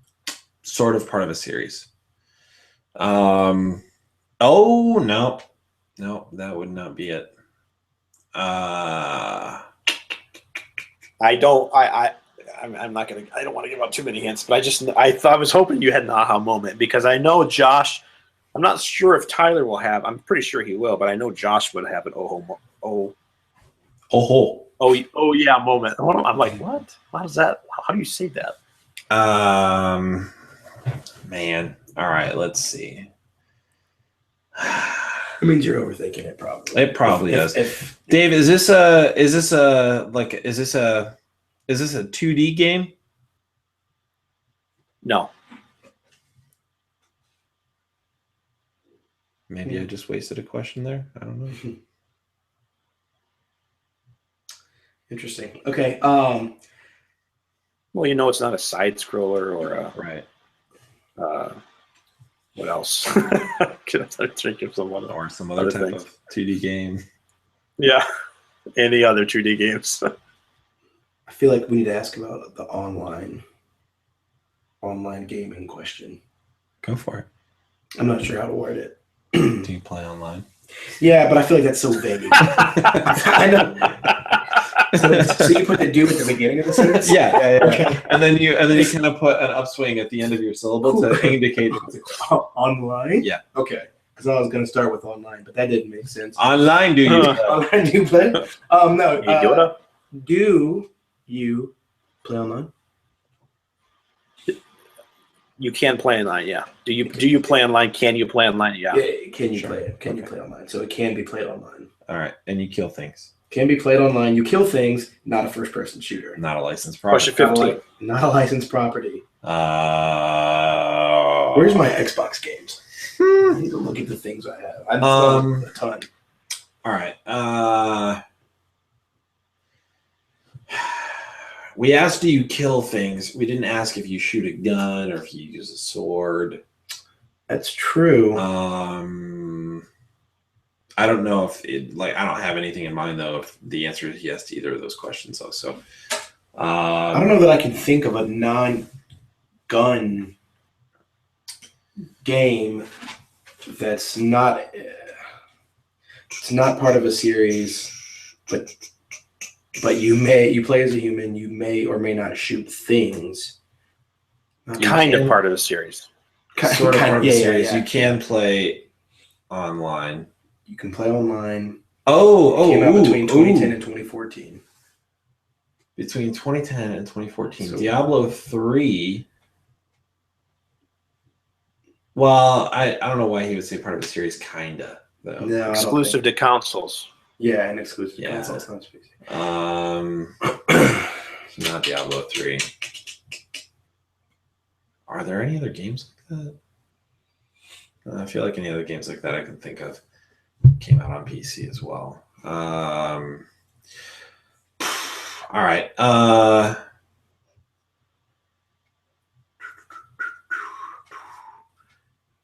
Sort of part of a series. Oh no. No, that would not be it. I'm not gonna. I don't want to give out too many hints, but I was hoping you had an aha moment because I know Josh. I'm not sure if Tyler will have. I'm pretty sure he will, but I know Josh would have an oh yeah moment. I'm like, what? How does that? How do you say that? Man. All right. Let's see. It means you're overthinking it, probably. It probably does. If Dave, is this a 2D game? No. Maybe I just wasted a question there. I don't know. Interesting. Okay. Well, it's not a side scroller or a Right. what else? Can I think of someone? Or some other Other type things. of 2D game. Yeah. Any other 2D games? I feel like we need to ask about the online gaming question. Go for it. I'm not sure how to word it. Do you play online? Yeah, but I feel like that's so vague. I know. So you put the "do" at the beginning of the sentence? Yeah. Okay. And then you kind of put an upswing at the end of your syllable to indicate Online? Yeah. Okay. Because I was going to start with online, but that didn't make sense. online. Do you? Online, do you play? No. Yoda? Do you play online? You can play online, yeah. Do you play online? Can you play online? Yeah. Can you Sure. play it? Can you play online? So it can be played online. All right, and you kill things. Can be played online. You kill things, not a first-person shooter. Not a licensed property. Question 15. Not a licensed property. Uh, Where's my Xbox games? I need to look at the things I have. I've done a ton. All right. We asked, do you kill things? We didn't ask if you shoot a gun or if you use a sword. That's true. I don't know if I don't have anything in mind though. If the answer is yes to either of those questions, though. So I don't know that I can think of a non-gun game that's not. It's not part of a series, but you play as a human. You may or may not shoot things. Kind of part of the series. sort of part of the series. Yeah. You can play online. You can play online. Oh, Came out between ooh. 2010 and 2014. between 2010 and 2014. So- Diablo 3. Well, I don't know why he would say part of the series, kinda though. No, I don't Exclusive think- to consoles. Yeah, and exclusive Yeah. consoles. Not speaking. Not Diablo 3. Are there any other games like that? I feel like any other games like that I can think of came out on PC as well. All right.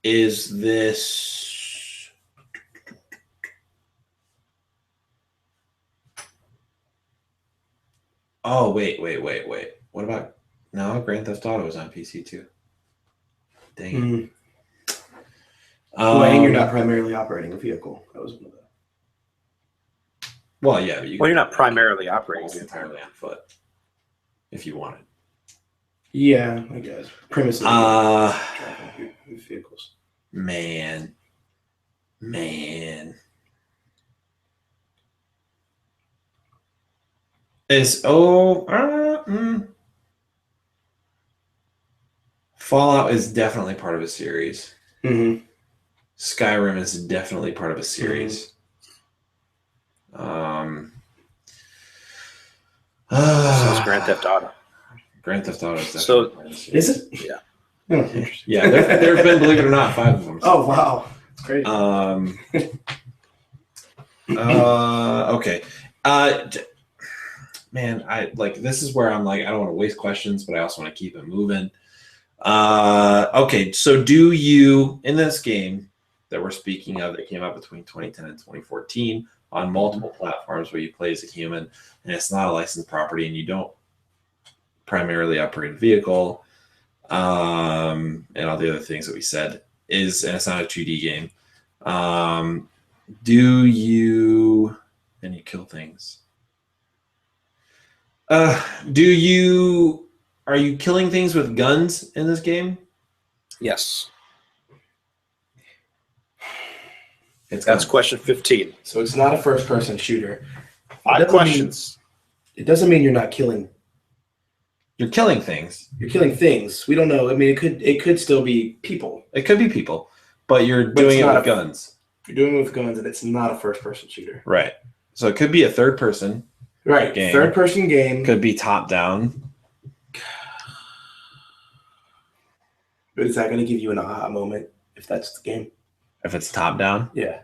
Is this? Oh, wait. What about? No, Grand Theft Auto was on PC too. Dang it. Mm. Well, and you're not primarily operating a vehicle. That was one of the. Well, yeah, but Well, you're not primarily operating. almost entirely on foot, if you wanted. Yeah, I guess. Premise. Driving vehicles. Man. Fallout is definitely part of a series. Mm-hmm. Skyrim is definitely part of a series. So it's Grand Theft Auto. Grand Theft Auto is definitely So- part of a series. Is it? Yeah. Oh, interesting. Yeah, there have been, believe it or not, 5 of them. Oh wow, it's great. Okay. Man, I like this is where I'm like, I don't want to waste questions, but I also want to keep it moving. Okay, so do you in this game that we're speaking of that came out between 2010 and 2014 on multiple platforms where you play as a human and it's not a licensed property and you don't primarily operate a vehicle, and all the other things that we said and it's not a 2D game. Do you and you kill things? Are you killing things with guns in this game? Yes. It's That's guns. question 15. So it's not a first-person shooter. 5 doesn't questions. It doesn't mean you're not killing. You're killing things. You're killing things. We don't know. I mean, it could still be people. It could be people, but you're But doing it's it not with a- guns. You're doing it with guns, and it's not a first-person shooter. Right. So it could be a third person. Right. Game. Third-person game. Could be top down. But is that going to give you an aha moment if that's the game? If it's top down, Yeah,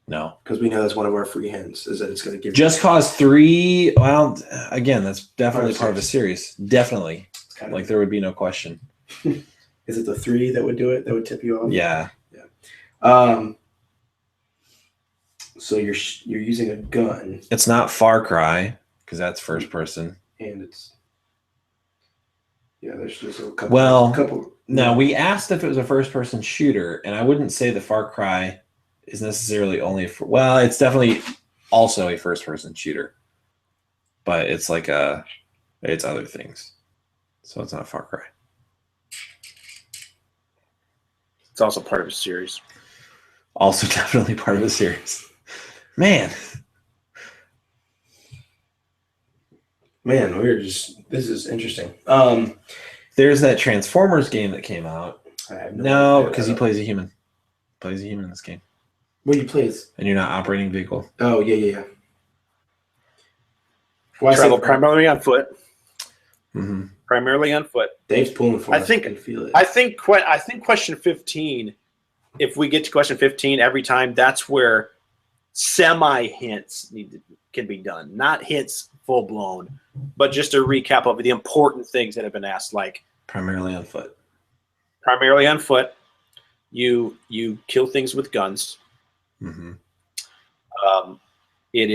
no. because we know that's one of our free hints is that it's going to give. Just Cause 3. Well, again, that's definitely part of a series. Definitely. It's kind of, Like there would be no question. is it the 3 that would do it? That would tip you off? Yeah. So you're using a gun, It's not Far Cry because that's first person. and it's there's just a couple. Well, No, we asked if it was a first-person shooter, and I wouldn't say the Far Cry is necessarily only well, it's definitely also a first-person shooter, but it's like it's other things, so it's not Far Cry. It's also part of a series. Also, definitely part of a series. Man, this is interesting. there's that Transformers game that came out. I have No, idea. because he plays a human. Plays a human in this game, What do you play as? and you're not operating a vehicle. Oh yeah. Why Travel primarily on foot. Mm-hmm. Primarily on foot. Dave's pulling for I us. think- can feel it. I think question 15, if we get to question 15 every time, that's where semi hints can be done. Not hints full blown, but just a recap of the important things that have been asked, like Primarily on foot. primarily on foot, you kill things with guns. Mm-hmm. It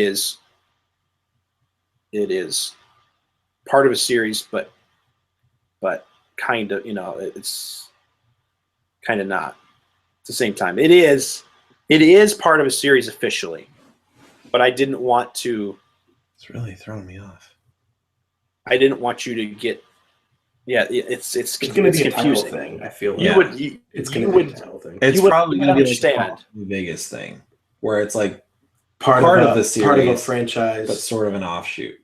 is part of a series, but kind of, it's kind of not at the same time. It is part of a series officially, but I didn't want to. It's really throwing me off. I didn't want you to get. Yeah, it's going to be a title confusing. thing. I feel. Yeah. Like. It's going to be a title thing. It's You would probably going to be like understand. the Vegas thing, where it's like Part of of the the part of a series, franchise. but sort of an offshoot.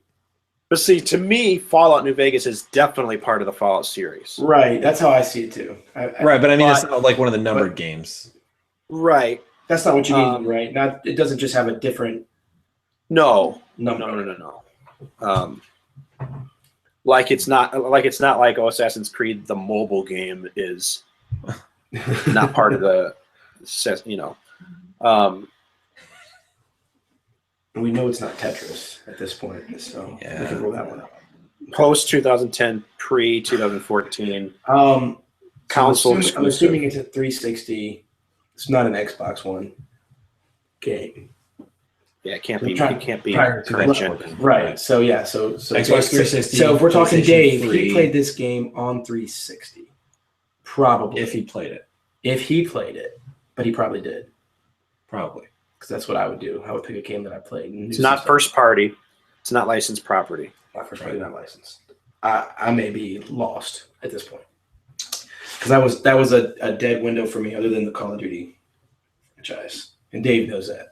But see, to me, Fallout New Vegas is definitely part of the Fallout series. Right. That's how I see it too. Right, but I mean, it's not like one of the numbered games. Right. That's not what you mean, right? Not. It doesn't just have a different No. number. No. Like it's not like Assassin's Creed, the mobile game, is not part of the, We know it's not Tetris at this point, so we can rule that one out. Post 2010, pre 2014. Console. Exclusive. I'm assuming it's a 360. It's not an Xbox One game. Yeah, it can't be. Trying- It can't be prior to current that gen. one. Right. So yeah. So Xbox 360. So if we're talking PlayStation Dave, 3, he played this game on 360. Probably. if he played it, If he played it, but he probably did, probably. because that's what I would do. I would pick a game that I played. And do It's some not stuff. first party. It's not licensed property. Not first party, not licensed. I may be lost at this point, because that was a dead window for me, other than the Call of Duty franchise, and Dave knows that.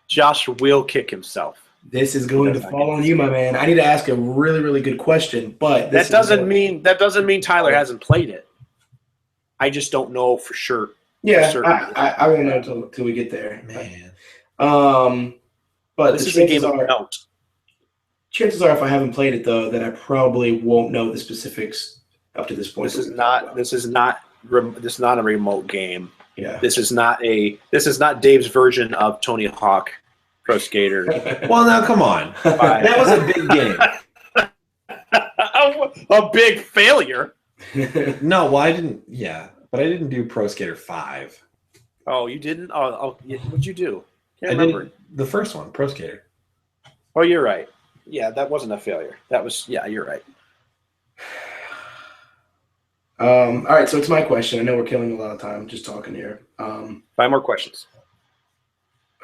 Josh will kick himself. This is going to fall on you, my man. I need to ask a really, really good question, but That doesn't mean Tyler hasn't played it. I just don't know for sure. Yeah, certain. I won't know till we get there. Man, But This the is a game chances of are, note. chances are, if I haven't played it though, that I probably won't know the specifics up to this point. This is not a remote game. Yeah. This is not Dave's version of Tony Hawk Pro Skater. well, now come on, that was a big game. A big failure. No, well, I didn't. Yeah, but I didn't do Pro Skater 5. Oh, you didn't? What'd you do? Can't I remember. did the first one, Pro Skater. Oh, you're right. Yeah, that wasn't a failure. You're right. All right, so it's my question. I know we're killing a lot of time just talking here. 5 more questions.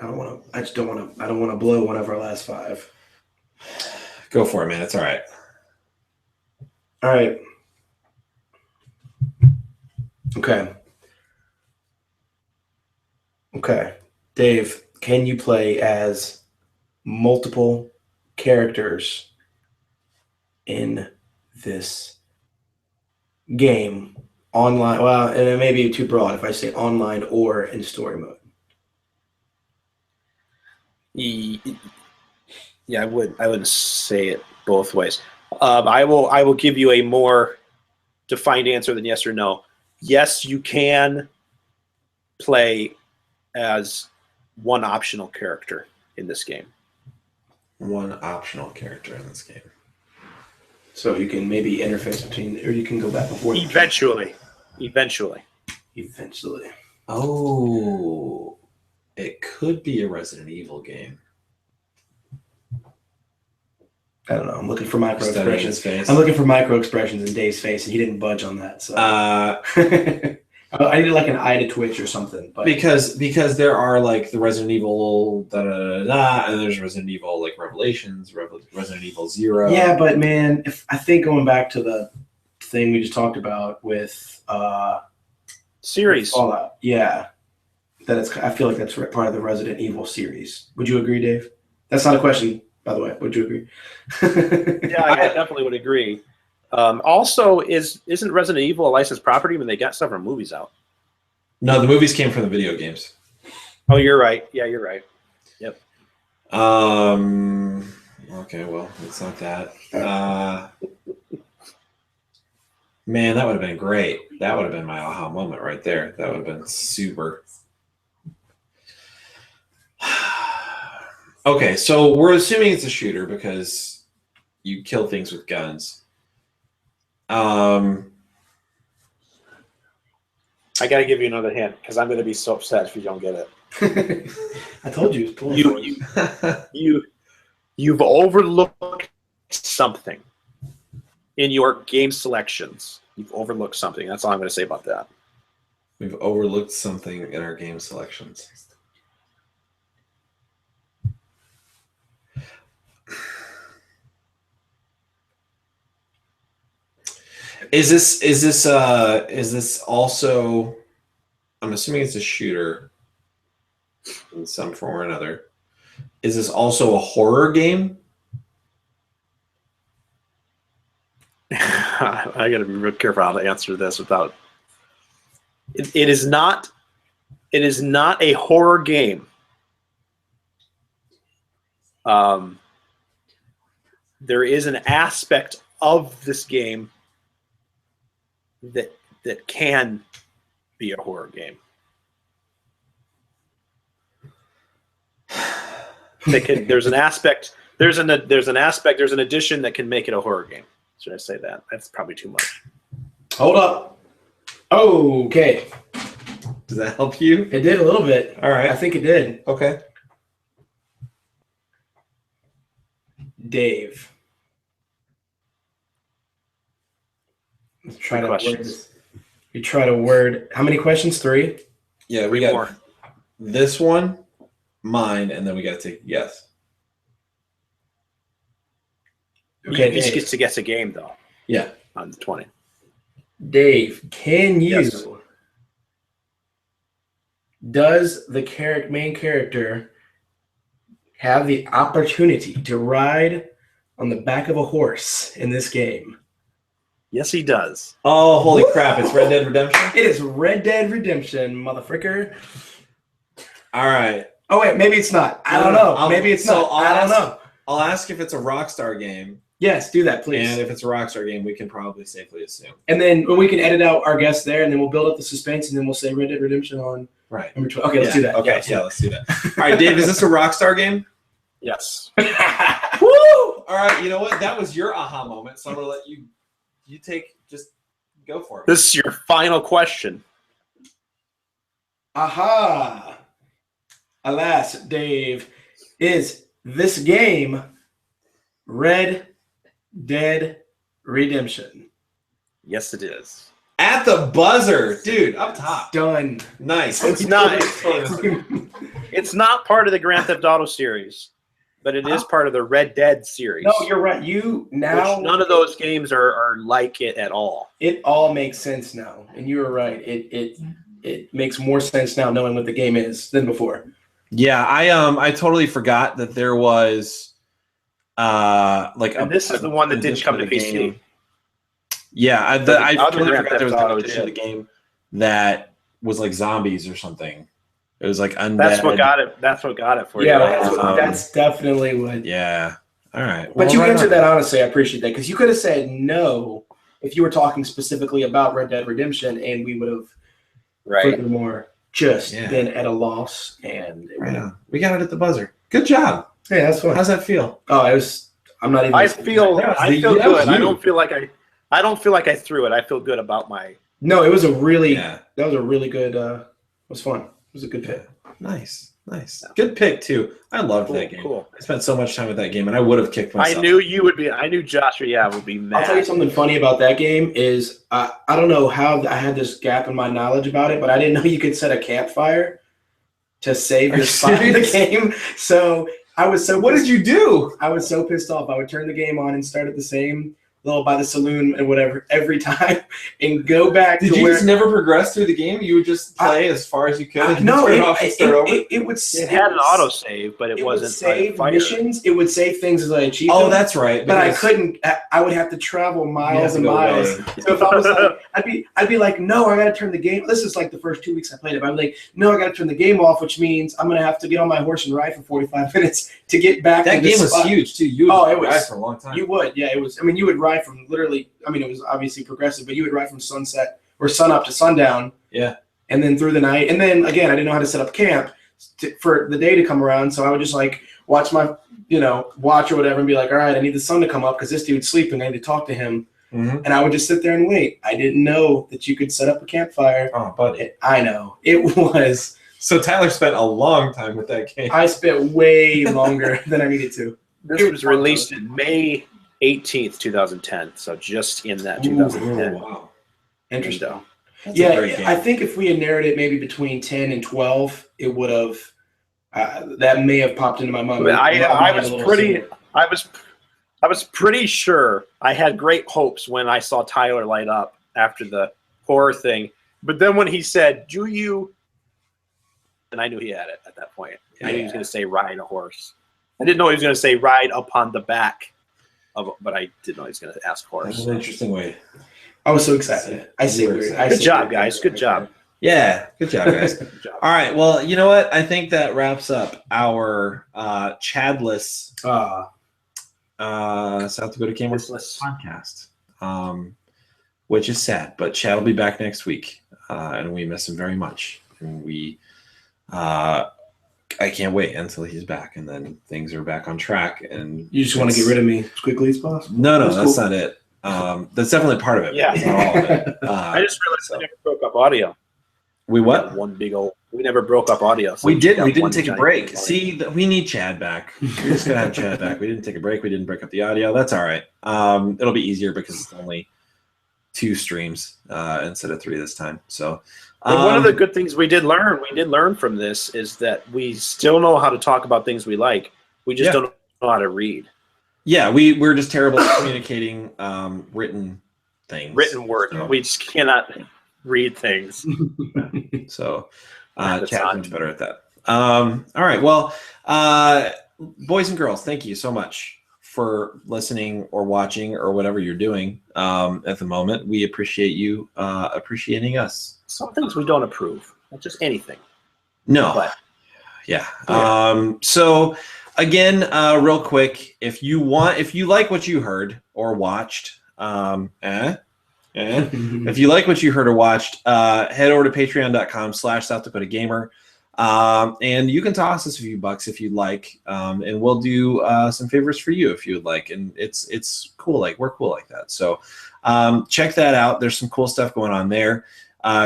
I don't want to blow one of our last 5. Go for it, man. It's all right. All right. Okay. Dave, can you play as multiple characters in this game online? Well, and it may be too broad if I say online or in story mode. Yeah, I wouldn't say it both ways. I will give you a more defined answer than yes or no. Yes, you can play as one optional character in this game. One optional character in this game. So you can maybe interface between, or you can go back and forth. Eventually. Oh, it could be a Resident Evil game. I don't know. I'm looking for micro Studying his expressions. face. I'm looking for micro expressions in Dave's face, and he didn't budge on that. So I needed like an eye to twitch or something. But because there are like the Resident Evil and there's Resident Evil like Revelations, Resident Evil 0. yeah, but man, if I think going back to the thing we just talked about with Series. Fallout, yeah, I feel like that's part of the Resident Evil series. Would you agree, Dave? That's not a question, by the way. Would you agree? Yeah, I definitely would agree. Also, isn't Resident Evil a licensed property when they got several movies out? No, the movies came from the video games. Oh, you're right. Yeah, you're right. Yep. Okay, well, it's not that. Man, that would have been great. That would have been my aha moment right there. That would have been super. Okay, so we're assuming it's a shooter because you kill things with guns. I got to give you another hint because I'm going to be so upset if you don't get it. I told you. You've overlooked something in your game selections. You've overlooked something. That's all I'm going to say about that. We've overlooked something in our game selections. Is this also? I'm assuming it's a shooter in some form or another. Is this also a horror game? I got to be real careful how to answer this without. It is not. It is not a horror game. There is an aspect of this game that can be a horror game. There's an aspect. There's an addition that can make it a horror game. Should I say that? That's probably too much. Hold up. Okay. Does that help you? It did a little bit. All right. I think it did. Okay. Dave. Let's try to word this. You try to word. How many questions? 3? Yeah, we got more. This one, mine, and then we got to take a guess. Okay, each gets to guess a game, though. Yeah. On the 20. Dave, can you... Yes. Does the main character have the opportunity to ride on the back of a horse in this game? Yes, he does. Oh, holy crap. It's Red Dead Redemption? It is Red Dead Redemption, motherfricker. All right. Oh, wait, maybe it's not. I don't know. Maybe it's not. I don't know. I'll ask if it's a Rockstar game. Yes, do that, please. And if it's a Rockstar game, we can probably safely assume. And then we can edit out our guess there, and then we'll build up the suspense, and then we'll say Red Dead Redemption on number 12. Okay, let's do that. Okay, yeah, let's do that. All right, Dave, is this a Rockstar game? Yes. Woo! All right, you know what? That was your aha moment, so I'm going to let you just go for it. This is your final question. Aha! Alas, Dave, is this game Red Dead Redemption? Yes, it is. At the buzzer, dude, up top. Done. Nice. It's not. It's not part of the Grand Theft Auto series, but it is part of the Red Dead series. No, you're right. None of those games are like it at all. It all makes sense now, and you were right. It makes more sense now knowing what the game is than before. Yeah, I totally forgot that there was this is the one that didn't come to PC. Game. Yeah, I totally forgot there was an addition to the game that was like zombies or something. It was like undead. That's what got it. That's what got it for you. Yeah, that's definitely what. Yeah. All right. But you answered that honestly. I appreciate that because you could have said no if you were talking specifically about Red Dead Redemption, and we would have furthermore just been at a loss. And we got it at the buzzer. Good job. Hey, that's fun. How's that feel? Oh, it was. I'm not even. I feel good. I don't feel like I threw it. I feel good about my. No, it was a really. That was a really good. It was fun. It was a good pick. Nice. Good pick too. I loved that game. Cool. I spent so much time with that game, and I would have kicked myself. I knew you would be. I knew Josh. Would be mad. I'll tell you something funny about that game is I don't know how I had this gap in my knowledge about it, but I didn't know you could set a campfire to save your spot in the game. So I was so. What did you do? I was so pissed off. I would turn the game on and start at the same level by the saloon and whatever every time, and go back. Did you just never progress through the game? You would just play as far as you could and no, turn it off and start over? It had an autosave, but it wasn't. Would save missions. It would save things as I achieved. Oh, them, that's right. But I couldn't. I would have to travel miles and miles. So if I was like, I'd be like, no, I got to turn the game. This is like the first 2 weeks I played it. I'd be like, no, I got to turn the game off, which means I'm gonna have to get on my horse and ride for 45 minutes to get back. That game was huge too. You would ride for a long time. You would, yeah. It was. I mean, you would ride from literally. I mean, it was obviously progressive, but you would ride from sunset or sun up to sundown. Yeah. And then through the night. And then, again, I didn't know how to set up camp for the day to come around. So I would just, like, watch my, watch or whatever and be like, all right, I need the sun to come up because this dude's sleeping. I need to talk to him. Mm-hmm. And I would just sit there and wait. I didn't know that you could set up a campfire. Oh, buddy. I know. It was. So Tyler spent a long time with that game. I spent way longer than I needed to. This was released in May 18th, 2010. So just in that 2010. Wow. Interesting. That's I think if we had narrowed it maybe between 10 and 12, it would have that may have popped into my mind. I was pretty sure. I had great hopes when I saw Tyler light up after the horror thing. But then when he said, "Do you and I knew he had it at that point. I knew he was going to say ride a horse. I didn't know he was going to say ride upon the back but I didn't know he was going to ask horse. That's an interesting way. I was so excited. Good job, guys. Good job. Yeah, good job, guys. Good job. All right, well, you know what? I think that wraps up our Chadless South Dakota Gamer podcast, which is sad, but Chad will be back next week, and we miss him very much. And I can't wait until he's back, and then things are back on track. And you just want to get rid of me as quickly as possible. No, that's not it. That's definitely part of it. Yeah, that's not all of it. I just realized we never broke up audio. We what? We never broke up audio. So we didn't. We didn't take a break. See, we need Chad back. We're just gonna have Chad back. We didn't take a break. We didn't break up the audio. That's all right. It'll be easier because it's only 2 streams instead of 3 this time. So. One of the good things we did learn from this is that we still know how to talk about things we like. We just don't know how to read. Yeah, we're just terrible at communicating written things. Written word. So. We just cannot read things. So Chad's much better at that. All right. Well, boys and girls, thank you so much for listening or watching or whatever you're doing at the moment. We appreciate you appreciating us. Some things we don't approve, not just anything. No. But, yeah. So again, real quick, if you like what you heard or watched, if you like what you heard or watched, head over to patreon.com/South Dakota Gamer. And you can toss us a few bucks if you'd like. And we'll do some favors for you if you would like. And it's cool. Like we're cool like that. So check that out. There's some cool stuff going on there.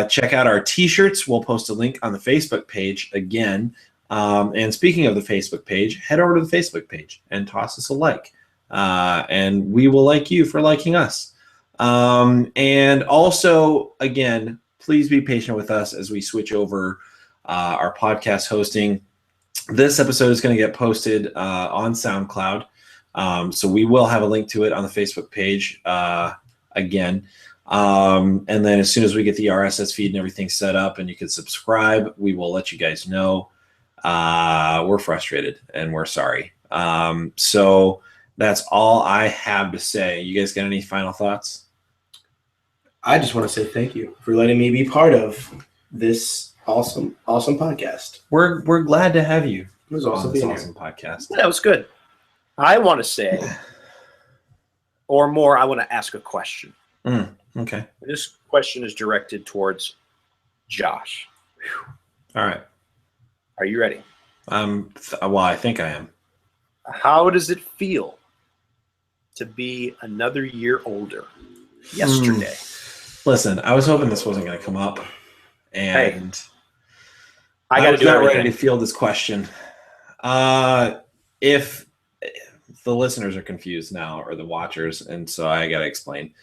Check out our t-shirts. We'll post a link on the Facebook page again. And speaking of the Facebook page, head over to the Facebook page and toss us a like. And we will like you for liking us. And also, again, please be patient with us as we switch over our podcast hosting. This episode is going to get posted on SoundCloud. So we will have a link to it on the Facebook page again. And then as soon as we get the RSS feed and everything set up and you can subscribe, we will let you guys know. We're frustrated and we're sorry. So that's all I have to say. You guys got any final thoughts? I just want to say thank you for letting me be part of this awesome podcast. We're glad to have you. It was awesome being awesome podcast. That was good. I want to say, or more, I want to ask a question. Okay. This question is directed towards Josh. Whew. All right. Are you ready? Well, I think I am. How does it feel to be another year older yesterday? Listen, I was hoping this wasn't going to come up, and I got to do not everything. ready to field this question. If the listeners are confused now, or the watchers, and so I got to explain.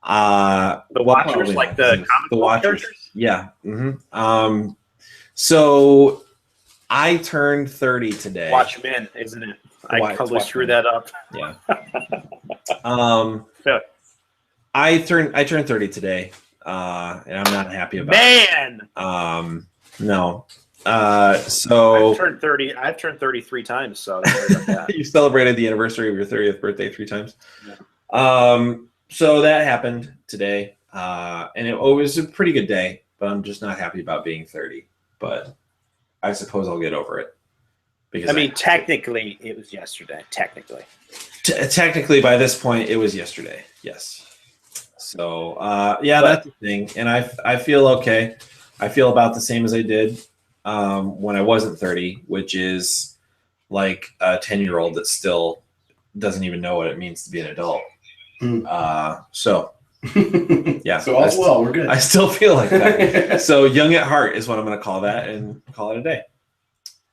The watchers, like the watchers, characters? Yeah. Mm-hmm. So I turned 30 today. Watchmen, isn't it? I totally screwed that up. Yeah. I turned 30 today, and I'm not happy about it. No. So I've turned 30. I've turned 33 times. So you celebrated the anniversary of your 30th birthday 3 times. Yeah. So that happened today, and it was a pretty good day. But I'm just not happy about being 30. But I suppose I'll get over it. Because I mean, technically, it was yesterday. Technically, by this point, it was yesterday. Yes. So that's the thing, and I feel okay. I feel about the same as I did when I wasn't 30, which is like a 10-year-old that still doesn't even know what it means to be an adult. So yeah. So all's well, we're good. I still feel like that. So young at heart is what I'm going to call that, and call it a day.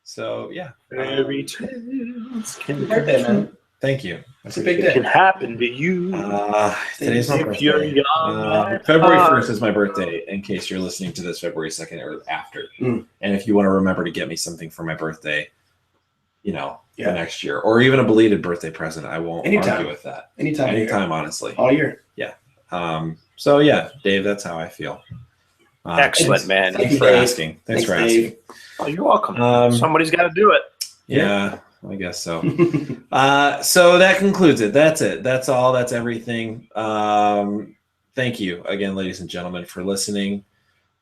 So yeah. Fairy tales can birthday, man. Thank you. It's a big It day. can happen to you. Today's my if you're birthday. young. February 1st is my birthday, in case you're listening to this February 2nd or after. And if you want to remember to get me something for my birthday, for next year, or even a belated birthday present, I won't argue with that. Anytime, honestly. All year. Yeah. So yeah, Dave, that's how I feel. Excellent, man. Thank Thanks you, for Dave. asking. Thanks for Dave. asking. Oh, you're welcome. Somebody's got to do it. Yeah, I guess so. So that concludes it. That's it. That's all. That's everything. Thank you again, ladies and gentlemen, for listening.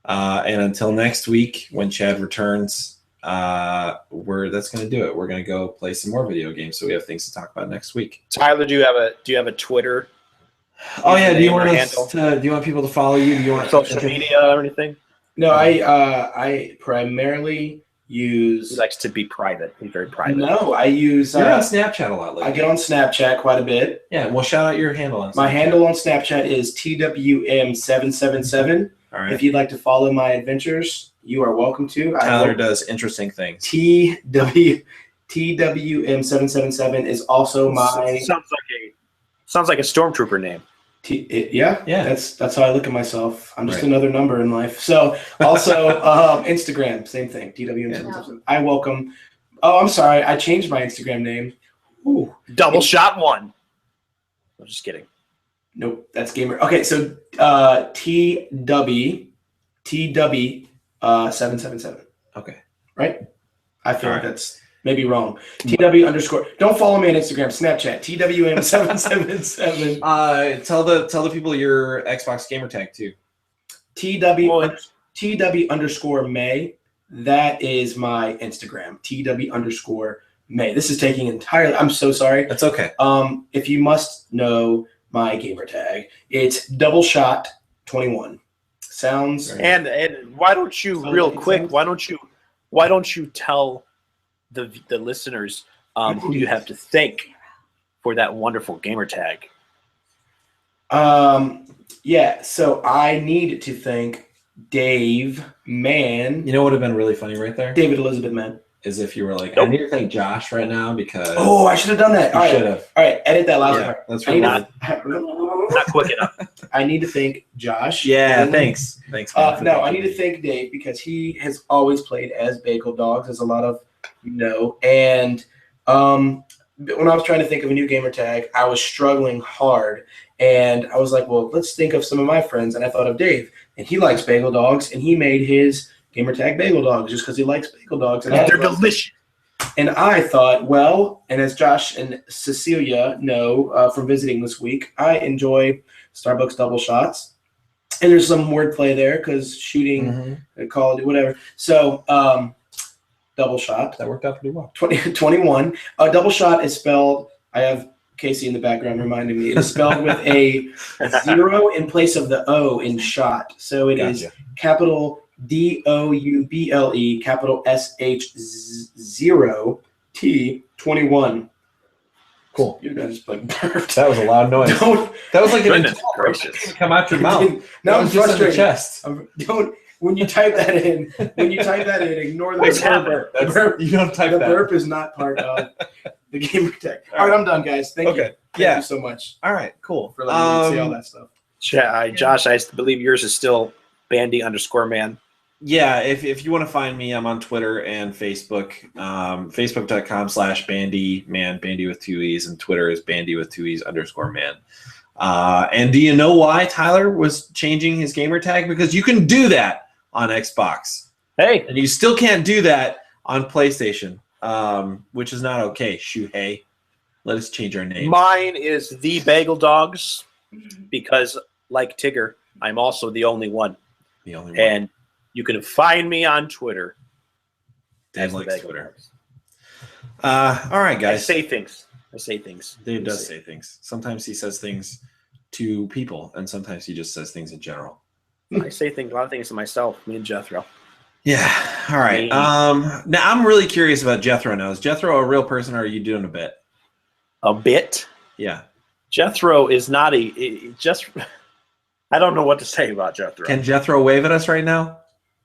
And until next week, when Chad returns, that's going to do it. We're going to go play some more video games. So we have things to talk about next week. Tyler, do you have a Twitter? Oh yeah. Do you want handle? do you want people to follow you? Do you want Social media or anything? No, I primarily use. He likes to be private. He's very private. No, I use. You're on Snapchat a lot lately. I get on Snapchat quite a bit. Yeah. Well, shout out your handle on Snapchat. My handle on Snapchat is TWM777. All right. If you'd like to follow my adventures, you are welcome to. Tyler does interesting things. TWM777 is also my. Sounds like a stormtrooper name. Yeah. That's how I look at myself. I'm just Right. another number in life. So also Instagram, same thing. TWM777. I welcome. Oh, I'm sorry. I changed my Instagram name. Ooh. Double shot one. I'm just kidding. Nope, that's gamer. Okay, so TW 777. Okay. Right? I feel like All right. that's maybe wrong. TW underscore. Don't follow me on Instagram, Snapchat. TWM777. Tell the people your Xbox gamer tag too. TW underscore May. That is my Instagram. TW underscore May. This is taking entirely. I'm so sorry. That's okay. If you must know my gamer tag, it's double shot 21. Sounds. And why don't you real quick? Why don't you tell the listeners who you have to thank for that wonderful gamer tag? Yeah. So I need to thank Dave Mann. You know what would have been really funny right there? David Elizabeth Mann. Is if you were like, Nope. I need to thank Josh right now because Oh, I should have done that. you should have. All right. Edit that last Yeah, part. that's I need, really Not quick enough. I need to thank Josh. Yeah, And- thanks. Thanks. Man, for No, I thinking need to thank Dave because he has always played as Bagel Dogs, as a lot of you know. And when I was trying to think of a new gamer tag, I was struggling hard. And I was like, well, let's think of some of my friends. And I thought of Dave. And he likes Bagel Dogs. And he made his gamer tag Bagel Dogs just because he likes Bagel Dogs. And They're delicious. And I thought, well, and as Josh and Cecilia know from visiting this week, I enjoy Starbucks double shots. And there's some wordplay there because shooting, Call of Duty, whatever. So double shot. That worked out pretty well. 21. Double shot is spelled, I have Casey in the background reminding me, it is spelled with a 0 in place of the O in shot. So it is capital DOUBLE, capital SH0 T21. Cool. You guys just like burped. That was a loud noise. That was like an Goodness internal gracious. come out your mouth. Now I'm That was just in the frustrated. chest. Don't when you type that in, ignore the What's burp. happening? The burp, You don't type the that. burp is not part of the gamer tag. All right, I'm done, guys. Thank you. Okay. Thank you so much All right. Cool. for letting me see all that stuff. Josh, I believe yours is still Bandy_man. Yeah, if you want to find me, I'm on Twitter and Facebook. Facebook.com/bandyman, bandy with 2 E's, and Twitter is bandy with 2 E's _man. And do you know why Tyler was changing his gamer tag? Because you can do that on Xbox. Hey, And you still can't do that on PlayStation, which is not okay. Shuhei, let us change our name. mine is the Bagel Dogs because, like Tigger, I'm also the only one. The only one. And you can find me on Twitter. Dave as the likes Bagel Twitter. Dogs. All right, I guys. say things. Dave does say things. Sometimes he says things to people, and sometimes he just says things in general. I say things, a lot of things to myself, me and Jethro. Yeah. All right. Now I'm really curious about Jethro now. Is Jethro a real person, or are you doing a bit? A bit. Yeah. Jethro is not I don't know what to say about Jethro. Can Jethro wave at us right now?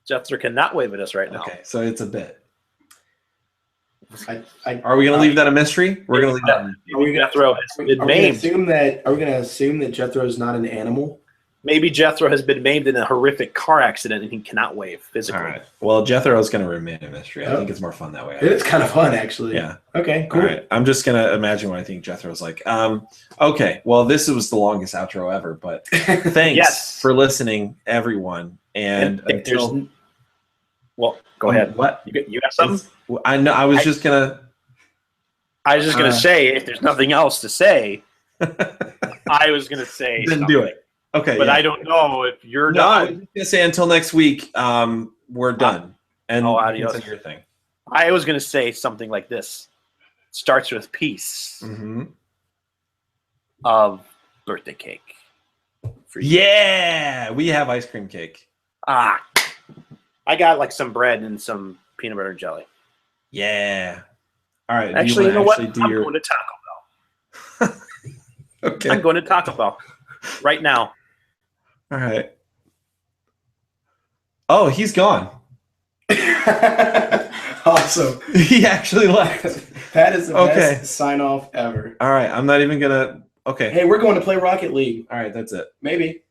Jethro cannot wave at us right now. Okay, so it's a bit. Are Are we going to leave that a mystery? We're going to leave that a mystery. we gonna Jethro has been maimed. Are we gonna assume that Jethro is not an animal? Maybe Jethro has been maimed in a horrific car accident and he cannot wave physically. All right. Well, Jethro is going to remain a mystery. I think it's more fun that way. It's kind of fun, actually. Yeah. Okay. Cool. All right. I'm just going to imagine what I think Jethro's like. Okay. Well, this was the longest outro ever, but thanks Yes. for listening, everyone. And if there's, until well, go ahead. What? You got something? I know. I was just gonna. I was just gonna say, if there's nothing else to say, I was gonna say Then something. do it. Okay. But yeah. I don't know if you're No, I was done. just gonna say until next week. We're done. And Oh, you can adios. say your thing. I was gonna say something like this. Starts with peace Mm-hmm. of birthday cake. For you. Yeah, we have ice cream cake. I got like some bread and some peanut butter and jelly. Yeah. All right. Actually, you know what? I'm Do your... going to Taco Bell. Okay. I'm going to Taco Bell right now. All right. Oh, he's gone. Awesome. He actually left. That is the Okay. best sign off ever. All right. I'm not even gonna. Okay. Hey, we're going to play Rocket League. All right. That's it. Maybe.